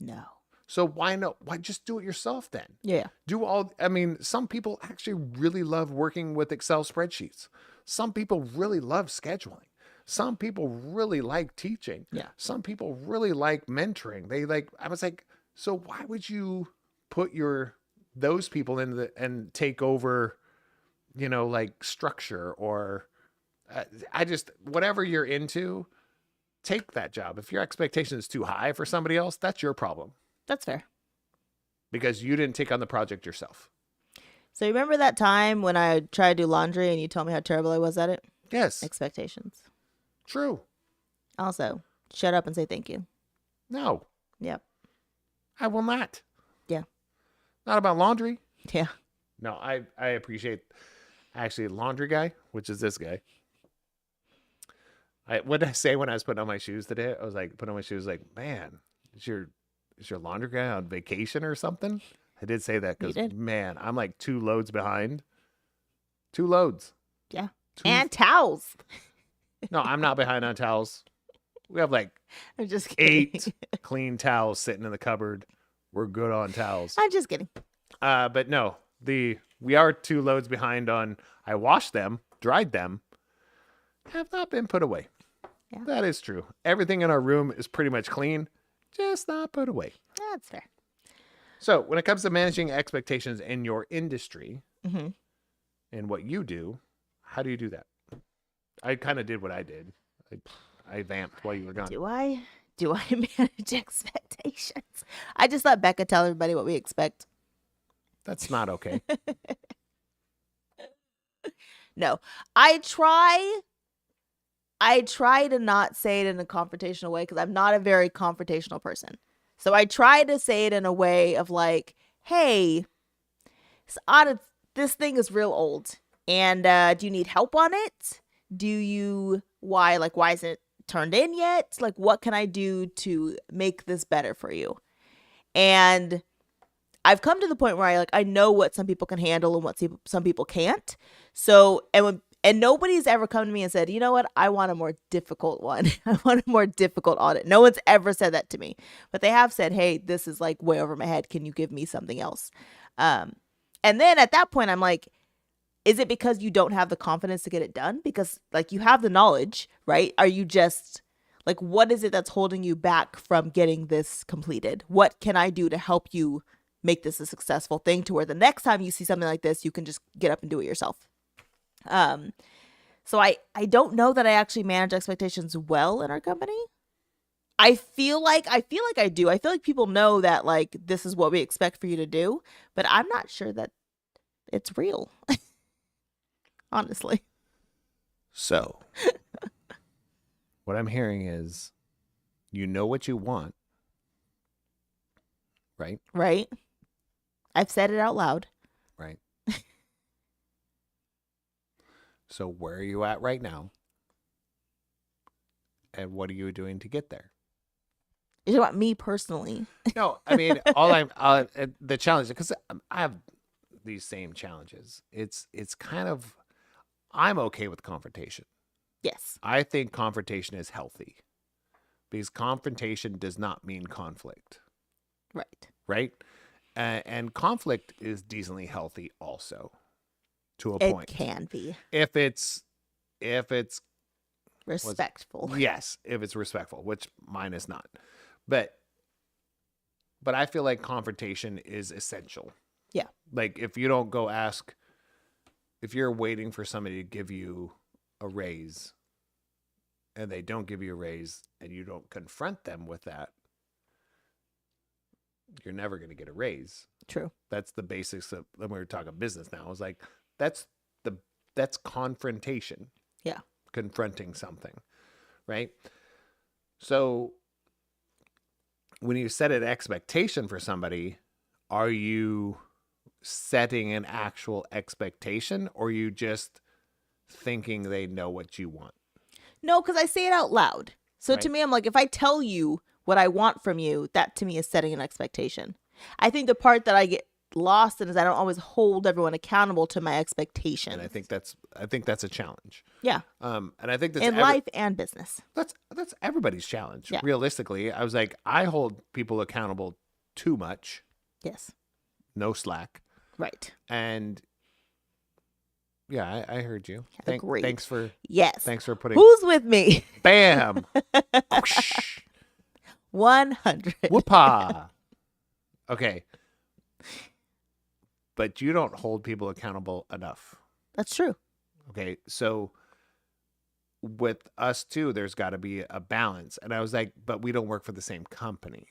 No. So why just do it yourself then? Yeah. Some people actually really love working with Excel spreadsheets. Some people really love scheduling. Some people really like teaching. Yeah. Some people really like mentoring. I was like, so why would you put those people and take over, like structure or whatever you're into, take that job. If your expectation is too high for somebody else, that's your problem. That's fair. Because you didn't take on the project yourself. So you remember that time when I tried to do laundry and you told me how terrible I was at it? Yes. Expectations. True. Also, shut up and say thank you. No. Yep. I will not. Yeah. Not about laundry. Yeah. No, I appreciate actually laundry guy, which is this guy. What did I say when I was putting on my shoes today? I was like, putting on my shoes, like, man, is your laundry guy on vacation or something? I did say that because, man, I'm like 2 loads behind. 2 loads. Yeah. And towels. No, I'm not behind on towels. We have like I'm just kidding. 8 clean towels sitting in the cupboard. We're good on towels. I'm just kidding. But no, we are 2 loads behind on. I washed them, dried them, have not been put away. Yeah. That is true. Everything in our room is pretty much clean, just not put away. That's fair. So when it comes to managing expectations in your industry Mm-hmm. and what you do, how do you do that? I kind of did what I did. I vamped while you were gone. Do I manage expectations? I just let Becca tell everybody what we expect. That's not okay. No, I try to not say it in a confrontational way because I'm not a very confrontational person. So I try to say it in a way of like, hey, this thing is real old. And do you need help on it? Why isn't it turned in yet? Like, what can I do to make this better for you? And I've come to the point where I know what some people can handle and what some people can't. So, and nobody's ever come to me and said, you know what? I want a more difficult one. I want a more difficult audit. No one's ever said that to me, but they have said, hey, this is like way over my head. Can you give me something else? And then at that point, I'm like, is it because you don't have the confidence to get it done? Because like you have the knowledge, right? Are you just like, what is it that's holding you back from getting this completed? What can I do to help you make this a successful thing to where the next time you see something like this, you can just get up and do it yourself? So I don't know that I actually manage expectations well in our company. I feel like I do. I feel like people know that like this is what we expect for you to do, but I'm not sure that it's real. Honestly. So, what I'm hearing is you know what you want, right? Right. I've said it out loud. Right. So where are you at right now? And what are you doing to get there? You're talking about me personally. No, I mean, the challenge, because I have these same challenges. It's kind of, I'm okay with confrontation. Yes. I think confrontation is healthy because confrontation does not mean conflict. Right. Right? And conflict is decently healthy also to a point. It can be. If it's Respectful. yes, if it's respectful, which mine is not. But but I feel like confrontation is essential. Yeah. Like if you don't go ask, if you're waiting for somebody to give you a raise and they don't give you a raise and you don't confront them with that, you're never going to get a raise. True. That's the basics of, when we were talking business now, I was like, that's confrontation. Yeah. Confronting something, right? So when you set an expectation for somebody, are you setting an actual expectation, or are you just thinking they know what you want? No, because I say it out loud. So to Right. me, I'm like, if I tell you what I want from you, that to me is setting an expectation. I think the part that I get lost in is I don't always hold everyone accountable to my expectations. And I think that's a challenge. Yeah. And I think that's In life and business. that's everybody's challenge. Yeah. Realistically, I was like, I hold people accountable too much, Yes. no slack. Right. And yeah, I heard you. Agreed. Thanks for Yes. putting Who's with me? bam. 100. Whoopah. Okay. But you don't hold people accountable enough. That's true. Okay. So with us too, there's got to be a balance. And I was like, but we don't work for the same company.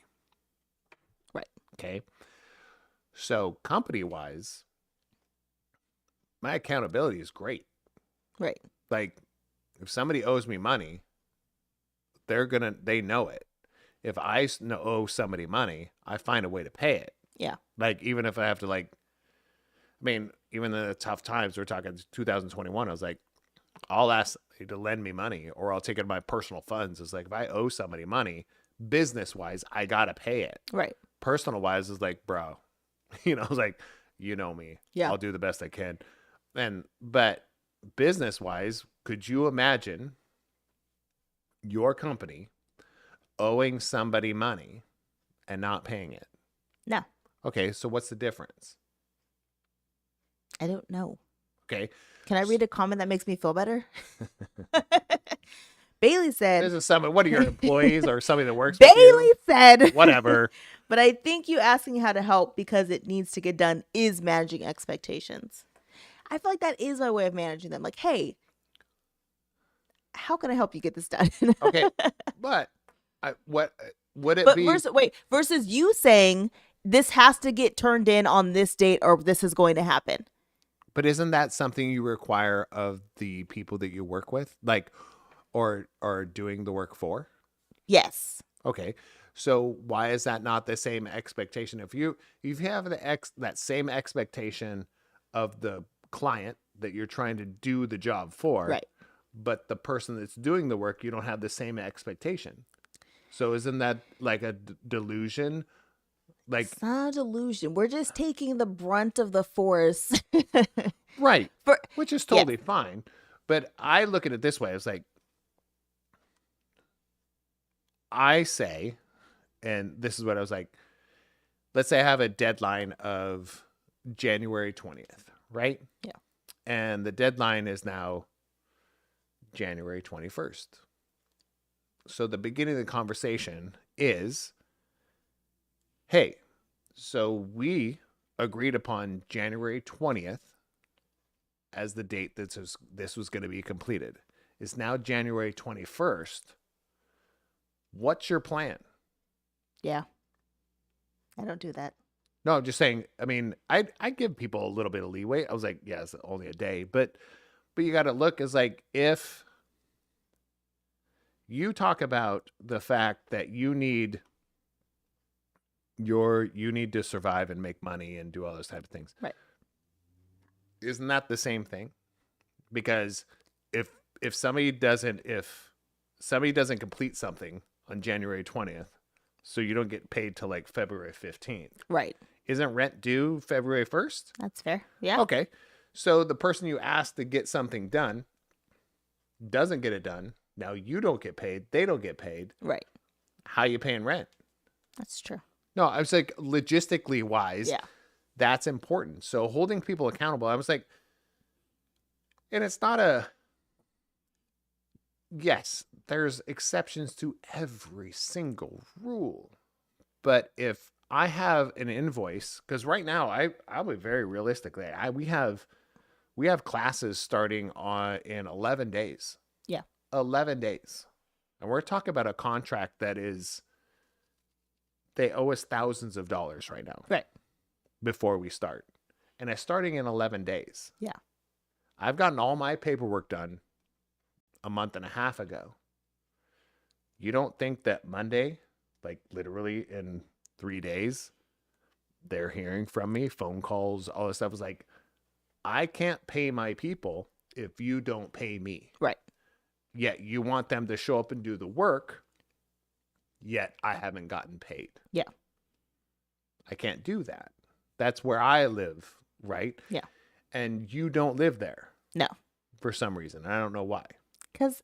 Right. Okay. So company wise, my accountability is great. Right. Like if somebody owes me money, they know it. If I owe somebody money, I find a way to pay it. Yeah. Like even if I have to even the tough times, we're talking 2021, I was like, I'll ask you to lend me money or I'll take it in my personal funds. It's like, if I owe somebody money, business wise, I got to pay it. Right. Personal wise is like, bro, I was like, you know me. Yeah. I'll do the best I can. But business wise, could you imagine your company owing somebody money and not paying it? No. Okay. So what's the difference? I don't know. Okay. Can I read a comment that makes me feel better? Bailey said. This is somebody, what are your employees or somebody that works with Bailey you? said. Whatever. But I think you asking how to help because it needs to get done is managing expectations. I feel like that is my way of managing them. Like, hey, how can I help you get this done? Okay. But what would it But be? versus you saying this has to get turned in on this date or this is going to happen. But isn't that something you require of the people that you work with, like, or doing the work for? Yes. Okay, so why is that not the same expectation? If you have that same expectation of the client that you're trying to do the job for, Right. but the person that's doing the work, you don't have the same expectation. So isn't that like a delusion? Like, It's not a delusion. We're just taking the brunt of the force. right, For- which is totally fine. But I look at it this way. It's like, I say, and this is what I was like, let's say I have a deadline of January 20th, right? Yeah. And the deadline is now January 21st. So the beginning of the conversation is, hey, so we agreed upon January 20th as the date that this was going to be completed. It's now January 21st. What's your plan? Yeah. I don't do that. No, I'm just saying, I mean, I give people a little bit of leeway. I was like, yeah, it's only a day, but you got to look as like, if you talk about the fact that you need to survive and make money and do all those type of things. Right. Isn't that the same thing? Because if somebody doesn't complete something on January 20th, so you don't get paid till like February 15th. Right. Isn't rent due February 1st? That's fair. Yeah. Okay. So the person you asked to get something done doesn't get it done. Now you don't get paid. They don't get paid. Right. How you paying rent? That's true. No, I was like, logistically wise, Yeah. that's important. So holding people accountable, I was like, and it's not yes, there's exceptions to every single rule. But if I have an invoice, because right now I'll be very realistic. We have classes starting in 11 days. Yeah. 11 days. And we're talking about a contract that they owe us thousands of dollars right now. Right. Before we start. And it's starting in 11 days. Yeah. I've gotten all my paperwork done a month and a half ago. You don't think that Monday, like literally in 3 days, they're hearing from me, phone calls, all this stuff is like, I can't pay my people if you don't pay me. Right. Yet you want them to show up and do the work, yet I haven't gotten paid. Yeah. I can't do that. That's where I live, right? Yeah. And you don't live there. No. For some reason. I don't know why. Because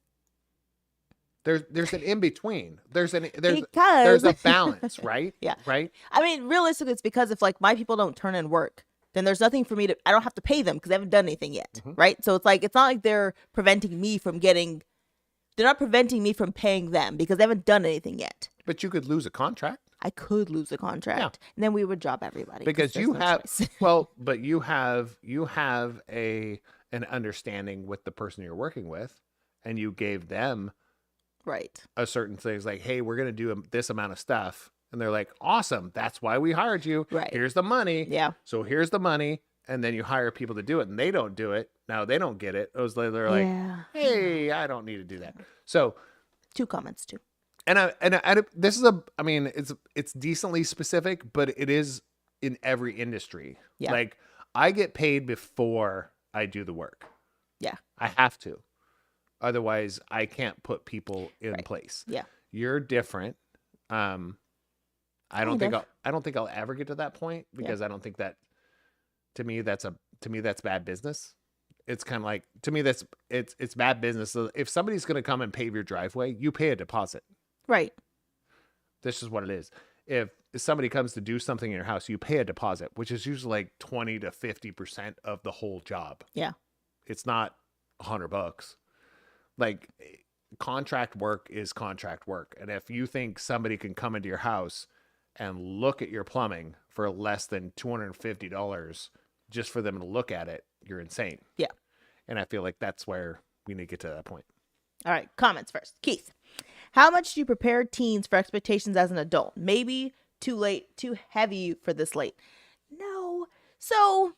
there's an in between. There's a balance, right? Yeah. Right? I mean, realistically, it's because if like my people don't turn in work, then there's nothing for me to, I don't have to pay them because they haven't done anything yet. Mm-hmm. Right. So it's like, it's not like they're preventing me from they're not preventing me from paying them because they haven't done anything yet. But you could lose a contract. I could lose a contract, Yeah. and then we would drop everybody. Because there's you no have, choice. well, but you have an understanding with the person you're working with, and you gave them Right. a certain things like, hey, we're going to do this amount of stuff. And they're like, awesome. That's why we hired you. Right. Here's the money. Yeah. So here's the money. And then you hire people to do it and they don't do it. Now they don't get it. They're like, Yeah. hey, I don't need to do that. So 2 comments too. this is it's decently specific, but it is in every industry. Yeah. Like I get paid before I do the work. Yeah. I have to. Otherwise I can't put people in Right. place. Yeah. You're different. I don't Kind think I'll ever get to that point because I don't think that to me that's bad business. It's kind of like, to me it's bad business. So if somebody's going to come and pave your driveway, you pay a deposit. Right. This is what it is. If somebody comes to do something in your house, you pay a deposit, which is usually like 20 to 50% of the whole job. Yeah. It's not $100. Like contract work is contract work. And if you think somebody can come into your house and look at your plumbing for less than $250 just for them to look at it, you're insane. Yeah. And I feel like that's where we need to get to that point. All right. Comments first. Keith, how much do you prepare teens for expectations as an adult? Maybe too late, too heavy for this late. No. So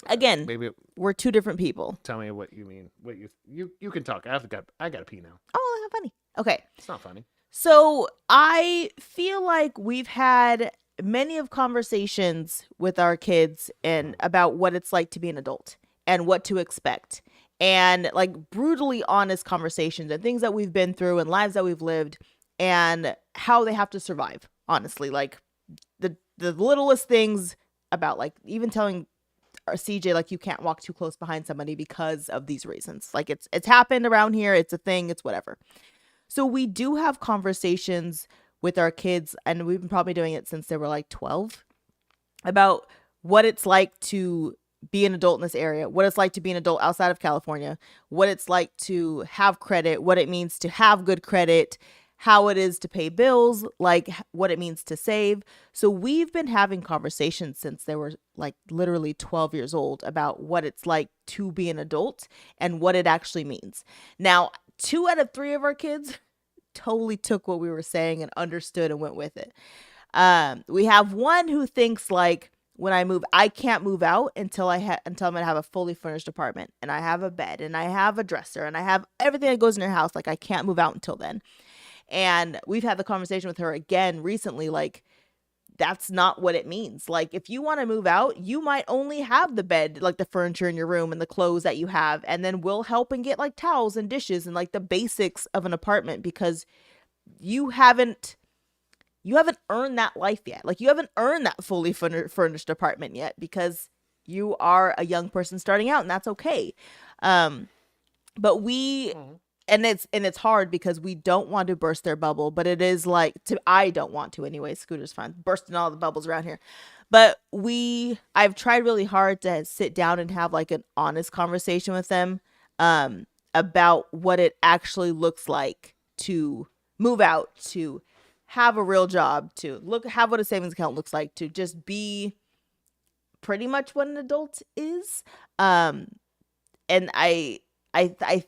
again, maybe we're 2 different people. tell me what you mean. What you can talk. I got to pee now. Oh, how funny. Okay. It's not funny. So I feel like we've had many of conversations with our kids and about what it's like to be an adult and what to expect, and like brutally honest conversations and things that we've been through and lives that we've lived and how they have to survive. Honestly, like the littlest things about like even telling CJ like you can't walk too close behind somebody because of these reasons. Like it's happened around here. It's a thing. It's whatever. So we do have conversations with our kids, and we've been probably doing it since they were like 12, about what it's like to be an adult in this area, what it's like to be an adult outside of California, what it's like to have credit, what it means to have good credit, how it is to pay bills, like what it means to save. So we've been having conversations since they were like literally 12 years old about what it's like to be an adult and what it actually means. Now, 2 out of 3 of our kids totally took what we were saying and understood and went with it. We have one who thinks like, when I move, I can't move out until I'm gonna have a fully furnished apartment and I have a bed and I have a dresser and I have everything that goes in your house. Like I can't move out until then. And we've had the conversation with her again recently, like that's not what it means. Like if you want to move out, you might only have the bed, like the furniture in your room and the clothes that you have, and then we'll help and get like towels and dishes and like the basics of an apartment, because you haven't earned that life yet. Like you haven't earned that fully furnished apartment yet, because you are a young person starting out, and that's okay. But we, and it's hard because we don't want to burst their bubble, but it is like, I don't want to anyway. Scooter's fine, bursting all the bubbles around here. But I've tried really hard to sit down and have like an honest conversation with them, about what it actually looks like to move out, to have a real job, to have what a savings account looks like, to just be pretty much what an adult is. And and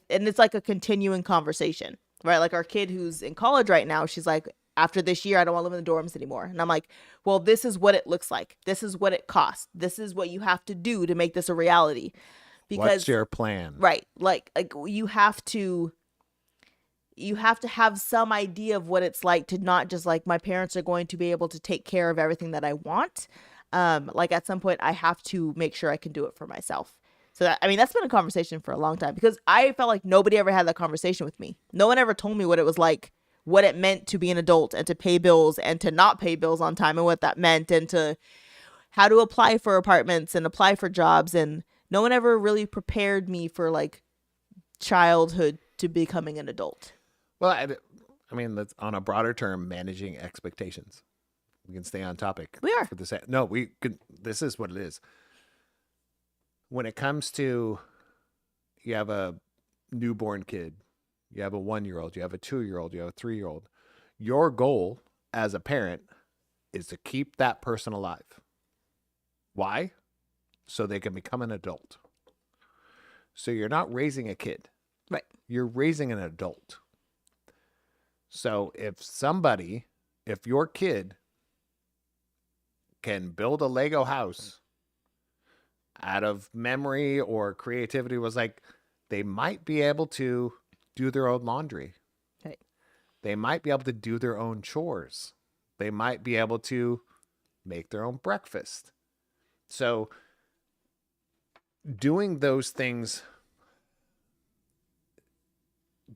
it's like a continuing conversation, right? Like our kid who's in college right now, she's like, after this year, I don't want to live in the dorms anymore. And I'm like, well, this is what it looks like. This is what it costs. This is what you have to do to make this a reality. Because, what's your plan? Right. Like you have to have some idea of what it's like to not just like, my parents are going to be able to take care of everything that I want. Like at some point I have to make sure I can do it for myself. So that's been a conversation for a long time, because I felt like nobody ever had that conversation with me. No one ever told me what it was like, what it meant to be an adult and to pay bills and to not pay bills on time, and what that meant, and to how to apply for apartments and apply for jobs. And no one ever really prepared me for like childhood to becoming an adult. Well, I mean, that's on a broader term, managing expectations. We can stay on topic. We are. For this. No, we could. This is what it is. When it comes to, you have a newborn kid, you have a 1-year-old, you have a 2-year-old, you have a 3-year-old. Your goal as a parent is to keep that person alive. Why? So they can become an adult. So you're not raising a kid. Right. You're raising an adult. So if your kid can build a Lego house out of memory or creativity, was like, they might be able to do their own laundry. Right. They might be able to do their own chores. They might be able to make their own breakfast. So doing those things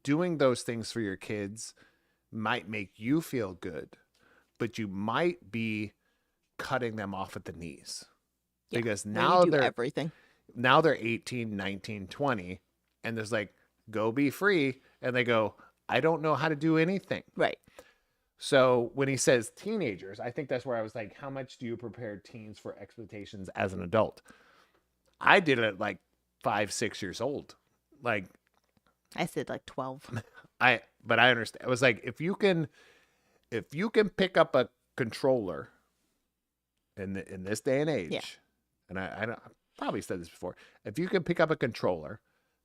for your kids might make you feel good, but you might be cutting them off at the knees. Yeah, because now they're everything. Now they're 18, 19, 20, and there's like, go be free. And they go, I don't know how to do anything. Right. So when he says teenagers, I think that's where I was like, how much do you prepare teens for expectations as an adult? I did it at like 5, 6 years old. Like, I said like 12. But I understand. It was like, if you can pick up a controller in this day and age, yeah. And I probably said this before, if you can pick up a controller,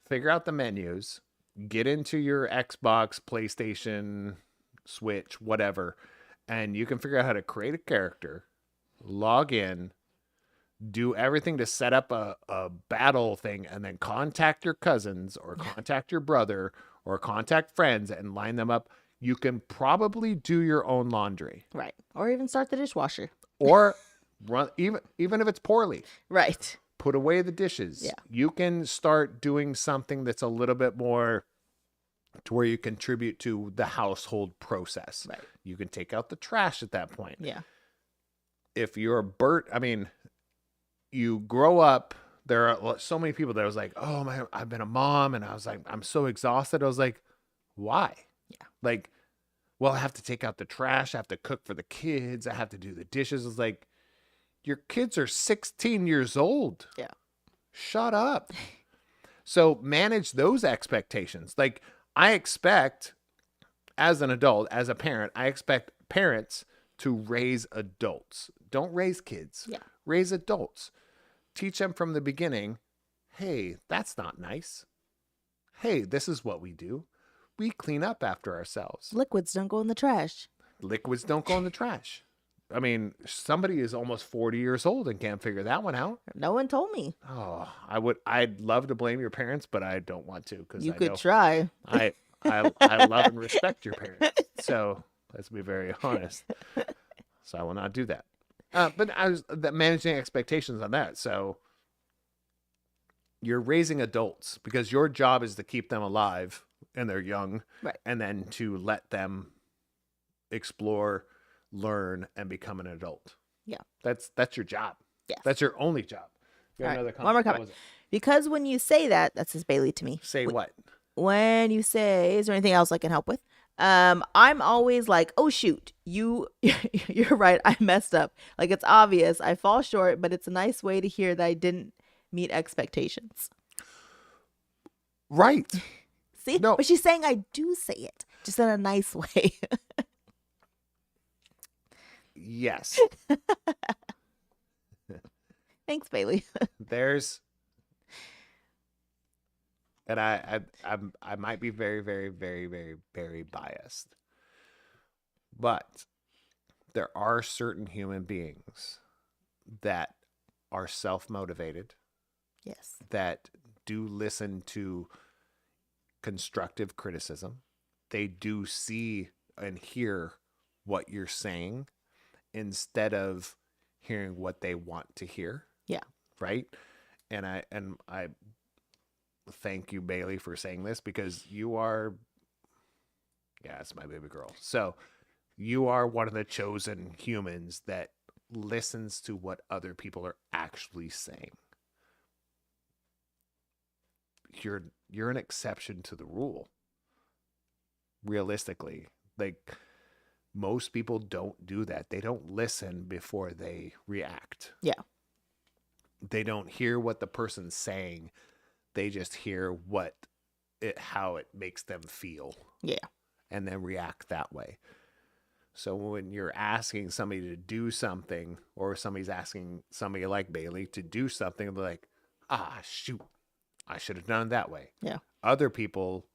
figure out the menus, get into your Xbox, PlayStation, Switch, whatever, and you can figure out how to create a character, log in, do everything to set up a battle thing, and then contact your cousins or contact your brother or contact friends and line them up, you can probably do your own laundry. Right. Or even start the dishwasher. Or run, even if it's poorly. Right. Put away the dishes. Yeah. You can start doing something that's a little bit more to where you contribute to the household process. Right. You can take out the trash at that point. Yeah. If you're you grow up, there are so many people that was like, oh man, I've been a mom, and I was like, I'm so exhausted. I was like, why? Yeah. Like, well, I have to take out the trash. I have to cook for the kids. I have to do the dishes. It's like, your kids are 16 years old. Yeah. Shut up. So manage those expectations. Like, I expect, as an adult, as a parent, I expect parents to raise adults. Don't raise kids. Yeah. Raise adults. Teach them from the beginning, hey, that's not nice. Hey, this is what we do. We clean up after ourselves. Liquids don't go in the trash. Liquids don't go in the trash. I mean, somebody is almost 40 years old and can't figure that one out. No one told me. Oh, I'd love to blame your parents, but I don't want to, because you could try. I love and respect your parents. So let's be very honest. So I will not do that. But I was managing expectations on that. So you're raising adults because your job is to keep them alive and they're young, right? And then to let them explore, learn, and become an adult. Yeah, that's your job. Yeah, that's your only job. You have another comment? One more comment. Because when you say that says Bailey to me. Say what? When you say, is there anything else I can help with? I'm always like, oh shoot, you're right, I messed up. Like, it's obvious I fall short, but it's a nice way to hear that I didn't meet expectations. Right. See? No. But she's saying I do say it, just in a nice way. Yes. Thanks, Bailey. There's, and I might be very, very, very, very, very biased, but there are certain human beings that are self-motivated, Yes. that do listen to constructive criticism. They do see and hear what you're saying instead of hearing what they want to hear. Yeah. Right? And I thank you, Bailey, for saying this, because you are, yeah, it's my baby girl. So you are one of the chosen humans that listens to what other people are actually saying. You're an exception to the rule. Realistically, like, most people don't do that. They don't listen before they react. Yeah. They don't hear what the person's saying. They just hear how it makes them feel. Yeah. And then react that way. So when you're asking somebody to do something, or somebody's asking somebody like Bailey to do something, they're like, shoot, I should have done it that way. Yeah. Other people,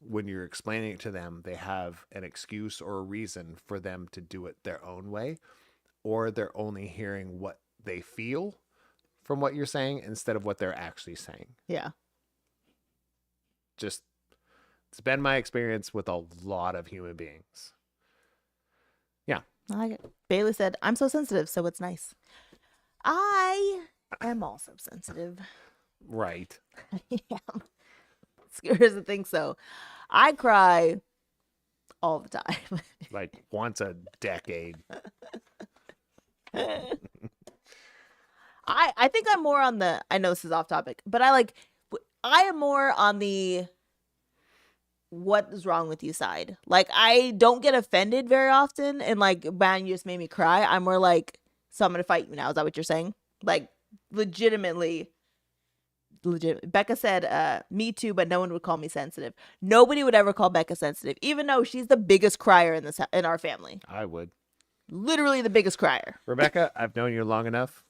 when you're explaining it to them, they have an excuse or a reason for them to do it their own way, or they're only hearing what they feel from what you're saying instead of what they're actually saying. Yeah. Just, it's been my experience with a lot of human beings. Yeah. I like it. Bailey said, I'm so sensitive, so it's nice. I am also sensitive. Right. Yeah. Here's the thing, so I cry all the time. Like once a decade. I think I'm more on the, I know this is off topic, but I am more on the what is wrong with you side. Like, I don't get offended very often, and like, man, you just made me cry. I'm more like, so I'm gonna fight you now. Is that what you're saying? Like, legitimately. Becca said, me too, but no one would call me sensitive. Nobody would ever call Becca sensitive, even though she's the biggest crier in our family. I would. Literally the biggest crier. Rebecca, I've known you long enough.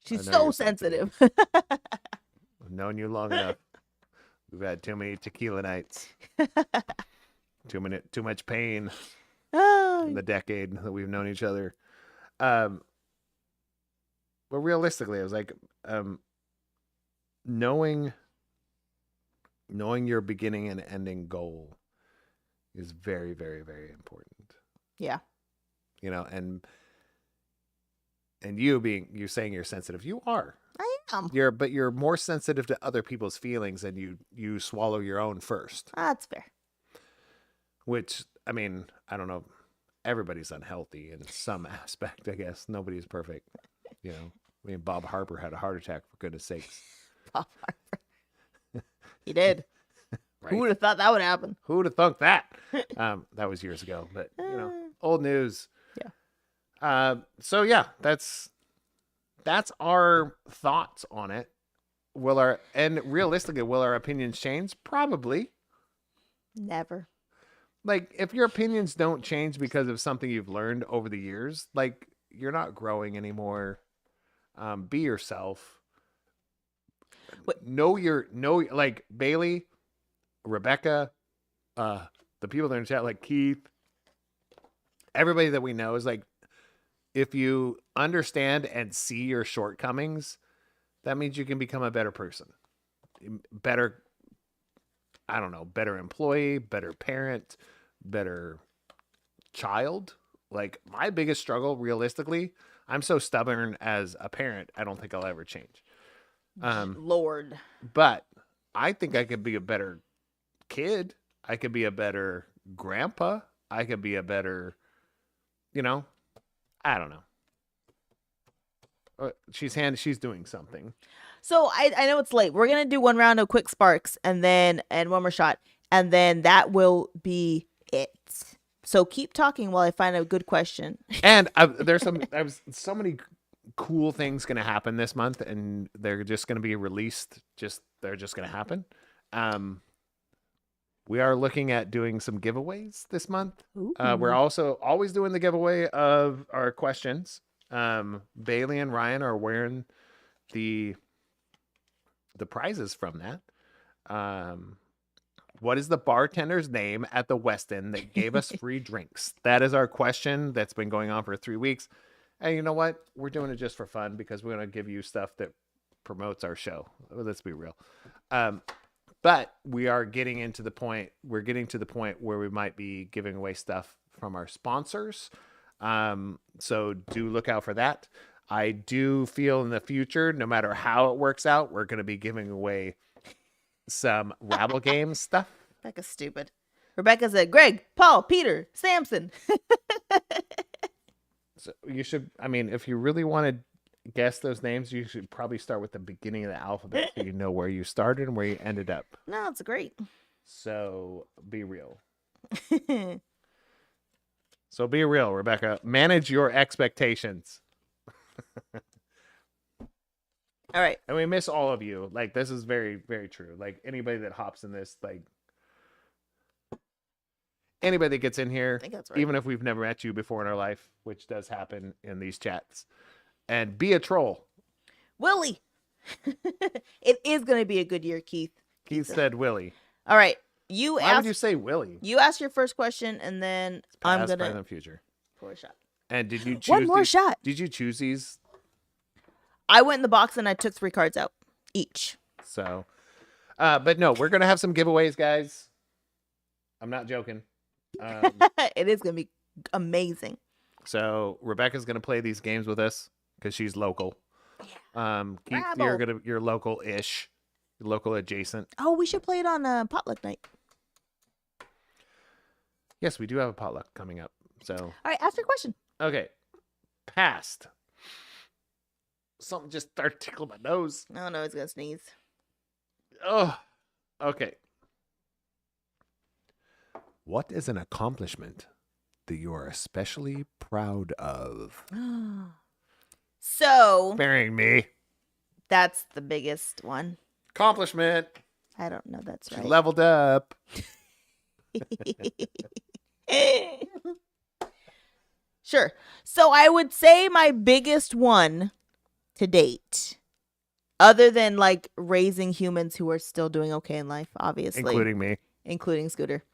She's I know so you're sensitive. I've known you long enough. We've had too many tequila nights. Too much pain in the decade that we've known each other. But realistically, I was like, knowing your beginning and ending goal is very, very, very important. Yeah. You know, and you're saying you're sensitive. You are. I am. But you're more sensitive to other people's feelings, and you swallow your own first. That's fair. Which, I mean, I don't know. Everybody's unhealthy in some aspect, I guess. Nobody's perfect. You know, I mean, Bob Harper had a heart attack, for goodness sakes. Bob Harper. He did. Right? Who would have thought that would happen? Who would have thunk that? That was years ago, but you know, old news. Yeah. So yeah, that's our thoughts on it. Realistically, will our opinions change? Probably. Never. Like, if your opinions don't change because of something you've learned over the years, like, you're not growing anymore. Be yourself. Like Bailey, Rebecca, the people that are in chat, like Keith, everybody that we know is like, if you understand and see your shortcomings, that means you can become a better person. Better, I don't know, better employee, better parent, better child. Like, my biggest struggle, realistically, I'm so stubborn as a parent, I don't think I'll ever change. Lord. But I think I could be a better kid. I could be a better grandpa. I could be a better, you know, I don't know. She's doing something. So I know it's late. We're gonna do one round of quick sparks and one more shot, and then that will be it. So keep talking while I find a good question. And there's so many cool things going to happen this month, and they're just going to be released. They're just going to happen. we are looking at doing some giveaways this month. Ooh. We're also always doing the giveaway of our questions. Bailey and Ryan are wearing the prizes from that. What is the bartender's name at the Westin that gave us free drinks? That is our question that's been going on for 3 weeks. And you know what? We're doing it just for fun because we're going to give you stuff that promotes our show. Let's be real. But we are getting to the point where we might be giving away stuff from our sponsors. So do look out for that. I do feel in the future, no matter how it works out, we're going to be giving away some Rabble Games stuff. Rebecca's stupid. Rebecca said, Greg, Paul, Peter, Samson. So you should, I mean, if you really want to guess those names, you should probably start with the beginning of the alphabet so you know where you started and where you ended up. No, it's great. So be real. So be real, Rebecca. Manage your expectations. All right. And we miss all of you. Like, this is very, very true. Like, anybody that hops in this, like, anybody that gets in here, I think that's right. even if we've never met you before in our life, which does happen in these chats, and be a troll. Willie. It is going to be a good year, Keith. Keith said Willie. All right. Why would you say Willie? You ask your first question, and then I'm Past, going present, to future. pour a shot. And did you choose One more shot. Did you choose these? I went in the box and I took 3 cards out each. So, but no, we're going to have some giveaways, guys. I'm not joking. It is going to be amazing. So Rebecca's going to play these games with us because she's local. Keith, Rabble. you're local-ish, local adjacent. Oh, we should play it on potluck night. Yes, we do have a potluck coming up. So, All right, ask your question. okay, past. Something just started tickling my nose. Oh, no, it's going to sneeze. Oh, okay. What is an accomplishment that you are especially proud of? So, Burying me. that's the biggest one. Accomplishment. I don't know. That's She right. leveled up. Sure. So I would say my biggest one to date, other than like raising humans who are still doing okay in life, obviously, Including me. Scooter,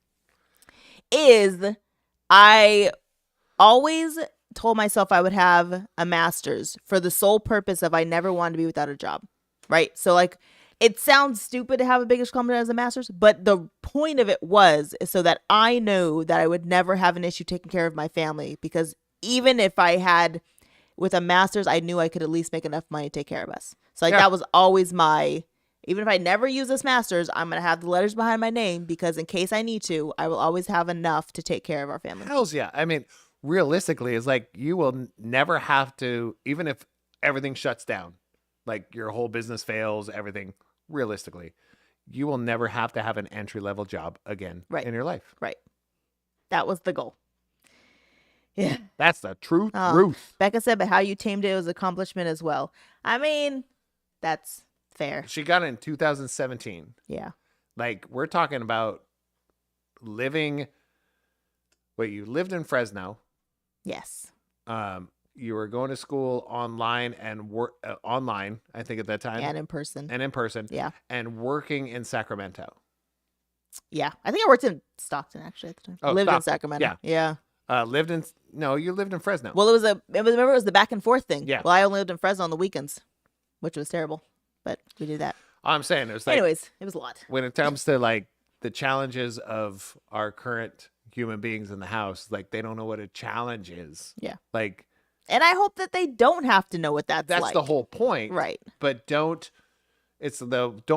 is I always told myself I would have a master's for the sole purpose of I never wanted to be without a job. Right. So like, it sounds stupid to have a biggest accomplishment as a master's, but the point of it was so that I know that I would never have an issue taking care of my family, because even if I had with a master's, I knew I could at least make enough money to take care of us. So like that was always my, even if I never use this master's, I'm going to have the letters behind my name because in case I need to, I will always have enough to take care of our family. Hells yeah. I mean, realistically, it's like you will never have to, even if everything shuts down, like your whole business fails, everything, realistically, you will never have to have an entry-level job again in your life. Right. That was the goal. Yeah. That's the truth. Becca said, but how you tamed it was an accomplishment as well. I mean, that's fair. She got it in 2017. Yeah. Like, we're talking about living. Wait, you lived in Fresno. Yes. You were going to school online and work online, I think at that time. And in person. Yeah. And working in Sacramento. Yeah. I think I worked in Stockton actually at the time. Oh, lived in Stockton. Sacramento. Yeah. You lived in Fresno. Well, remember it was the back and forth thing. Yeah. Well, I only lived in Fresno on the weekends, which was terrible, but we did that. All I'm saying is, like, anyways, it was a lot. When it comes to like the challenges of our current human beings in the house, like they don't know what a challenge is. Yeah. Like, and I hope that they don't have to know what that's like. That's the whole point. Right. But don't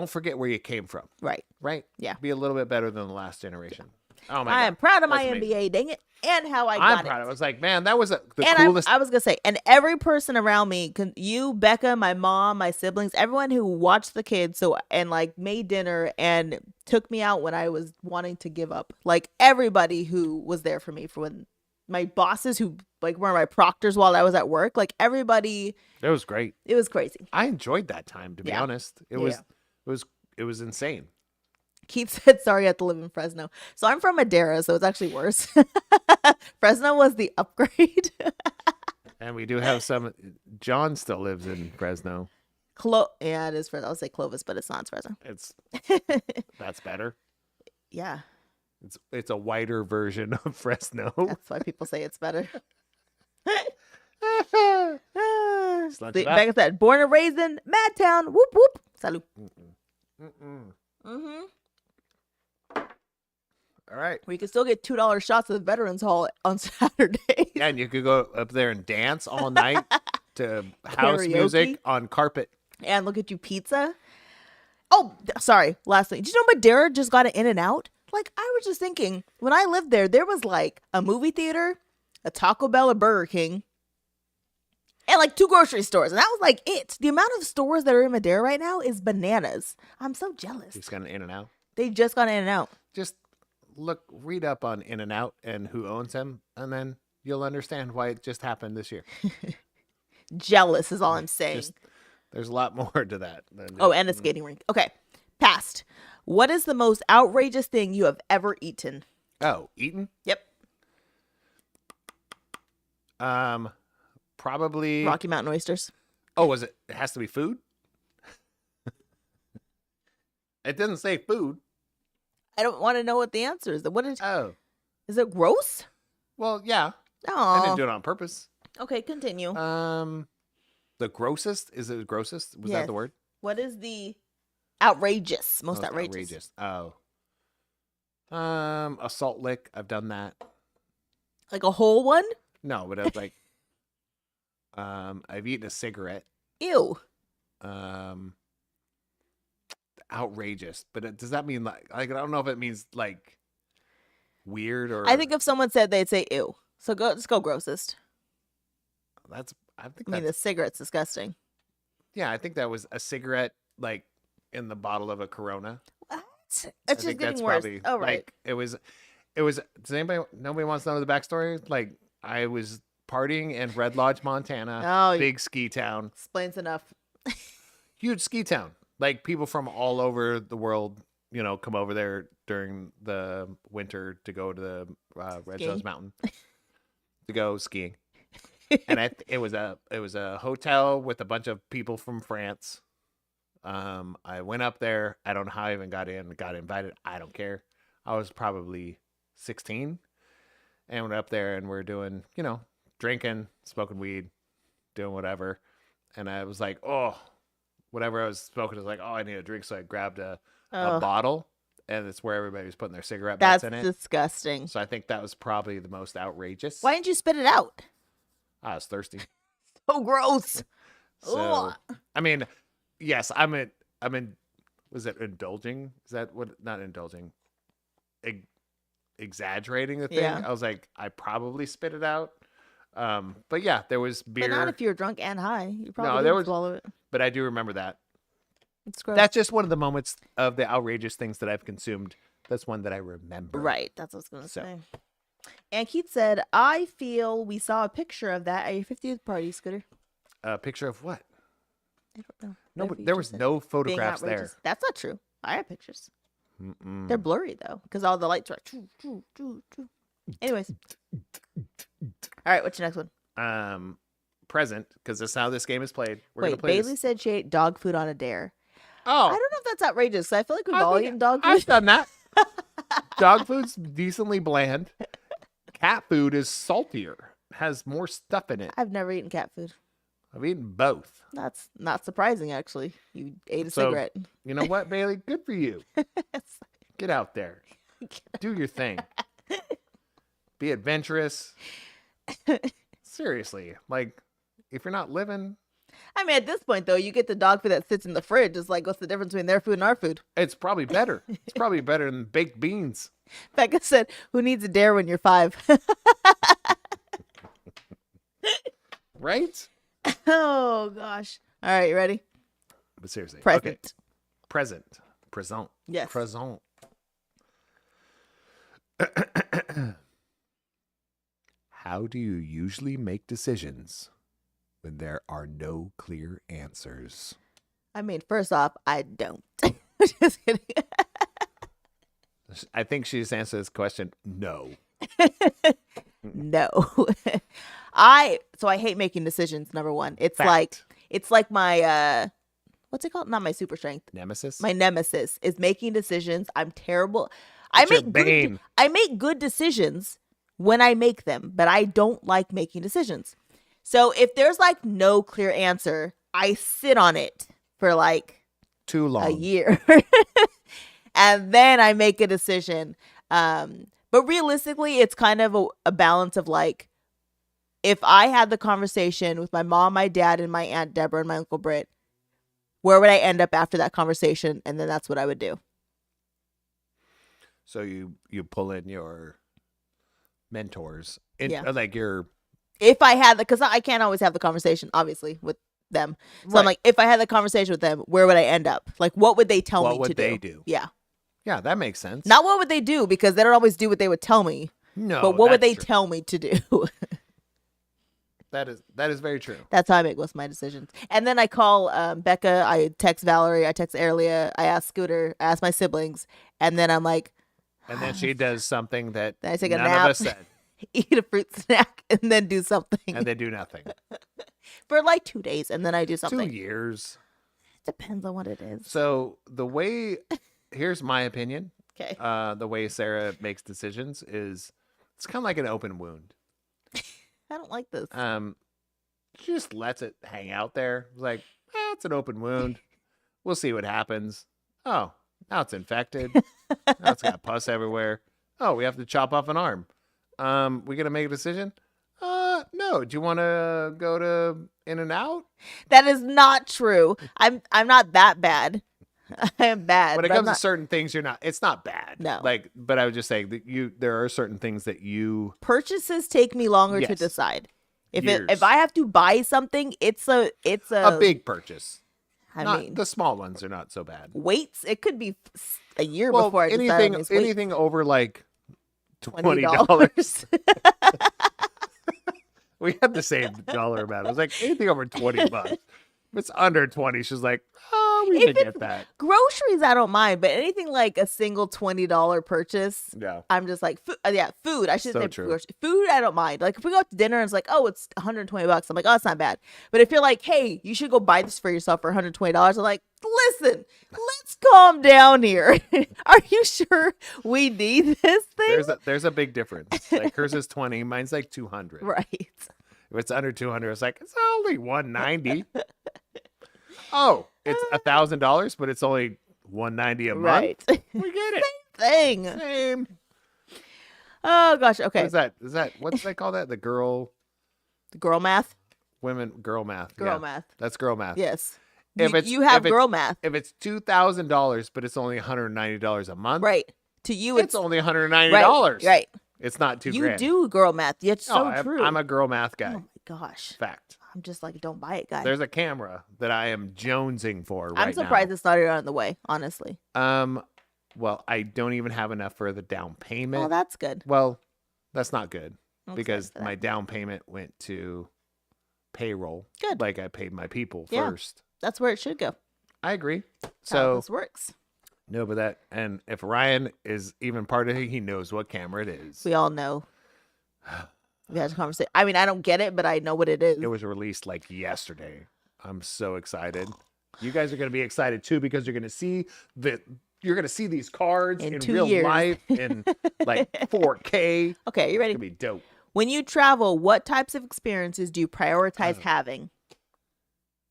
forget where you came from. Right. Right? Yeah. Be a little bit better than the last generation. Oh my God. I am proud of my MBA, dang it. And how I got it. I'm proud of it. I was like, man, that was the coolest. I was going to say, and every person around me, you, Becca, my mom, my siblings, everyone who watched the kids and like made dinner and took me out when I was wanting to give up. Like everybody who was there for me, for when my bosses who like were my proctors while I was at work, like everybody. It was great. It was crazy. I enjoyed that time, to be honest. It was insane. Keith said, sorry, I have to live in Fresno. So I'm from Madera, so it's actually worse. Fresno was the upgrade. And we do have some. John still lives in Fresno. Yeah, it is Fresno. I'll say Clovis, but it's not. It's Fresno. That's better. Yeah. It's a whiter version of Fresno. That's why people say it's better. Slunch it up. Like I said, born and raised in Madtown. Whoop, whoop. Salud. Mm-mm. All right. We can still get $2 shots at the Veterans Hall on Saturday. Yeah, and you could go up there and dance all night to house Karaoke. music on carpet. And look at you, pizza. Oh, sorry. Last thing. Did you know Madera just got an In-N-Out? Like, I was just thinking, when I lived there was like a movie theater, a Taco Bell, a Burger King, and like 2 grocery stores. And that was like it. The amount of stores that are in Madera right now is bananas. I'm so jealous. Just got an In-N-Out. They just got an In-N-Out. Just read up on In-N-Out and who owns them, and then you'll understand why it just happened this year. Jealous is all I'm saying. There's a lot more to that. And a skating rink. Okay. Past. What is the most outrageous thing you have ever eaten? Oh, eaten? Yep. Probably Rocky Mountain oysters. Oh, was it? It has to be food? It doesn't say food. I don't want to know what the answer is. What is? Oh. Is it gross? Well, yeah. I didn't Oh. do it on purpose. Okay, continue. The grossest? Is it grossest? Was Yes. that the word? What is the outrageous? Most outrageous. Oh. A salt lick. I've done that. Like a whole one? No, but I was like, I've eaten a cigarette. Ew. Outrageous, but does that mean like I don't know if it means like weird or? I think if someone said, they'd say ew. So let's go grossest. I think I mean, the cigarette's disgusting. Yeah, I think that was a cigarette like in the bottle of a Corona. What? It's just getting worse. Probably, Oh, right. Like, it was. Nobody wants to know the backstory? Like, I was partying in Red Lodge, Montana. Oh, big ski town. Explains enough. Huge ski town. Like, people from all over the world, come over there during the winter to go to the Red Rose Mountain to go skiing. And it was a hotel with a bunch of people from France. I went up there. I don't know how I even got invited. I don't care. I was probably 16 and went up there and we're doing, drinking, smoking weed, doing whatever. And I was like, oh, whatever I was smoking, I was like, oh, I need a drink. So I grabbed a bottle, and it's where everybody was putting their cigarette butts in it. That's disgusting. So I think that was probably the most outrageous. Why didn't you spit it out? I was thirsty. So gross. So, Ugh. I mean, yes, was it indulging? Is that what? Not indulging. Exaggerating the thing. Yeah. I was like, I probably spit it out. But yeah, there was beer. But not if you're drunk and high. You probably there didn't was- swallow it. But I do remember that. It's gross. That's just one of the moments of the outrageous things that I've consumed. That's one that I remember. Right. That's what I was going to So. say. And Keith said, I feel we saw a picture of that at your 50th party, Scooter. A picture of what? I don't know. No, Whatever but you there just was said. no Being photographs there. outrageous. That's not true. I have pictures. Mm-mm. They're blurry, though, because all the lights are like, choo, choo, choo, choo. Anyways. All right, what's your next one? Present, because that's how this game is played. We're gonna Wait, play Bailey this. said she ate dog food on a dare. Oh, I don't know if that's outrageous. I feel like we've I all think eaten dog food. I've done that. Dog food's decently bland. Cat food is saltier, has more stuff in it. I've never eaten cat food. I've eaten both. That's not surprising, actually. You ate a So- cigarette. You know what, Bailey? Good for you. Get out there. Do your thing. Be adventurous. Seriously. Like, if you're not living, I mean, at this point, though, you get the dog food that sits in the fridge. It's like, what's the difference between their food and our food? it's probably better. It's probably better than baked beans. Becca said, who needs a dare when you're 5? Right? Oh, gosh. All right, you ready? But seriously. Present. Okay. Present. Present. Yes. Present. How do you usually make decisions when there are no clear answers? I mean, first off, I don't. Just kidding. I think she just answered this question. No. No. I hate making decisions, number one. It's Fact. like my what's it called? Not my super strength. Nemesis. My nemesis is making decisions. I'm terrible. It's your bane. I make good decisions when I make them, but I don't like making decisions. So if there's like no clear answer, I sit on it for like Too long. a year. And then I make a decision. But realistically, it's kind of a balance of like, if I had the conversation with my mom, my dad, and my Aunt Deborah and my Uncle Britt, where would I end up after that conversation? And then that's what I would do. So you pull in your mentors, Yeah. like your. If I had because I can't always have the conversation, obviously, with them. So I'm like, if I had the conversation with them, where would I end up? Like, what would they tell me to do? What would they do? Yeah. Yeah, that makes sense. Not what would they do, because they don't always do what they would tell me. No, But what would that's they true. tell me to do? That is very true. That's how I make most of my decisions. And then I call Becca, I text Valerie, I text Erlia, I ask Scooter, I ask my siblings, and then I'm like, And then she does something that Then I take a none nap. of us said, eat a fruit snack, and then do something and they do nothing. for like 2 days, and then I do 2 something. years. Depends on what it is. So here's my opinion. Okay. The way Sarah makes decisions is it's kind of like an open wound. I don't like this. She just lets it hang out there. It's like, it's an open wound. We'll see what happens. Oh, now it's infected. Now it's got pus everywhere. Oh, we have to chop off an arm. We gonna make a decision? No. Do you want to go to In-N-Out? That is not true. I'm not that bad. I am bad. When it but I'm comes to not- certain things, it's not bad. No. But I would just say that there are certain things that you. Purchases take me longer to Yes. decide. Years. If I have to buy something, it's a big purchase. I mean, The small ones are not so bad. weights. It could be a year Well, before I decide on these weights. anything over like $20. $20. We had the same dollar amount. It was like anything over $20. If it's under 20, she's like, we If can get it's- that. Groceries, I don't mind, but anything like a single $20 purchase, Yeah. I'm just like, food. I should So say true. grocery. Food, I don't mind. Like if we go out to dinner and it's like, oh, it's $120, I'm like, oh, it's not bad. But if you're like, hey, you should go buy this for yourself for $120, I'm like, listen, let's calm down here. Are you sure we need this thing? There's a big difference. Like hers is 20, mine's like 200. Right. If it's under 200, it's like it's only 190. Oh, it's $1,000, but it's only 190 a Right. month. We get it. Thing. Same. Oh gosh. Okay. What is that? What do they call that? The girl Girl math. Girl Yeah. math. That's girl math. Yes. If You have if girl math. If it's $2,000, but it's only $190 a month, Right. To you, it's only $190. right. It's not $2,000. You do girl math. It's so No, true. I'm a girl math guy. Oh my gosh. Fact. I'm just like, don't buy it, guys. There's a camera that I am jonesing for right now. I'm surprised it's not on the way, honestly. Well, I don't even have enough for the down payment. Oh, that's good. Well, that's not good I'm because excited for that. my down payment went to payroll. Good. Like I paid my people Yeah. first. That's where it should go. I agree. How So this works. no, but and if Ryan is even part of it, he knows what camera it is. We all know. We had a conversation. I mean, I don't get it, but I know what it is. It was released like yesterday. I'm so excited. You guys are going to be excited too because you're going to see these cards In in 2 real years. life in like 4K. Okay, you ready? It's going to be dope. When you travel, what types of experiences do you prioritize having?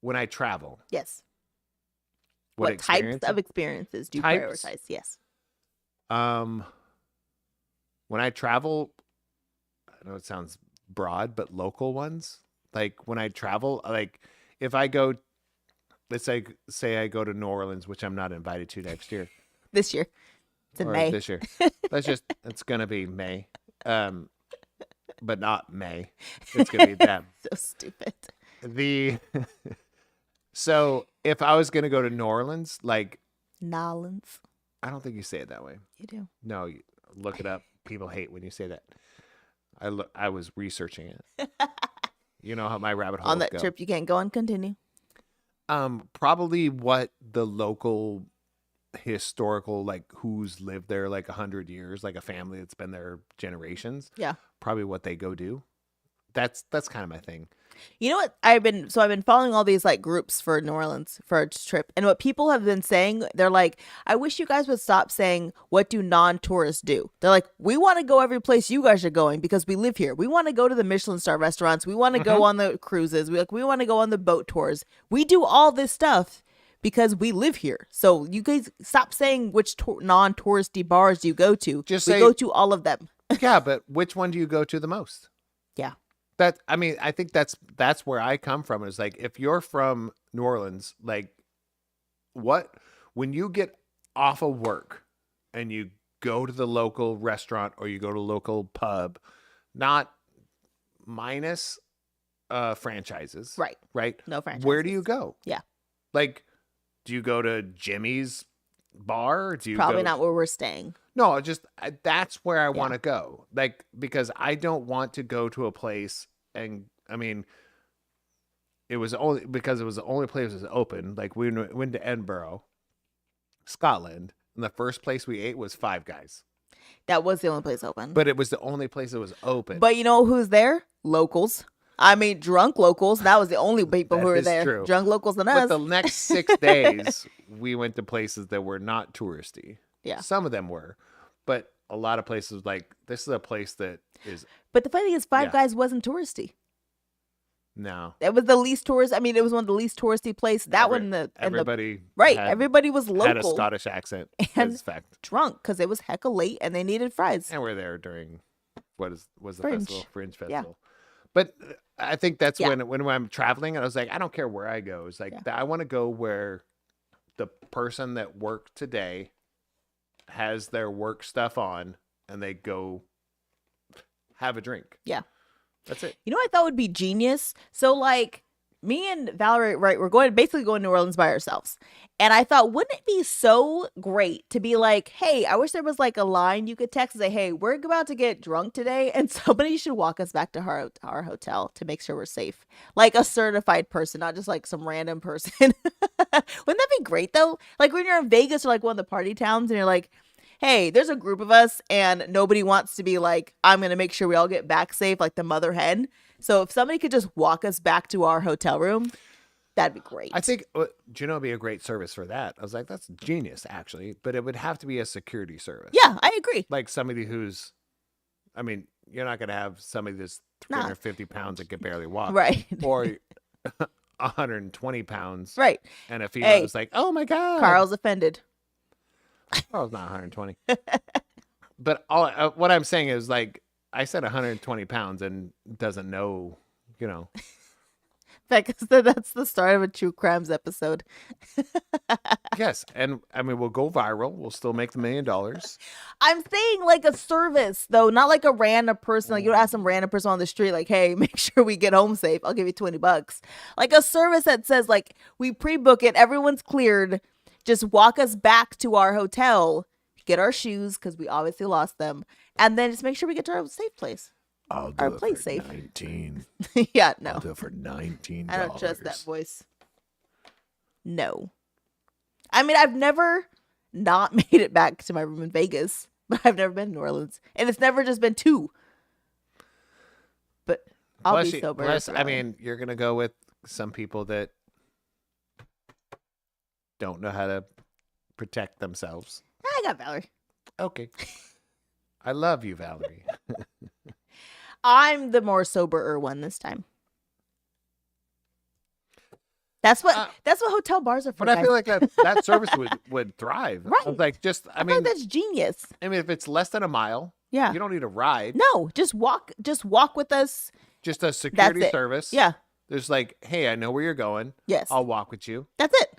When I travel, Yes. what What types experiences? of experiences do you Types? prioritize? Yes. When I travel, I know it sounds broad, but local ones. Like when I travel, like if I go, let's say I go to New Orleans, which I'm not invited to next year. This year. It's in or May. this year. It's gonna be May. But not May. It's gonna be them. So stupid. So if I was gonna go to New Orleans, like Nolans. I don't think you say it that way. You do. No, look it up. People hate when you say that. I was researching it. You know how my rabbit holes On that go. trip you can't go on. Continue. Probably what the local historical, like who's lived there like 100 years, like a family that's been there generations. Yeah. Probably what they go do. That's kind of my thing. You know what I've been following all these like groups for New Orleans for a trip, and what people have been saying, they're like, I wish you guys would stop saying what do non-tourists do. They're like, we want to go every place you guys are going because we live here. We want to go to the Michelin star restaurants. We want to go on the cruises. We want to go on the boat tours. We do all this stuff because we live here. So you guys stop saying which non-touristy bars you go to. Just we say, go to all of them. Yeah, but which one do you go to the most? Yeah. I think that's where I come from. Is like, if you're from New Orleans, like when you get off of work and you go to the local restaurant or you go to a local pub, not minus franchises. Right. No franchises. Where do you go? Yeah. Like, do you go to Jimmy's bar? Or do you Probably go... not where we're staying. No, that's where I want to go. Like, because I don't want to go to a place, and I mean, it was only because it was the only place that was open. Like, we went to Edinburgh, Scotland, and the first place we ate was Five Guys. That was the only place open. But it was the only place that was open. But you know who's there? Locals. I mean, drunk locals. That was the only people who were there. True. Drunk locals than But us. the next 6 days, we went to places that were not touristy. Yeah. Some of them were. But a lot of places, like, this is a place that is... But the funny thing is, Five Guys wasn't touristy. No. It was the least tourist. I mean, it was one of the least touristy places. Everybody everybody was local. had a Scottish accent. And fact. drunk because it was hecka late and they needed fries. And we're there during was the Fringe. festival? Fringe Yeah. Festival. But I think that's when I'm traveling, and I was like, I don't care where I go. It's like, I want to go where the person that worked today has their work stuff on and they go have a drink. Yeah. That's it. You know what I thought would be genius? So, like, me and Valerie, right, we're basically going to New Orleans by ourselves. And I thought, wouldn't it be so great to be like, hey, I wish there was like a line you could text and say, hey, we're about to get drunk today, and somebody should walk us back to our hotel to make sure we're safe. Like a certified person, not just like some random person. Wouldn't that be great, though? Like when you're in Vegas or like one of the party towns and you're like, hey, there's a group of us and nobody wants to be like, I'm going to make sure we all get back safe, like the mother hen. So if somebody could just walk us back to our hotel room, that'd be great. I think, do you know, it'd be a great service for that. I was like, that's genius, actually. But it would have to be a security service. Yeah, I agree. Like somebody who's, I mean, you're not going to have somebody that's 350 pounds that can barely walk. Right. Or 120 pounds. Right. And a female is like, oh my God. Carl's offended. Carl's not 120. But what I'm saying is, like, I said 120 pounds and doesn't know, you know. Because that's the start of a True Crimes episode. Yes. And I mean, we'll go viral. We'll still make the $1 million. I'm saying like a service, though, not like a random person. Like you don't ask some random person on the street, like, hey, make sure we get home safe. I'll give you $20. Like a service that says, like, we pre-book it. Everyone's cleared. Just walk us back to our hotel, get our shoes because we obviously lost them, and then just make sure we get to our safe place. I'll do our it place for safe. 19. Yeah, no. I'll do it for $19. I don't trust that voice. No. I mean, I've never not made it back to my room in Vegas, but I've never been to New Orleans, and it's never just been 2. But I'll be sober. Plus, I mean, you're gonna go with some people that don't know how to protect themselves. I got Valerie. Okay. I love you, Valerie. I'm the more soberer one this time. That's what hotel bars are for. But I guys. feel like that service would thrive. Right. I was like, I feel mean, like that's genius. I mean, if it's less than a mile, Yeah. you don't need a ride. No, just walk with us. Just a security That's it. service. Yeah. There's like, hey, I know where you're going. Yes. I'll walk with you. That's it.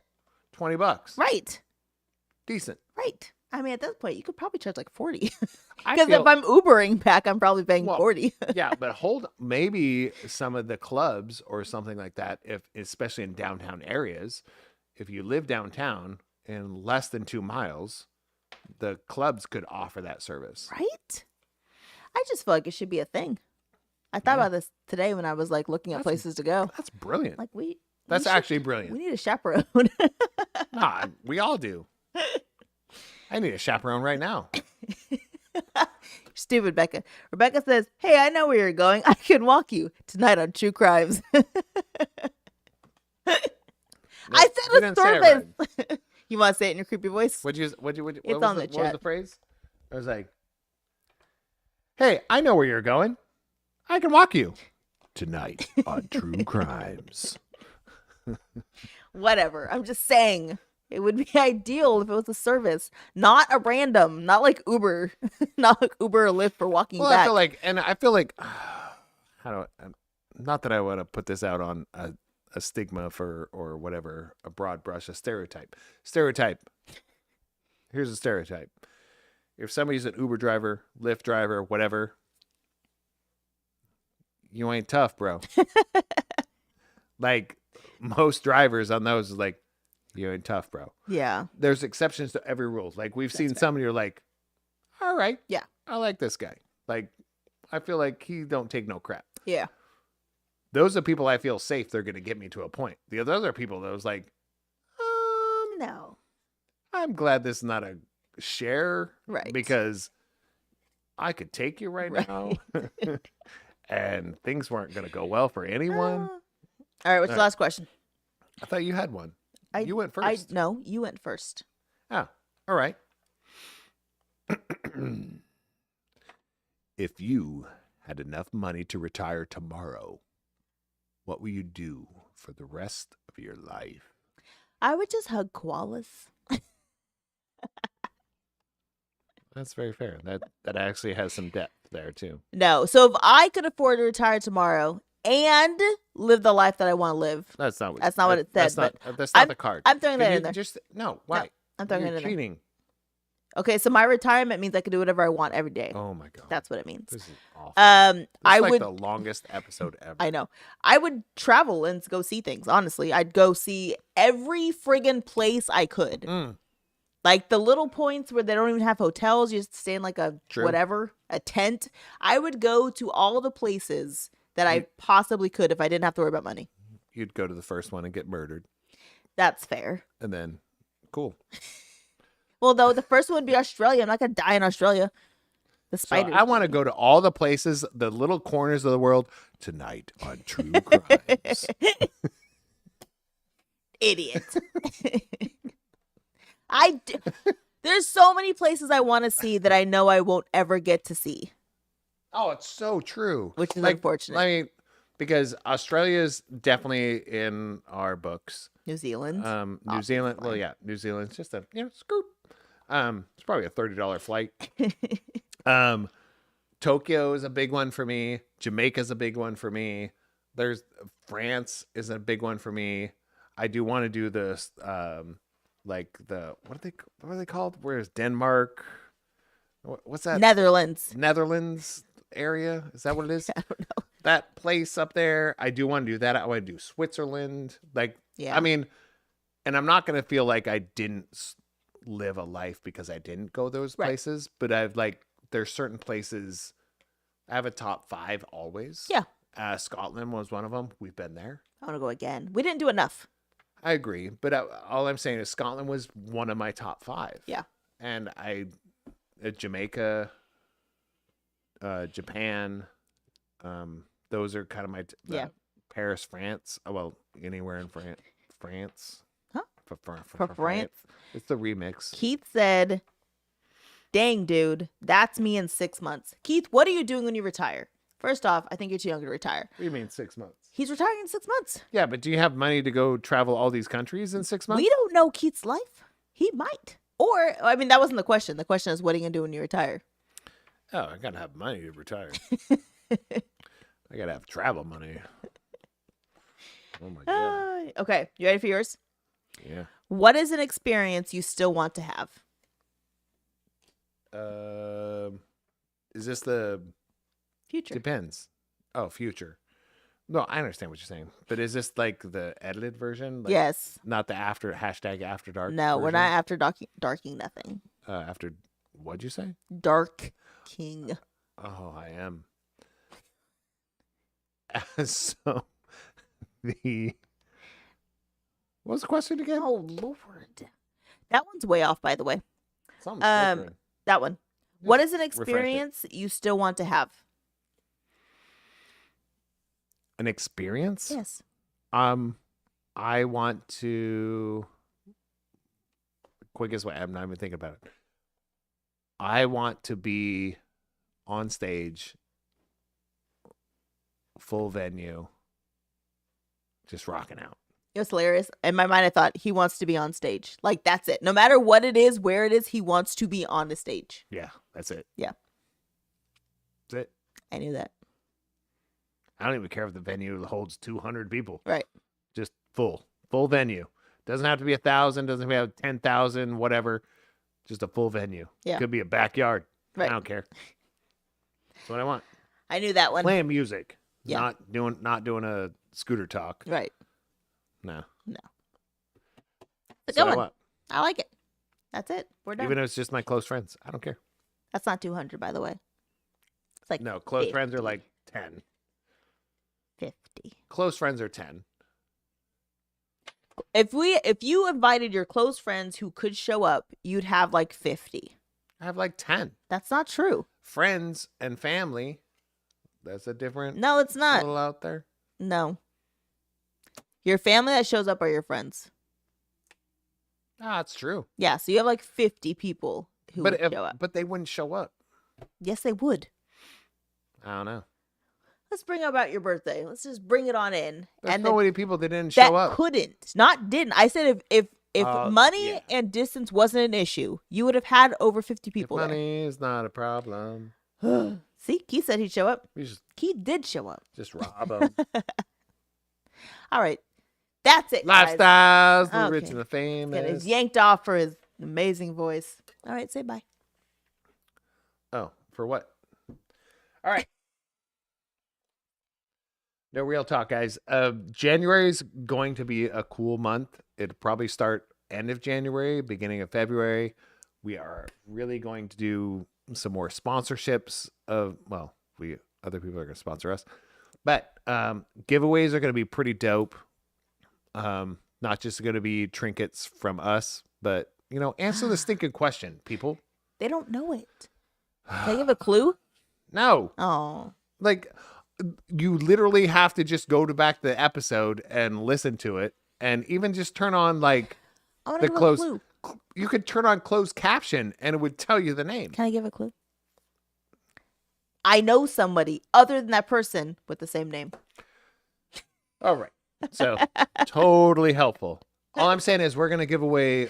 $20. Right. Decent. Right. I mean, at that point, you could probably charge like 40. I Because feel- if I'm Ubering back, I'm probably paying Well, 40. Yeah, but maybe some of the clubs or something like that, especially in downtown areas, if you live downtown in less than 2 miles, the clubs could offer that service. Right? I just feel like it should be a thing. I thought about this today when I was like looking at places to go. That's brilliant. Like That's actually brilliant. We need a chaperone. Nah, we all do. I need a chaperone right now. Stupid Becca. Rebecca says, "Hey, I know where you're going. I can walk you tonight on True Crimes." I You said a didn't say it service. right. You want to say it in your creepy voice? What It's was on the, the what was chat. the phrase? I was like, "Hey, I know where you're going. I can walk you tonight on True Crimes." Whatever. I'm just saying. It would be ideal if it was a service, not a random, not like Uber, not like Uber or Lyft for walking Well, back. I feel like, not that I want to put this out on a stigma for or whatever, a broad brush, a stereotype. Here's a stereotype. If somebody's an Uber driver, Lyft driver, whatever, you ain't tough, bro. Like most drivers on those is like, you ain't tough, bro. Yeah. There's exceptions to every rule. Like we've seen That's some, and you're like, all right, Yeah. I like this guy. Like, I feel like he don't take no crap. Yeah. Those are people I feel safe. They're going to get me to a point. The other people that was like, No. I'm glad this is not a share, Right. Because I could take you right now, and things weren't going to go well for anyone. All right. What's your last question? I thought you had one. You went first. No, you went first. Oh, all right. If you had enough money to retire tomorrow, what will you do for the rest of your life? I would just hug koalas. That's very fair. That actually has some depth there too. No. So if I could afford to retire tomorrow and live the life that I want to live, That's not what it said. That's not the card. I'm throwing Can that you in there. Just no. Why? I'm throwing You're it in there. cheating. Okay, so my retirement means I can do whatever I want every day. Oh my god. That's what it means. This is awful. I I would. the longest episode ever. I know. I would travel and go see things. Honestly, I'd go see every friggin' place I could. Mm. Like the little points where they don't even have hotels. You just stay in like a True. whatever, a tent. I would go to all the places that I possibly could if I didn't have to worry about money. You'd go to the first one and get murdered, That's fair. and then cool. Well, though, the first one would be Australia. I'm not going to die in Australia. The So spiders. I want to go to all the places, the little corners of the world tonight on True Crimes. Idiot. There's so many places I want to see that I know I won't ever get to see. Oh, it's so true. Which is unfortunate. I mean, because Australia's definitely in our books. New Zealand. New Zealand. Well, yeah, New Zealand's just a scoop. It's probably a $30 flight. Tokyo is a big one for me. Jamaica's a big one for me. There's France is a big one for me. I do want to do this. Like what are they called? Where's Denmark? What's that? Netherlands area. Is that what it is? I don't know. That place up there. I do want to do that. I want to do Switzerland. Like, Yeah. I mean, and I'm not going to feel like I didn't live a life because I didn't go those Right. places, but there's certain places I have a top 5 always. Yeah. Scotland was one of them. We've been there. I want to go again. We didn't do enough. I agree, but all I'm saying is Scotland was one of my top 5. Yeah. And Jamaica, Japan, those are kind of my Yeah. Paris, France. Oh, well, anywhere in France. Huh? For For France? It's the remix. Keith said, "Dang, dude, that's me in 6 months." Keith, what are you doing when you retire? First off, I think you're too young to retire. What do you mean 6 months? He's retiring in 6 months. Yeah, but do you have money to go travel all these countries in 6 months? We don't know Keith's life. He might. Or, I mean, that wasn't the question. The question is, what are you going to do when you retire? Oh, I gotta have money to retire. I gotta have travel money. Oh my god. Okay, you ready for yours? Yeah. What is an experience you still want to have? Is this the Future. depends? Oh, future. No, I understand what you're saying, but is this like the edited version? Like, Yes. Not the after #after dark. No, we're version? not after darking nothing. After what'd you say? Dark King. Oh, I am. So what was the question again? Oh, Lord. That one's way off, by the way. Something's flickering. That one. What is an refresh it. experience you still want to have? An experience? Yes. I want to. Quickest way. I'm not even thinking about it. I want to be on stage, full venue, just rocking out. It was hilarious. In my mind, I thought he wants to be on stage. Like, that's it. No matter what it is, where it is, he wants to be on the stage. Yeah, that's it. Yeah. That's it. I knew that. I don't even care if the venue holds 200 people. Right. Just full venue. Doesn't have to be 1,000. Doesn't have to be 10,000. Whatever. Just a full venue. Yeah. Could be a backyard. Right. I don't care. That's what I want. I knew that one. Playing music. Yeah. Not doing a scooter talk. Right. No. It's a That's what good I one. want. I like it. That's it. We're done. Even if it's just my close friends. I don't care. That's not 200, by the way. It's like No, close 50. friends are like 10. 50. Close friends are 10. If you invited your close friends who could show up, you'd have like 50. I have like 10. That's not true. Friends and family. That's a different No, it's not. little out there. No. Your family that shows up are your friends. Ah, it's true. Yeah, so you have like 50 people who would show up. But they wouldn't show up. Yes, they would. I don't know. Let's bring about your birthday. Let's just bring it on in. There's and so then many people that didn't that show up. couldn't, not didn't. I said if money yeah. and distance wasn't an issue, you would have had over 50 people If money is not a problem. there. See, Keith said he'd show up. We just Keith did show up. rob them. All right. That's it, guys. Lifestyles, the rich Okay. and the Got famous. his yanked off for his amazing voice. All right, say bye. Oh, for what? All right. No, real talk, guys. January is going to be a cool month. It'll probably start end of January, beginning of February. We are really going to do some more sponsorships of, well, other people are going to sponsor us, but giveaways are going to be pretty dope. Not just going to be trinkets from us, but answer the stinking question, people. They don't know it. Can I give a clue? No. Oh. Like, you literally have to just go back to the episode and listen to it, and even just turn on like I want the to give closed. a clue. You could turn on closed caption, and it would tell you the name. Can I give a clue? I know somebody other than that person with the same name. All right, so totally helpful. All I'm saying is we're gonna give away.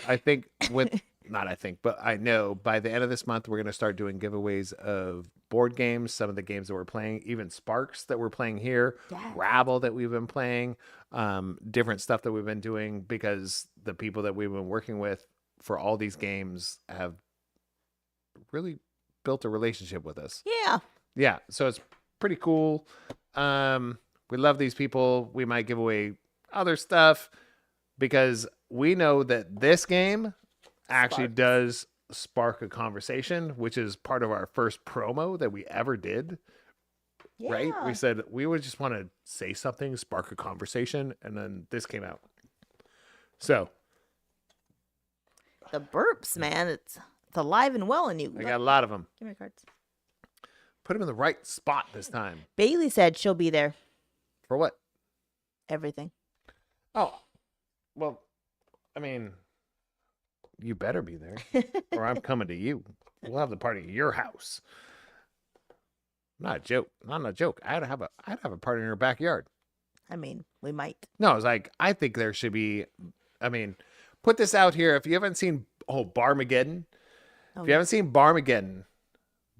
But I know by the end of this month we're gonna start doing giveaways of board games, some of the games that we're playing, even Sparks that we're playing here, Yes. Rabble that we've been playing, different stuff that we've been doing because the people that we've been working with for all these games have really built a relationship with us. Yeah. Yeah, so it's pretty cool. We love these people. We might give away other stuff because we know that this game actually does spark a conversation, which is part of our first promo that we ever did. Yeah. Right? We said we would just want to say something, spark a conversation, and then this came out. So The burps, man. It's alive and well in you. I got a lot of them. Give me your cards. Put them in the right spot this time. Bailey said she'll be there. For what? Everything. Oh, well, I mean, you better be there, or I'm coming to you. We'll have the party at your house. Not a joke. Not a joke. I'd have a party in your backyard. I mean, we might. No, it's like I think there should be. I mean, put this out here. If you haven't seen Barmageddon, if you haven't seen Barmageddon,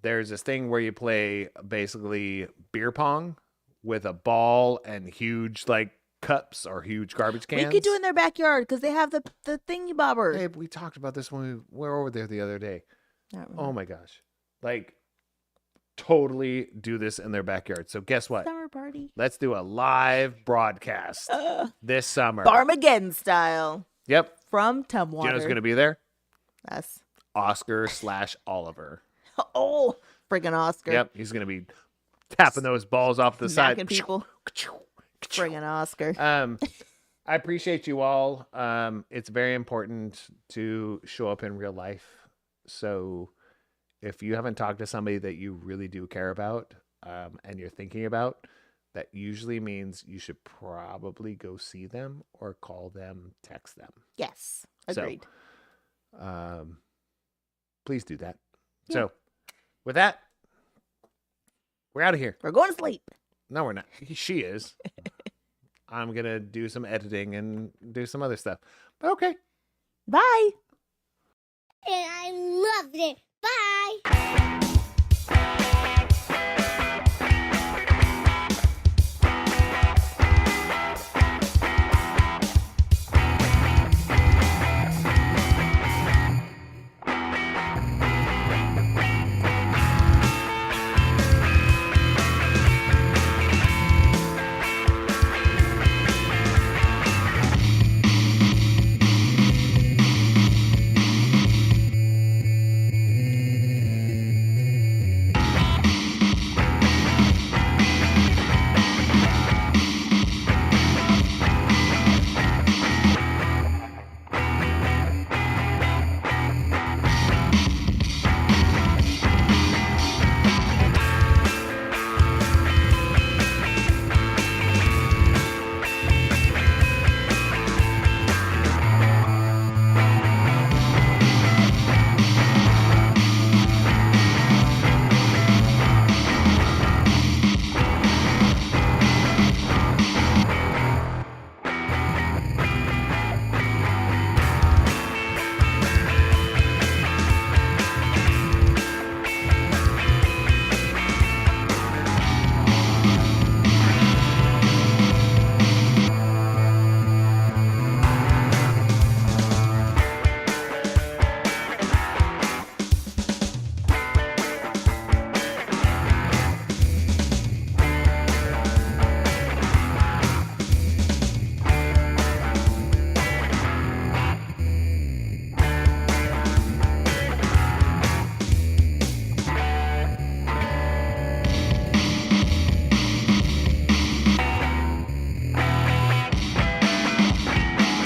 there's this thing where you play basically beer pong with a ball and huge like cups or huge garbage cans. We could do it in their backyard because they have the thingy bobber. Hey, we talked about this when we were over there the other day. Oh my gosh. Like, totally do this in their backyard. So guess what? Summer party. Let's do a live broadcast this summer. Barmageddon style. Yep. From Tumwater. Do you know who's going to be there? Us. Oscar/Oliver. Oh, friggin' Oscar. Yep. He's going to be tapping those balls off the side. Smacking people. Friggin' Oscar. I appreciate you all. It's very important to show up in real life So if you haven't talked to somebody that you really do care about, and you're thinking about, that usually means you should probably go see them or call them, text them. Yes. Agreed. So, please do that. Yeah. So with that, we're out of here. We're going to sleep. No, we're not. She is. I'm going to do some editing and do some other stuff. But okay. Bye. And I loved it. Bye.